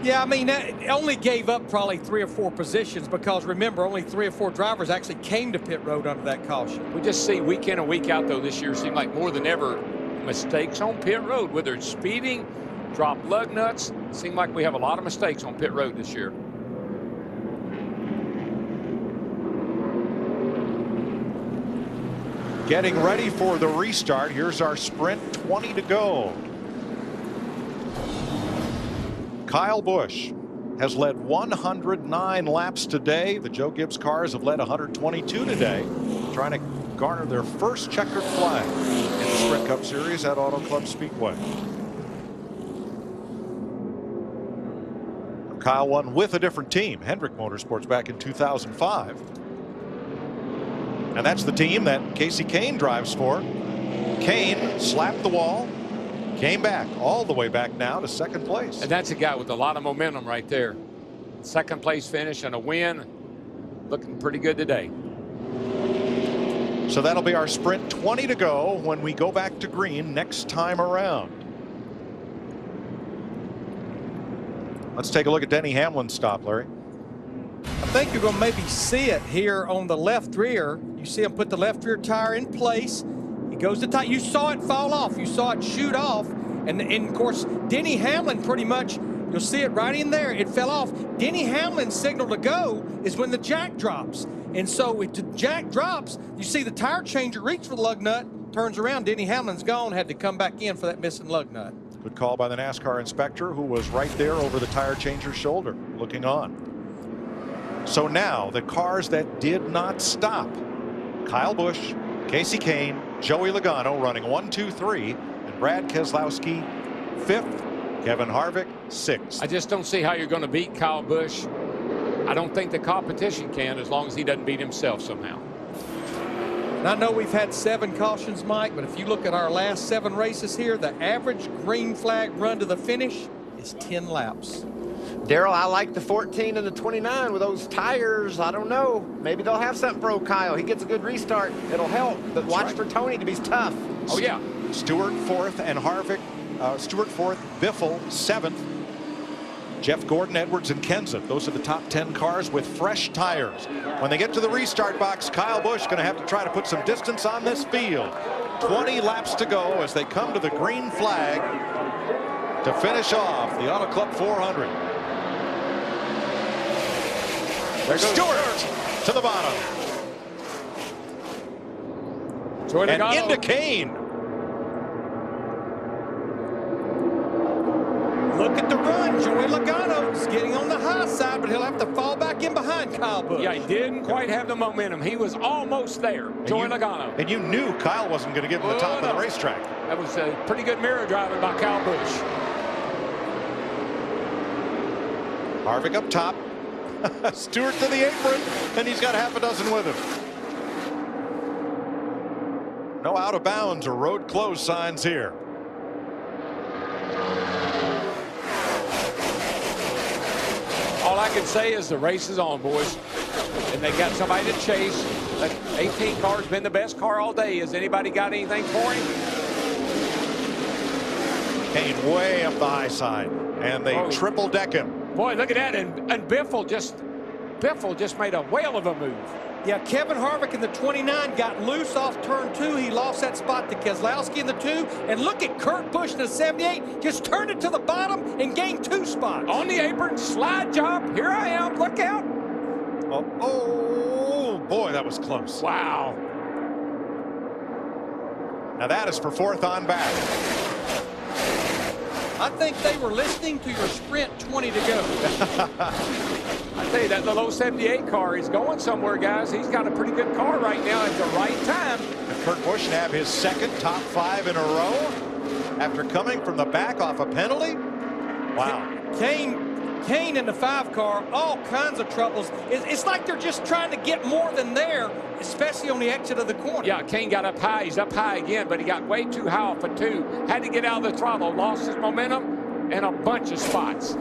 Yeah, I mean, it only gave up probably 3 or 4 positions because remember, only 3 or 4 drivers actually came to pit road under that caution.
We just see week in and week out, though, this year seem like more than ever mistakes on pit road, whether it's speeding, drop lug nuts. It seems like we have a lot of mistakes on pit road this year.
Getting ready for the restart. Here's our sprint, 20 to go. Kyle Busch has led 109 laps today. The Joe Gibbs cars have led 122 today, trying to garner their first checkered flag in the Sprint Cup Series at Auto Club Speedway. Kyle won with a different team, Hendrick Motorsports, back in 2005. And that's the team that Casey Kane drives for. Kane slapped the wall, came back all the way back now to second place.
And that's a guy with a lot of momentum right there. Second place finish and a win. Looking pretty good today.
So that'll be our sprint, 20 to go when we go back to green next time around. Let's take a look at Denny Hamlin's stop, Larry.
I think you're going to maybe see it here on the left rear. You see him put the left rear tire in place. He goes to tight. You saw it fall off. You saw it shoot off. And of course, Denny Hamlin pretty much, you'll see it right in there. It fell off. Denny Hamlin's signal to go is when the jack drops. And so if the jack drops, you see the tire changer reach for the lug nut, turns around. Denny Hamlin's gone, had to come back in for that missing lug nut.
Good call by the NASCAR inspector, who was right there over the tire changer's shoulder, looking on. So now the cars that did not stop: Kyle Busch, Casey Kane, Joey Logano running 1, 2, 3, and Brad Keselowski 5th, Kevin Harvick 6th.
I just don't see how you're going to beat Kyle Busch. I don't think the competition can, as long as he doesn't beat himself somehow.
And I know we've had 7 cautions, Mike, but if you look at our last 7 races here, the average green flag run to the finish is 10 laps.
Daryl, I like the 14 and the 29 with those tires. I don't know. Maybe they'll have something for Kyle. He gets a good restart. It'll help. But watch for Tony to be tough.
Oh, yeah.
Stewart 4th and Harvick. Stewart 4th, Biffle 7th. Jeff Gordon, Edwards, and Kenseth. Those are the top 10 cars with fresh tires. When they get to the restart box, Kyle Busch going to have to try to put some distance on this field. 20 laps to go as they come to the green flag to finish off the Auto Club 400. There's Stewart to the bottom. And into Kane.
Look at the run. Joey Logano's getting on the high side, but he'll have to fall back in behind Kyle Busch.
Yeah, he didn't quite have the momentum. He was almost there, Joey Logano.
And you knew Kyle wasn't going to give him the top of the racetrack.
That was a pretty good mirror driving by Kyle Busch.
Harvick up top. Stewart to the apron, and he's got half a dozen with him. No out of bounds or road closed signs here.
All I can say is the race is on, boys. And they got somebody to chase. That 18 car's been the best car all day. Has anybody got anything for him?
Kane way up the high side, and they triple deck him.
Boy, look at that. And Biffle just made a whale of a move.
Yeah, Kevin Harvick in the 29 got loose off turn 2. He lost that spot to Keselowski in the 2. And look at Kurt Busch in the 78. Just turned it to the bottom and gained 2 spots.
On the apron, slide job. Here I am. Look out.
Oh, boy, that was close.
Wow.
Now that is for 4th on back.
I think they were listening to your Sprint 20 to go.
I tell you, that little 78 car is going somewhere, guys. He's got a pretty good car right now at the right time.
And Kurt Busch have his second top 5 in a row after coming from the back off a penalty. Wow.
Kane in the 5 car, all kinds of troubles. It's like they're just trying to get more than there, especially on the exit of the corner.
Yeah, Kane got up high. He's up high again, but he got way too high off of 2. Had to get out of the throttle, lost his momentum and a bunch of spots.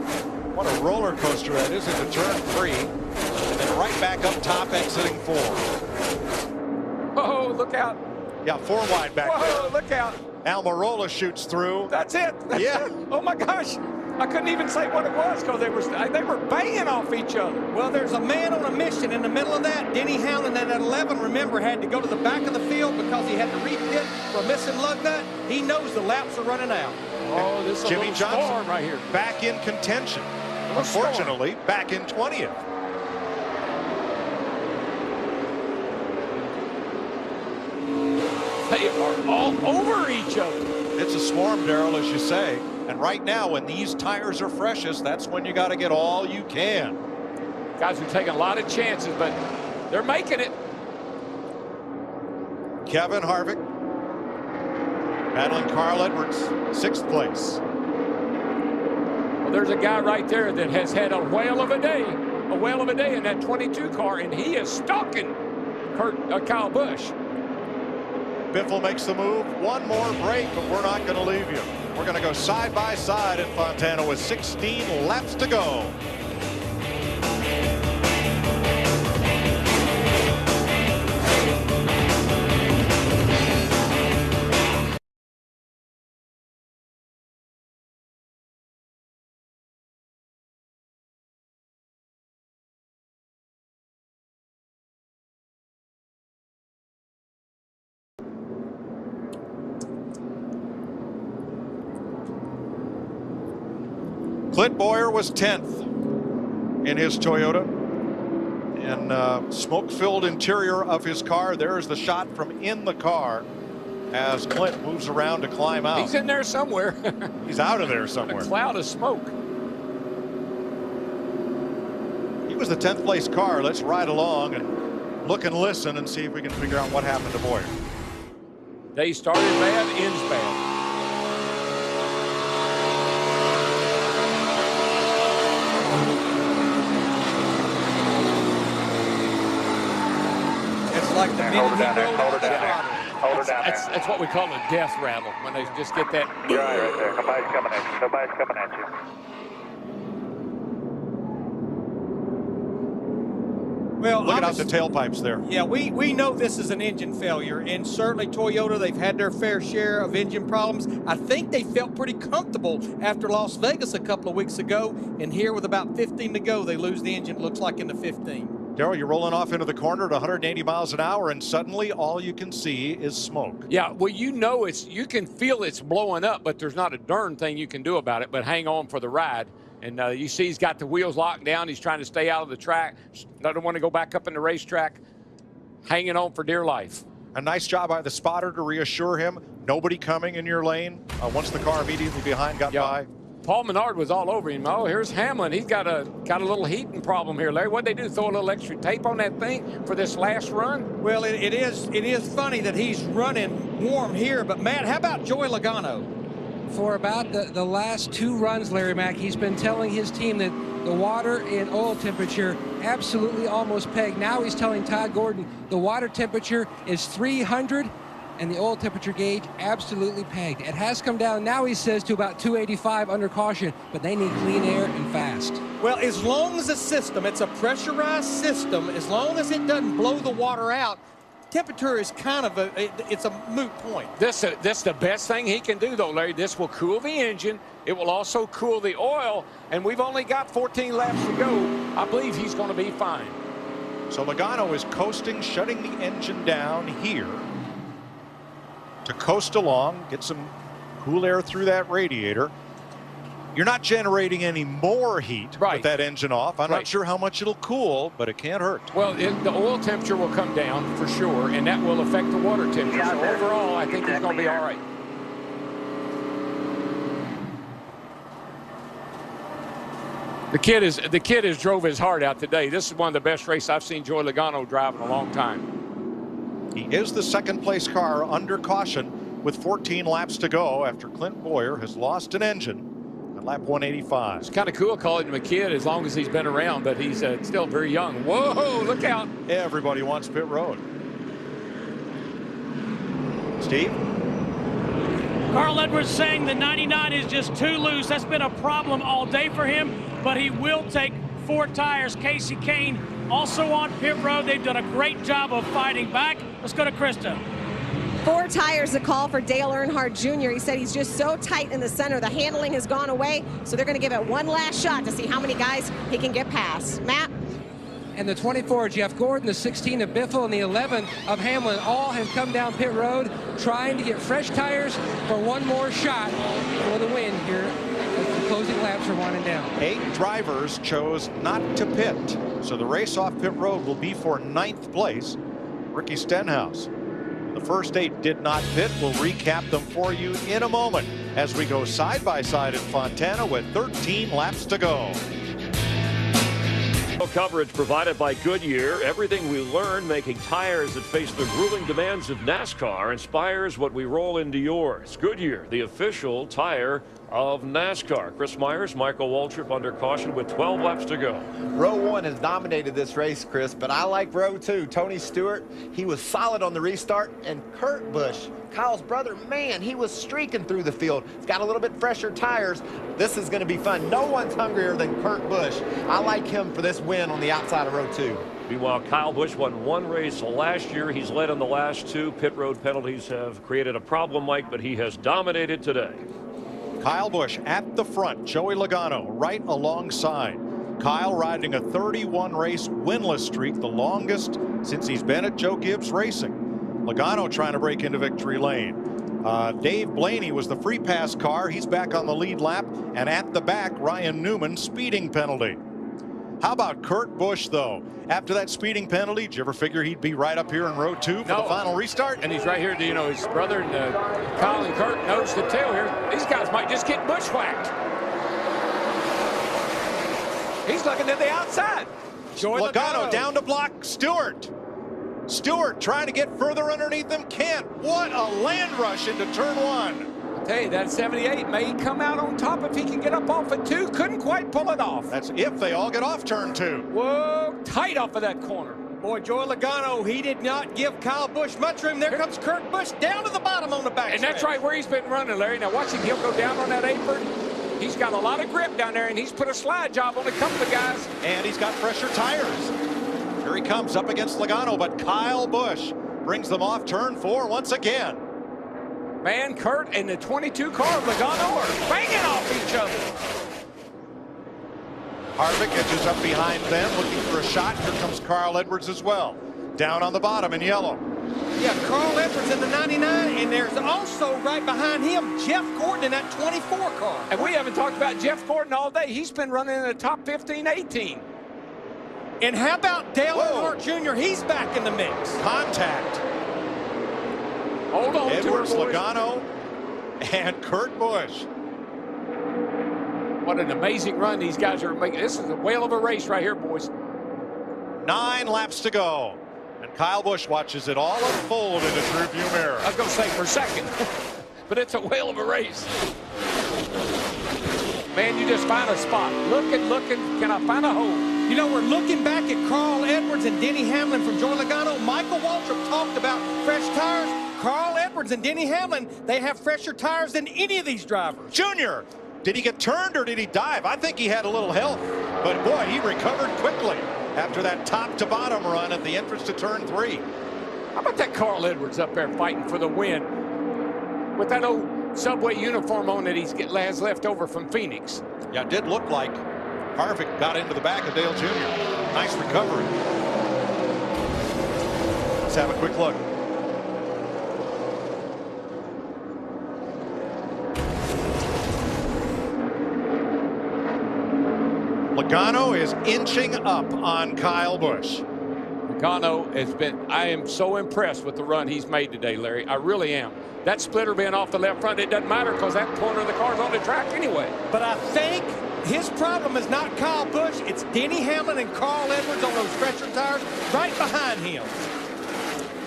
What a roller coaster that is into turn 3. And then right back up top, exiting 4.
Oh, look out.
Yeah, 4 wide back there.
Whoa, look out.
Almirola shoots through.
That's it. That's it. Oh, my gosh. I couldn't even say what it was because they were banging off each other.
Well, there's a man on a mission in the middle of that. Denny Hamlin at 11, remember, had to go to the back of the field because he had to repit for a missing lug nut. He knows the laps are running out.
Oh, this is
Jimmy
a
Johnson
storm right here.
Back in contention. Unfortunately, back in 20th.
They are all over each other.
It's a swarm, Darrell, as you say. And right now, when these tires are freshest, that's when you got to get all you can.
Guys are taking a lot of chances, but they're making it.
Kevin Harvick battling Carl Edwards, 6th place.
Well, there's a guy right there that has had a whale of a day in that 22 car, and he is stalking Kyle Busch.
Biffle makes the move. One more break, but we're not going to leave you. We're going to go side by side in Fontana with 16 laps to go. Clint Bowyer was 10th in his Toyota. And smoke-filled interior of his car. There's the shot from in the car as Clint moves around to climb out.
He's in there somewhere.
He's out of there somewhere.
A cloud of smoke.
He was the 10th place car. Let's ride along and look and listen and see if we can figure out what happened to Bowyer.
They started bad, ends bad.
Like the
hold her down there. Hold her down there. Hold her down there.
That's what we call a death rattle when they just get that.
You're right there. Nobody's coming at you. Nobody's coming at you.
Well,
looking out the tailpipes there.
Yeah, we know this is an engine failure, and certainly Toyota, they've had their fair share of engine problems. I think they felt pretty comfortable after Las Vegas a couple of weeks ago, and here with about 15 to go, they lose the engine, looks like in the 15.
Darrell, you're rolling off into the corner at 180 miles an hour, and suddenly all you can see is smoke.
Yeah, well, you know, you can feel it's blowing up, but there's not a darn thing you can do about it but hang on for the ride. And you see he's got the wheels locked down. He's trying to stay out of the track. Doesn't want to go back up in the racetrack. Hanging on for dear life.
A nice job by the spotter to reassure him. Nobody coming in your lane once the car immediately behind got by.
Paul Menard was all over him. Oh, here's Hamlin. He's got a little heating problem here, Larry. What'd they do? Throw a little extra tape on that thing for this last run?
Well, it is funny that he's running warm here, but Matt, how about Joey Logano?
For about the last 2 runs, Larry Mack, he's been telling his team that the water and oil temperature absolutely almost pegged. Now he's telling Todd Gordon the water temperature is 300 and the oil temperature gauge absolutely pegged. It has come down now, he says, to about 285 under caution, but they need clean air and fast.
Well, as long as the system, it's a pressurized system, as long as it doesn't blow the water out, temperature is kind of it's a moot point.
This the best thing he can do, though, Larry. This will cool the engine. It will also cool the oil, and we've only got 14 laps to go. I believe he's going to be fine.
So Logano is coasting, shutting the engine down here to coast along, get some cool air through that radiator. You're not generating any more heat with that engine off. I'm not sure how much it'll cool, but it can't hurt.
Well, the oil temperature will come down for sure, and that will affect the water temperature. So overall, I think he's going to be all right. The kid has drove his heart out today. This is one of the best races I've seen Joey Logano drive in a long time.
He is the second place car under caution with 14 laps to go after Clint Bowyer has lost an engine at lap 185.
It's kind of cool calling him a kid as long as he's been around, but he's still very young. Whoa, look out.
Everybody wants pit road. Steve?
Carl Edwards saying the 99 is just too loose. That's been a problem all day for him, but he will take 4 tires. Casey Kane also on pit road. They've done a great job of fighting back. Let's go to Krista.
4 tires a call for Dale Earnhardt Jr. He said he's just so tight in the center. The handling has gone away, so they're going to give it one last shot to see how many guys he can get past. Matt?
And the 24, Jeff Gordon, the 16 of Biffle, and the 11 of Hamlin all have come down pit road trying to get fresh tires for one more shot for the win here as the closing laps are winding down.
8 drivers chose not to pit, so the race off pit road will be for 9th place. Ricky Stenhouse. The first 8 did not pit. We'll recap them for you in a moment as we go side by side in Fontana with 13 laps to go.
Coverage provided by Goodyear. Everything we learn making tires that face the grueling demands of NASCAR inspires what we roll into yours. Goodyear, the official tire of NASCAR. Chris Myers, Michael Waltrip under caution with 12 laps to go.
Row 1 has dominated this race, Chris, but I like row 2. Tony Stewart, he was solid on the restart, and Kurt Busch, Kyle's brother, man, he was streaking through the field. He's got a little bit fresher tires. This is going to be fun. No one's hungrier than Kurt Busch. I like him for this win on the outside of row 2.
Meanwhile, Kyle Busch won 1 race last year. He's led in the last 2. Pit road penalties have created a problem, Mike, but he has dominated today.
Kyle Busch at the front, Joey Logano right alongside. Kyle riding a 31 race winless streak, the longest since he's been at Joe Gibbs Racing. Logano trying to break into victory lane. Dave Blaney was the free pass car. He's back on the lead lap, and at the back, Ryan Newman speeding penalty. How about Kurt Busch, though? After that speeding penalty, did you ever figure he'd be right up here in row 2 for the final restart?
And he's right here, you know, his brother and Kyle and Kurt nose to tail here. These guys might just get bushwhacked. He's looking to the outside.
Logano down to block Stewart. Stewart trying to get further underneath him. Can't. What a land rush into turn 1.
I tell you, that 78 may come out on top if he can get up off of 2. Couldn't quite pull it off.
That's if they all get off turn 2.
Whoa, tight off of that corner.
Boy, Joey Logano, he did not give Kyle Busch much room. There comes Kurt Busch down to the bottom on the back.
And that's right where he's been running, Larry. Now watch him, he'll go down on that apron. He's got a lot of grip down there, and he's put a slide job on a couple of guys.
And he's got fresher tires. Here he comes up against Logano, but Kyle Busch brings them off turn 4 once again.
Man, Kurt and the 22 car of Logano are banging off each other.
Harvick edges up behind them, looking for a shot. Here comes Carl Edwards as well. Down on the bottom in yellow.
Yeah, Carl Edwards in the 99, and there's also right behind him Jeff Gordon in that 24 car.
And we haven't talked about Jeff Gordon all day. He's been running in the top 15, 18.
And how about Dale Earnhardt Jr.? He's back in the mix.
Contact.
Hold on
Edwards,
to it, boys.
Logano, and Kurt Busch.
What an amazing run these guys are making. This is a whale of a race right here, boys.
9 laps to go. And Kyle Busch watches it all unfold in his rearview mirror.
I was going to say for second, but it's a whale of a race. Man, you just find a spot. Looking, can I find a hole?
You know, we're looking back at Carl Edwards and Denny Hamlin from Joey Logano. Michael Waltrip talked about fresh tires. Carl Edwards and Denny Hamlin, they have fresher tires than any of these drivers.
Junior, did he get turned or did he dive? I think he had a little help, but boy, he recovered quickly after that top to bottom run at the entrance to turn 3.
How about that Carl Edwards up there fighting for the win with that old Subway uniform on that he has left over from Phoenix?
Yeah, it did look like Harvick got into the back of Dale Jr. Nice recovery. Let's have a quick look. Logano is inching up on Kyle Busch.
Logano has been, I am so impressed with the run he's made today, Larry. I really am. That splitter being off the left front, it doesn't matter because that corner of the car's on the track anyway.
But I think his problem is not Kyle Busch. It's Denny Hamlin and Carl Edwards on those stretcher tires right behind him.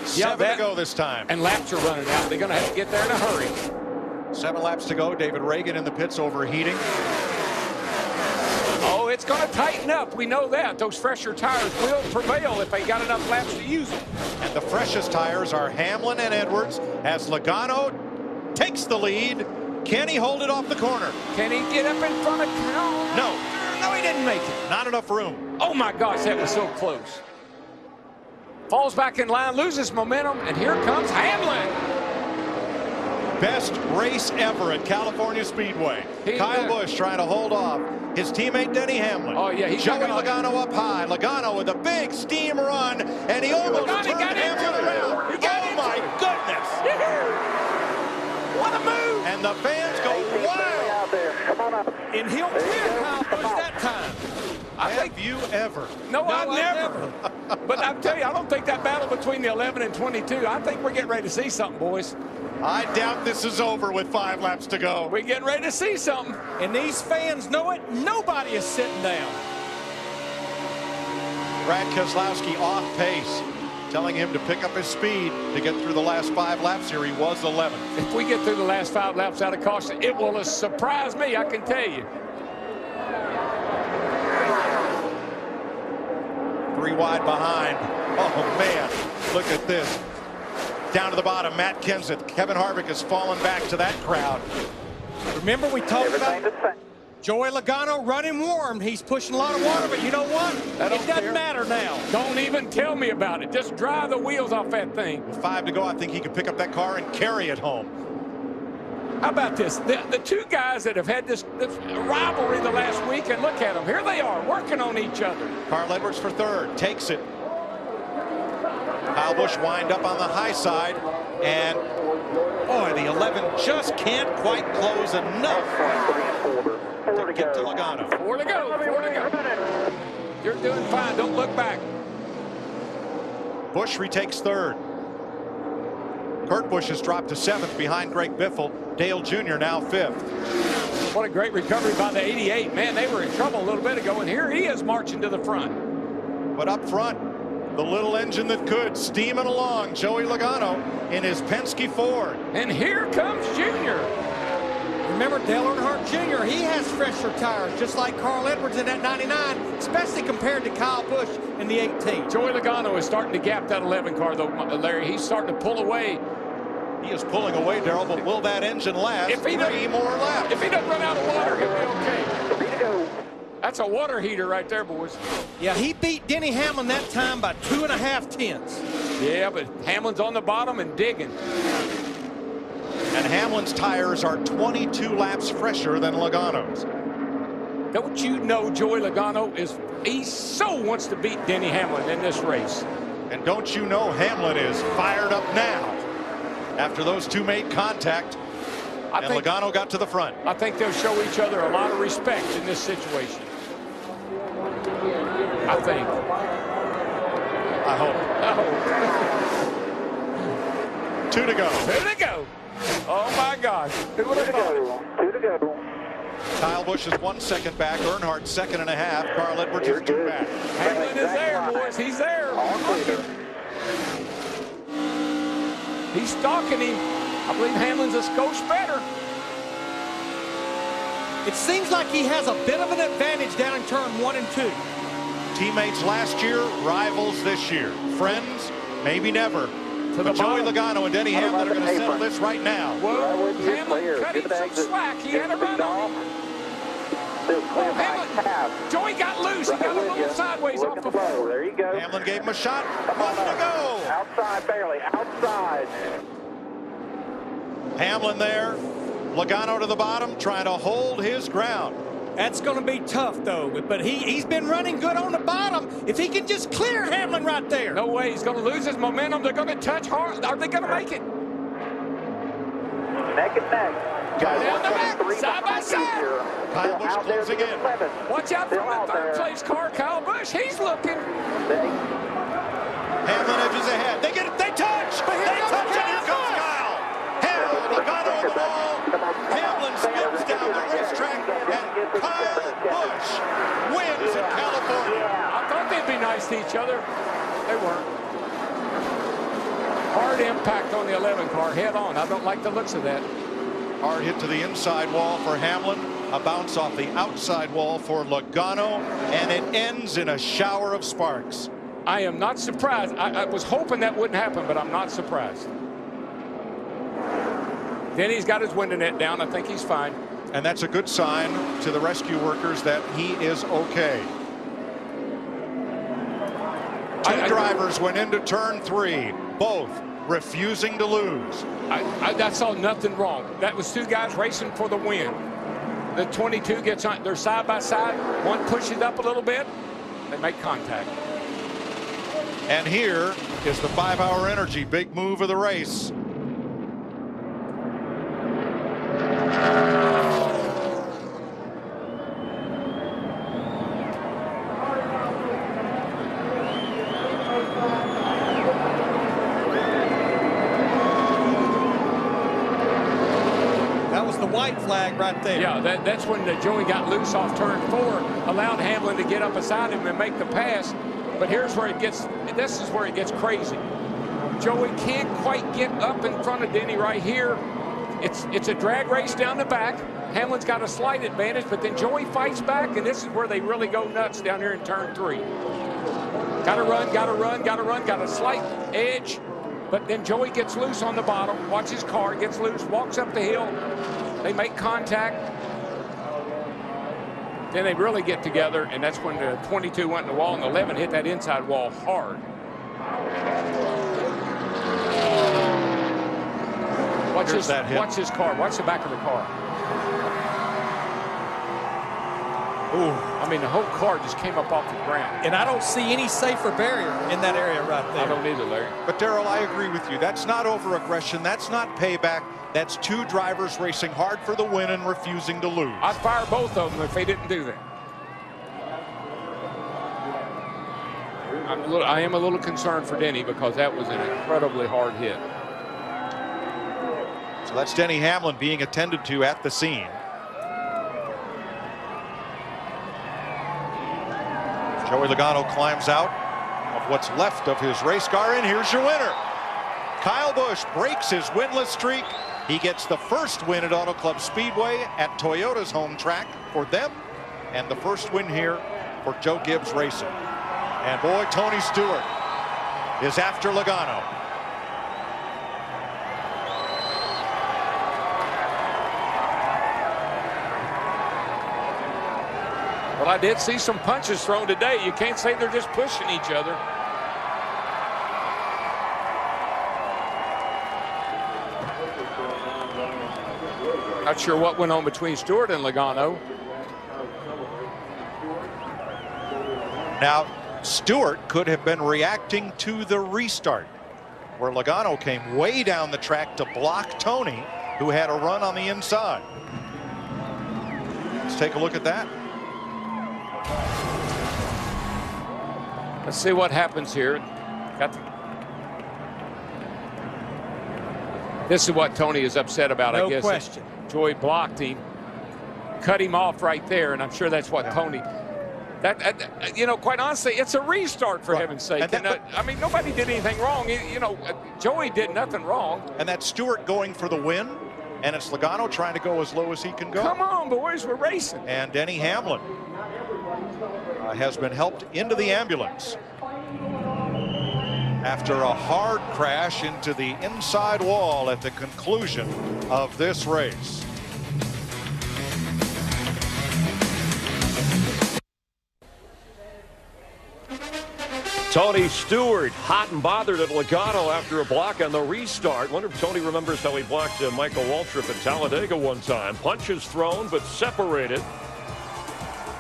7 to go this time.
And laps are running out. They're going to have to get there in a hurry.
7 laps to go. David Reagan in the pits overheating.
Oh, it's going to tighten up. We know that. Those fresher tires will prevail if they got enough laps to use them.
And the freshest tires are Hamlin and Edwards as Logano takes the lead. Can he hold it off the corner?
Can he get up in front of Cal?
No, he didn't make it. Not enough room.
Oh my gosh, that was so close. Falls back in line, loses momentum, and here comes Hamlin.
Best race ever at California Speedway. Kyle Busch trying to hold off his teammate Denny Hamlin.
Oh yeah, he's
Joey Logano up high. Logano with a big steam run, and he almost turned Hamlin around. Oh my goodness!
What a move!
And the fans go wild.
And he'll clear Kyle Busch that time.
Have you ever?
No, I've never. But I'll tell you, I don't think that battle between the 11 and 22, I think we're getting ready to see something, boys.
I doubt this is over with 5 laps to go.
We're getting ready to see something.
And these fans know it. Nobody is sitting down.
Brad Keselowski off pace, telling him to pick up his speed to get through the last 5 laps here. He was 11th.
If we get through the last 5 laps out of caution, it will surprise me, I can tell you.
3 wide behind. Oh, man. Look at this. Down to the bottom, Matt Kenseth. Kevin Harvick has fallen back to that crowd.
Remember we talked about Joey Logano running warm. He's pushing a lot of water, but you know what? It doesn't matter now.
Don't even tell me about it. Just drive the wheels off that thing.
With 5 to go, I think he could pick up that car and carry it home.
How about this? The 2 guys that have had this rivalry the last week, and look at them. Here they are, working on each other.
Carl Edwards for 3rd, takes it. Kyle Busch wind up on the high side, and boy, the 11 just can't quite close enough to get to Logano.
4 to go, 4 to go. You're doing fine, don't look back.
Busch retakes 3rd. Kurt Busch has dropped to 7th behind Greg Biffle. Dale Jr. now 5th.
What a great recovery by the 88. Man, they were in trouble a little bit ago, and here he is marching to the front.
But up front, the little engine that could, steaming along, Joey Logano in his Penske Ford.
And here comes Junior.
Remember Dale Earnhardt Jr., he has fresher tires, just like Carl Edwards in that 99, especially compared to Kyle Busch in the 18.
Joey Logano is starting to gap that 11 car, though, Larry. He's starting to pull away.
He is pulling away, Darrell, but will that engine last 3 more laps?
If he doesn't run out of water, he'll be okay. That's a water heater right there, boys.
Yeah, he beat Denny Hamlin that time by 2.5 tenths.
Yeah, but Hamlin's on the bottom and digging.
And Hamlin's tires are 22 laps fresher than Logano's.
Don't you know Joey Logano he so wants to beat Denny Hamlin in this race.
And don't you know Hamlin is fired up now after those 2 made contact. And Logano got to the front.
I think they'll show each other a lot of respect in this situation. I think.
I hope. 2 to go.
2 to go. Oh my gosh. Who would have thought?
2 to go.
Kyle Busch is 1 second back. Earnhardt 2.5. Carl Edwards is 2 back.
Hamlin is there, boys. He's there. He's stalking him. I believe Hamlin's a skosh better.
It seems like he has a bit of an advantage down in turn 1 and 2.
Teammates last year, rivals this year. Friends, maybe never. But Joey Logano and Denny Hamlin are going to settle this right now.
Well, Hamlin cut him some slack. He had a run on him. Oh, Hamlin, Joey got loose. He got a little sideways off the floor.
There you go.
Hamlin gave him a shot. 1 to go.
Outside, barely. Outside.
Hamlin there. Logano to the bottom, trying to hold his ground.
That's going to be tough, though. But he's been running good on the bottom. If he can just clear Hamlin right there.
No way. He's going to lose his momentum. They're going to touch hard. Are they going to make it?
Neck and neck.
Down the back, side by side.
Kyle Busch closing in.
Watch out for the 3rd place car, Kyle Busch. He's looking.
Hamlin edges ahead. They get it. They touch. They touch. And here comes Kyle. Hamlin Logano on the wall. Hamlin spins down the racetrack, and Kyle Busch wins in California.
I thought they'd be nice to each other. They weren't. Hard impact on the 11 car, head on. I don't like the looks of that.
Hard hit to the inside wall for Hamlin. A bounce off the outside wall for Logano, and it ends in a shower of sparks.
I am not surprised. I was hoping that wouldn't happen, but I'm not surprised. Denny's got his window net down. I think he's fine.
And that's a good sign to the rescue workers that he is okay. Two drivers went into turn 3, both refusing to lose.
I saw nothing wrong. That was two guys racing for the win. The 22 gets on, they're side by side. One pushes up a little bit. They make contact.
And here is the 5-hour energy, big move of the race.
White flag right there.
Yeah, that's when Joey got loose off turn 4, allowed Hamlin to get up beside him and make the pass. But here's where it gets, this is where it gets crazy. Joey can't quite get up in front of Denny right here. It's a drag race down the back. Hamlin's got a slight advantage, but then Joey fights back, and this is where they really go nuts down here in turn 3. Gotta run, gotta run, gotta run, got a slight edge, but then Joey gets loose on the bottom. Watch his car, gets loose, walks up the hill. They make contact. Then they really get together, and that's when the 22 went in the wall and the 11 hit that inside wall hard. Watch his car. Watch the back of the car. Ooh, I mean, the whole car just came up off the ground.
And I don't see any safer barrier in that area right there.
I don't either, Larry.
But Darrell, I agree with you. That's not over-aggression. That's not payback. That's two drivers racing hard for the win and refusing to lose.
I'd fire both of them if they didn't do that. I am a little concerned for Denny because that was an incredibly hard hit.
So that's Denny Hamlin being attended to at the scene. Joey Logano climbs out of what's left of his race car, and here's your winner. Kyle Busch breaks his winless streak. He gets the first win at Auto Club Speedway at Toyota's home track for them, and the first win here for Joe Gibbs Racing. And boy, Tony Stewart is after Logano.
Well, I did see some punches thrown today. You can't say they're just pushing each other. Not sure what went on between Stewart and Logano.
Now, Stewart could have been reacting to the restart, where Logano came way down the track to block Tony, who had a run on the inside. Let's take a look at that.
Let's see what happens here. This is what Tony is upset about, I guess.
No question.
Joey blocked him, cut him off right there, and I'm sure that's what Tony. You know, quite honestly, it's a restart for heaven's sake. I mean, nobody did anything wrong. You know, Joey did nothing wrong.
And that's Stewart going for the win, and it's Logano trying to go as low as he can go.
Come on, boys, we're racing.
And Denny Hamlin has been helped into the ambulance after a hard crash into the inside wall at the conclusion of this race.
Tony Stewart hot and bothered at Logano after a block on the restart. Wonder if Tony remembers how he blocked Michael Waltrip at Talladega one time. Punches thrown but separated.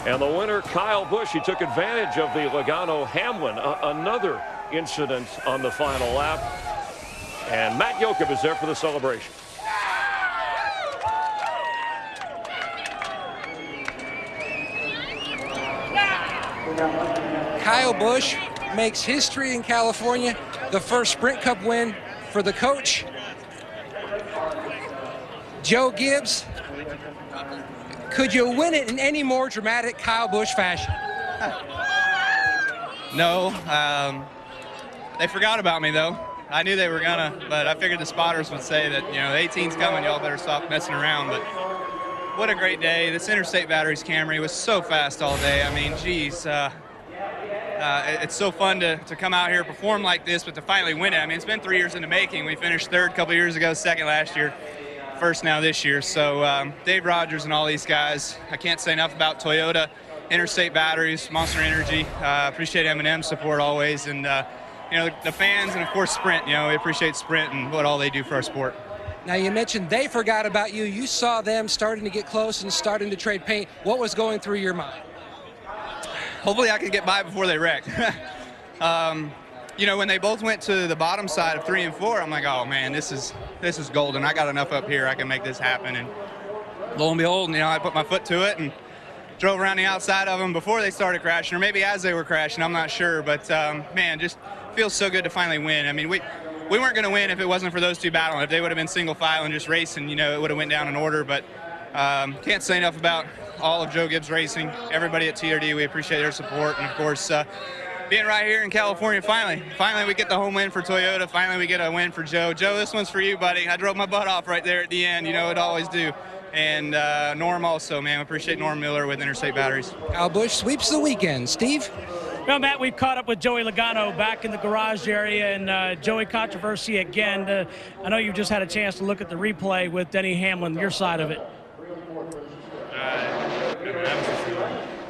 And the winner, Kyle Busch, he took advantage of the Logano-Hamlin. Another incident on the final lap. And Matt Yoakum is there for the celebration.
Kyle Busch makes history in California. The first Sprint Cup win for the coach. Joe Gibbs, could you win it in any more dramatic Kyle Busch fashion?
No. They forgot about me, though. I knew they were gonna, but I figured the spotters would say that, you know, the 18's coming, y'all better stop messing around. But what a great day. This Interstate Batteries Camry was so fast all day. I mean, geez, it's so fun to come out here, perform like this, but to finally win it. I mean, it's been 3 years in the making. We finished third a couple years ago, second last year, first now this year. So Dave Rogers and all these guys, I can't say enough about Toyota, Interstate Batteries, Monster Energy. Appreciate M&M's support always, and you know, the fans, and of course Sprint. You know, we appreciate Sprint and what all they do for our sport.
Now, you mentioned they forgot about you. You saw them starting to get close and starting to trade paint. What was going through your mind?
Hopefully I can get by before they wreck. You know, when they both went to the bottom side of 3 and 4, I'm like, oh man, this is golden. I got enough up here. I can make this happen. And lo and behold, you know, I put my foot to it and drove around the outside of them before they started crashing, or maybe as they were crashing. I'm not sure, but man, just feels so good to finally win. I mean, we weren't going to win if it wasn't for those two battling. If they would have been single file and just racing, you know, it would have went down in order. But can't say enough about all of Joe Gibbs Racing, everybody at TRD. We appreciate their support, and of course, being right here in California, finally we get the home win for Toyota. Finally, we get a win for Joe. Joe, this one's for you, buddy. I drove my butt off right there at the end. You know, it always do. And Norm also, man. We appreciate Norm Miller with Interstate Batteries.
Kyle Busch sweeps the weekend. Steve?
Well, Matt, we've caught up with Joey Logano back in the garage area, and Joey, controversy again. I know you just had a chance to look at the replay with Denny Hamlin, your side of it.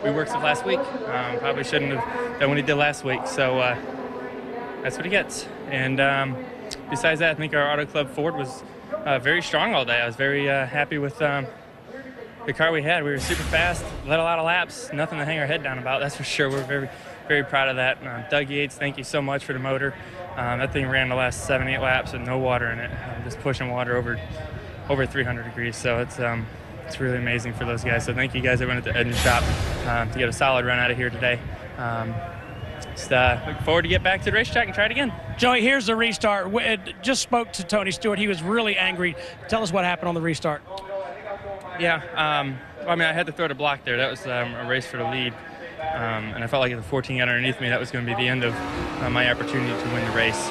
We worked it last week. Probably shouldn't have done what he did last week, so that's what he gets. And besides that, I think our Auto Club Ford was very strong all day. I was very happy with the car we had. We were super fast, led a lot of laps, nothing to hang our head down about, that's for sure. We're very, very proud of that. Doug Yates, thank you so much for the motor. That thing ran the last 7-8 laps with no water in it, just pushing water over 300 degrees. So it's really amazing for those guys. So thank you guys that went at the engine shop to get a solid run out of here today. Just look forward to get back to the racetrack and try it again.
Joey, here's the restart. Just spoke to Tony Stewart. He was really angry. Tell us what happened on the restart.
Yeah, I mean, I had to throw the block there. That was a race for the lead. And I felt like if the 14 got underneath me, that was going to be the end of my opportunity to win the race.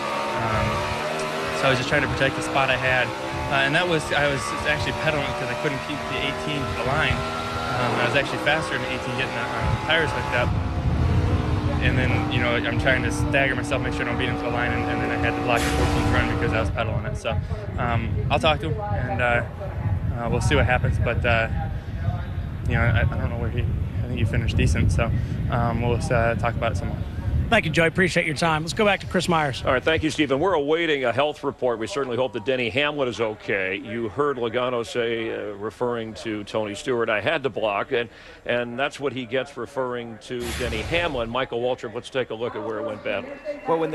So I was just trying to protect the spot I had. And I was actually pedaling because I couldn't keep the 18 aligned. I was actually faster than the 18 getting the tires hooked up. And then, you know, I'm trying to stagger myself, make sure I don't beat into the line, and then I had to block the 14th run because I was pedaling it. So I'll talk to him, and we'll see what happens. But, you know, I don't know where I think he finished decent. So we'll talk about it some more.
Thank you, Joey. Appreciate your time. Let's go back to Chris Myers.
All right, thank you, Stephen. We're awaiting a health report. We certainly hope that Denny Hamlin is okay. You heard Logano say, referring to Tony Stewart, I had to block, and that's what he gets referring to Denny Hamlin. Michael Waltrip, let's take a look at where it went badly.
Well, when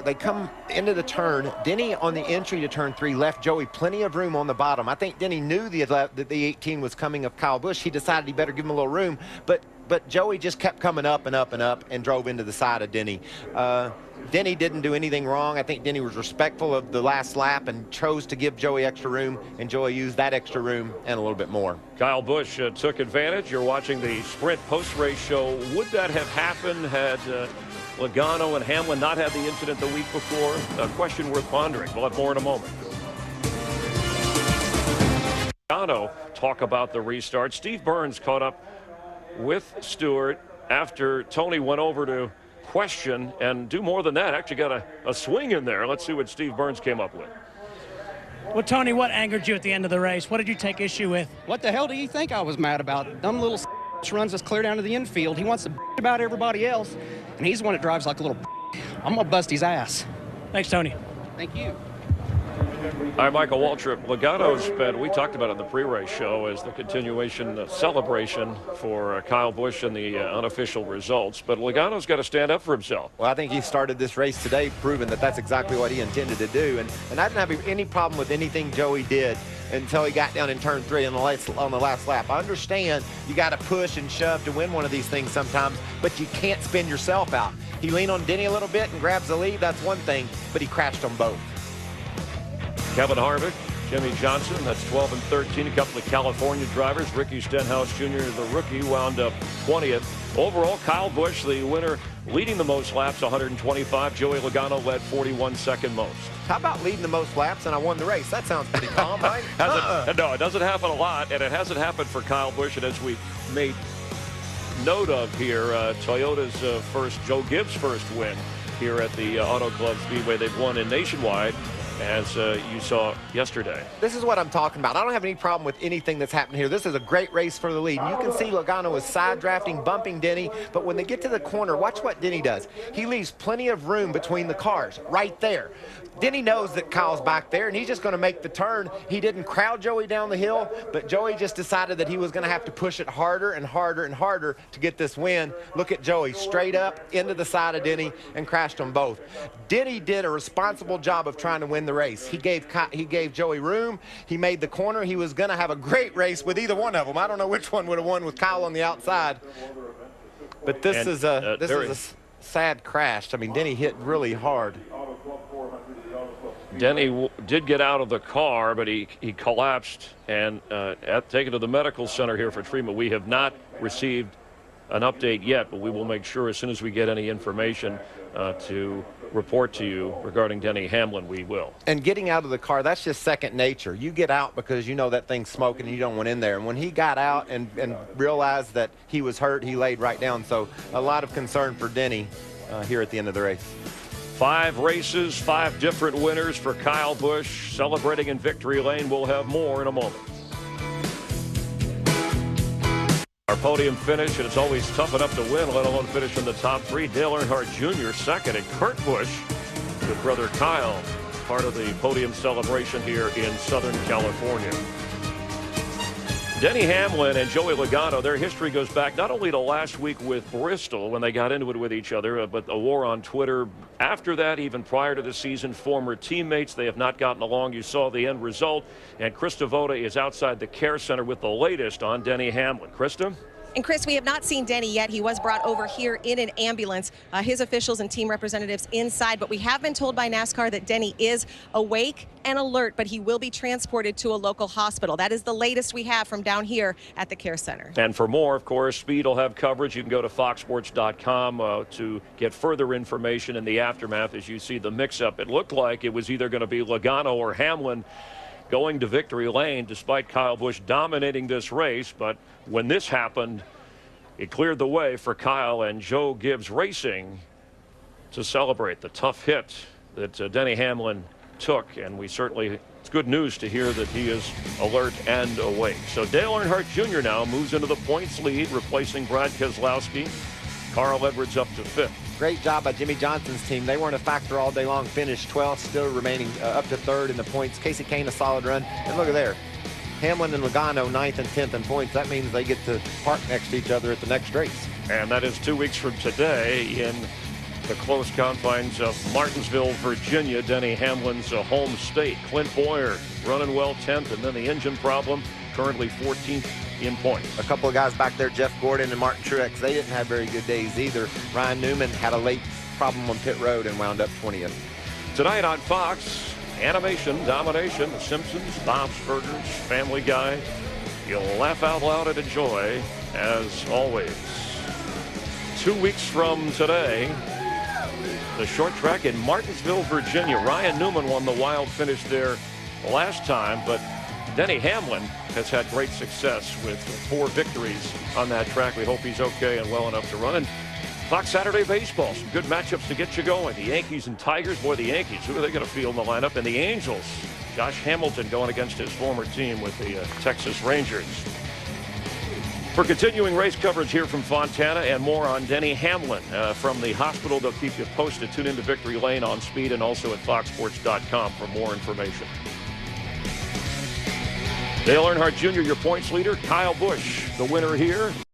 they come into the turn, Denny on the entry to turn 3 left Joey plenty of room on the bottom. I think Denny knew that the 18 was coming of Kyle Busch. He decided he better give him a little room, but Joey just kept coming up and up and up and drove into the side of Denny. Denny didn't do anything wrong. I think Denny was respectful of the last lap and chose to give Joey extra room, and Joey used that extra room and a little bit more.
Kyle Busch took advantage. You're watching the Sprint post-race show. Would that have happened had Logano and Hamlin not had the incident the week before? A question worth pondering. We'll have more in a moment. Logano talk about the restart. Steve Burns caught up with Stewart after Tony went over to question and do more than that. Actually got a swing in there. Let's see what Steve Burns came up with.
Well, Tony, what angered you at the end of the race? What did you take issue with?
What the hell do you think I was mad about? Dumb little runs us clear down to the infield. He wants to about everybody else, and he's the one that drives like a little I'm going to bust his ass.
Thanks, Tony.
Thank you.
All right, Michael Waltrip. Logano's been, we talked about it in the pre-race show, as the continuation celebration for Kyle Busch and the unofficial results. But Logano's got to stand up for himself.
Well, I think he started this race today proving that that's exactly what he intended to do. And I didn't have any problem with anything Joey did until he got down in turn 3 on the last lap. I understand you got to push and shove to win one of these things sometimes, but you can't spin yourself out. He leaned on Denny a little bit and grabs the lead. That's one thing, but he crashed on both.
Kevin Harvick Jimmy Johnson. That's 12 and 13. A couple of California drivers. Ricky Stenhouse Jr., the rookie, wound up 20th. Overall, Kyle Busch, the winner, leading the most laps, 125. Joey Logano led 41, second most.
How about leading the most laps and I won the race? That sounds pretty calm, right?
No, it doesn't happen a lot, and it hasn't happened for Kyle Busch. And as we made note of here, Toyota's first, Joe Gibbs' first win here at the Auto Club Speedway. They've won in Nationwide, as you saw yesterday.
This is what I'm talking about. I don't have any problem with anything that's happened here. This is a great race for the lead. You can see Logano is side drafting, bumping Denny, but when they get to the corner, watch what Denny does. He leaves plenty of room between the cars, right there. Denny knows that Kyle's back there, and he's just going to make the turn. He didn't crowd Joey down the hill, but Joey just decided that he was going to have to push it harder and harder and harder to get this win. Look at Joey, straight up into the side of Denny and crashed them both. Denny did a responsible job of trying to win the race. He gave Joey room. He made the corner. He was going to have a great race with either one of them. I don't know which one would have won with Kyle on the outside, but this is a sad crash. I mean, Denny hit really hard.
Denny did get out of the car, but he collapsed and taken to the medical center here for treatment. We have not received an update yet, but we will make sure as soon as we get any information to report to you regarding Denny Hamlin, we will.
And getting out of the car, that's just second nature. You get out because you know that thing's smoking and you don't want in there. And when he got out and realized that he was hurt, he laid right down. So a lot of concern for Denny here at the end of the race.
5 races, 5 different winners for Kyle Busch, celebrating in victory lane. We'll have more in a moment. Our podium finish, and it's always tough enough to win, let alone finish in the top 3. Dale Earnhardt Jr. second, and Kurt Busch with brother Kyle, part of the podium celebration here in Southern California. Denny Hamlin and Joey Logano, their history goes back not only to last week with Bristol when they got into it with each other, but a war on Twitter. After that, even prior to the season, former teammates, they have not gotten along. You saw the end result. And Krista Voda is outside the care center with the latest on Denny Hamlin. Krista?
And Chris, we have not seen Denny yet. He was brought over here in an ambulance. His officials and team representatives inside, but we have been told by NASCAR that Denny is awake and alert, but he will be transported to a local hospital. That is the latest we have from down here at the care center.
And for more, of course, Speed will have coverage. You can go to foxsports.com to get further information in the aftermath as you see the mix-up. It looked like it was either going to be Logano or Hamlin going to victory lane, despite Kyle Busch dominating this race. But when this happened, it cleared the way for Kyle and Joe Gibbs Racing to celebrate the tough hit that Denny Hamlin took. And we certainly, it's good news to hear that he is alert and awake. So Dale Earnhardt Jr. now moves into the points lead, replacing Brad Keselowski. Carl Edwards up to 5th.
Great job by Jimmy Johnson's team. They weren't a factor all day long. Finished 12th, still remaining up to 3rd in the points. Casey Kane, a solid run. And look at there. Hamlin and Logano 9th and 10th in points. That means they get to park next to each other at the next race.
And that is 2 weeks from today in the close confines of Martinsville, Virginia, Denny Hamlin's home state. Clint Bowyer running well 10th, and then the engine problem, currently 14th in points.
A couple of guys back there, Jeff Gordon and Martin Truex, they didn't have very good days either. Ryan Newman had a late problem on pit road and wound up 20th.
Tonight on Fox, animation, domination, The Simpsons, Bob's Burgers, Family Guy. You'll laugh out loud and enjoy, as always. 2 weeks from today, the short track in Martinsville, Virginia. Ryan Newman won the wild finish there last time, but Denny Hamlin has had great success with 4 victories on that track. We hope he's okay and well enough to run. And Fox Saturday Baseball, some good matchups to get you going. The Yankees and Tigers. Boy, the Yankees, who are they going to field in the lineup? And the Angels, Josh Hamilton going against his former team with the Texas Rangers. For continuing race coverage here from Fontana and more on Denny Hamlin from the hospital, they'll keep you posted. Tune into Victory Lane on Speed and also at foxsports.com for more information. Dale Earnhardt Jr., your points leader. Kyle Busch, the winner here.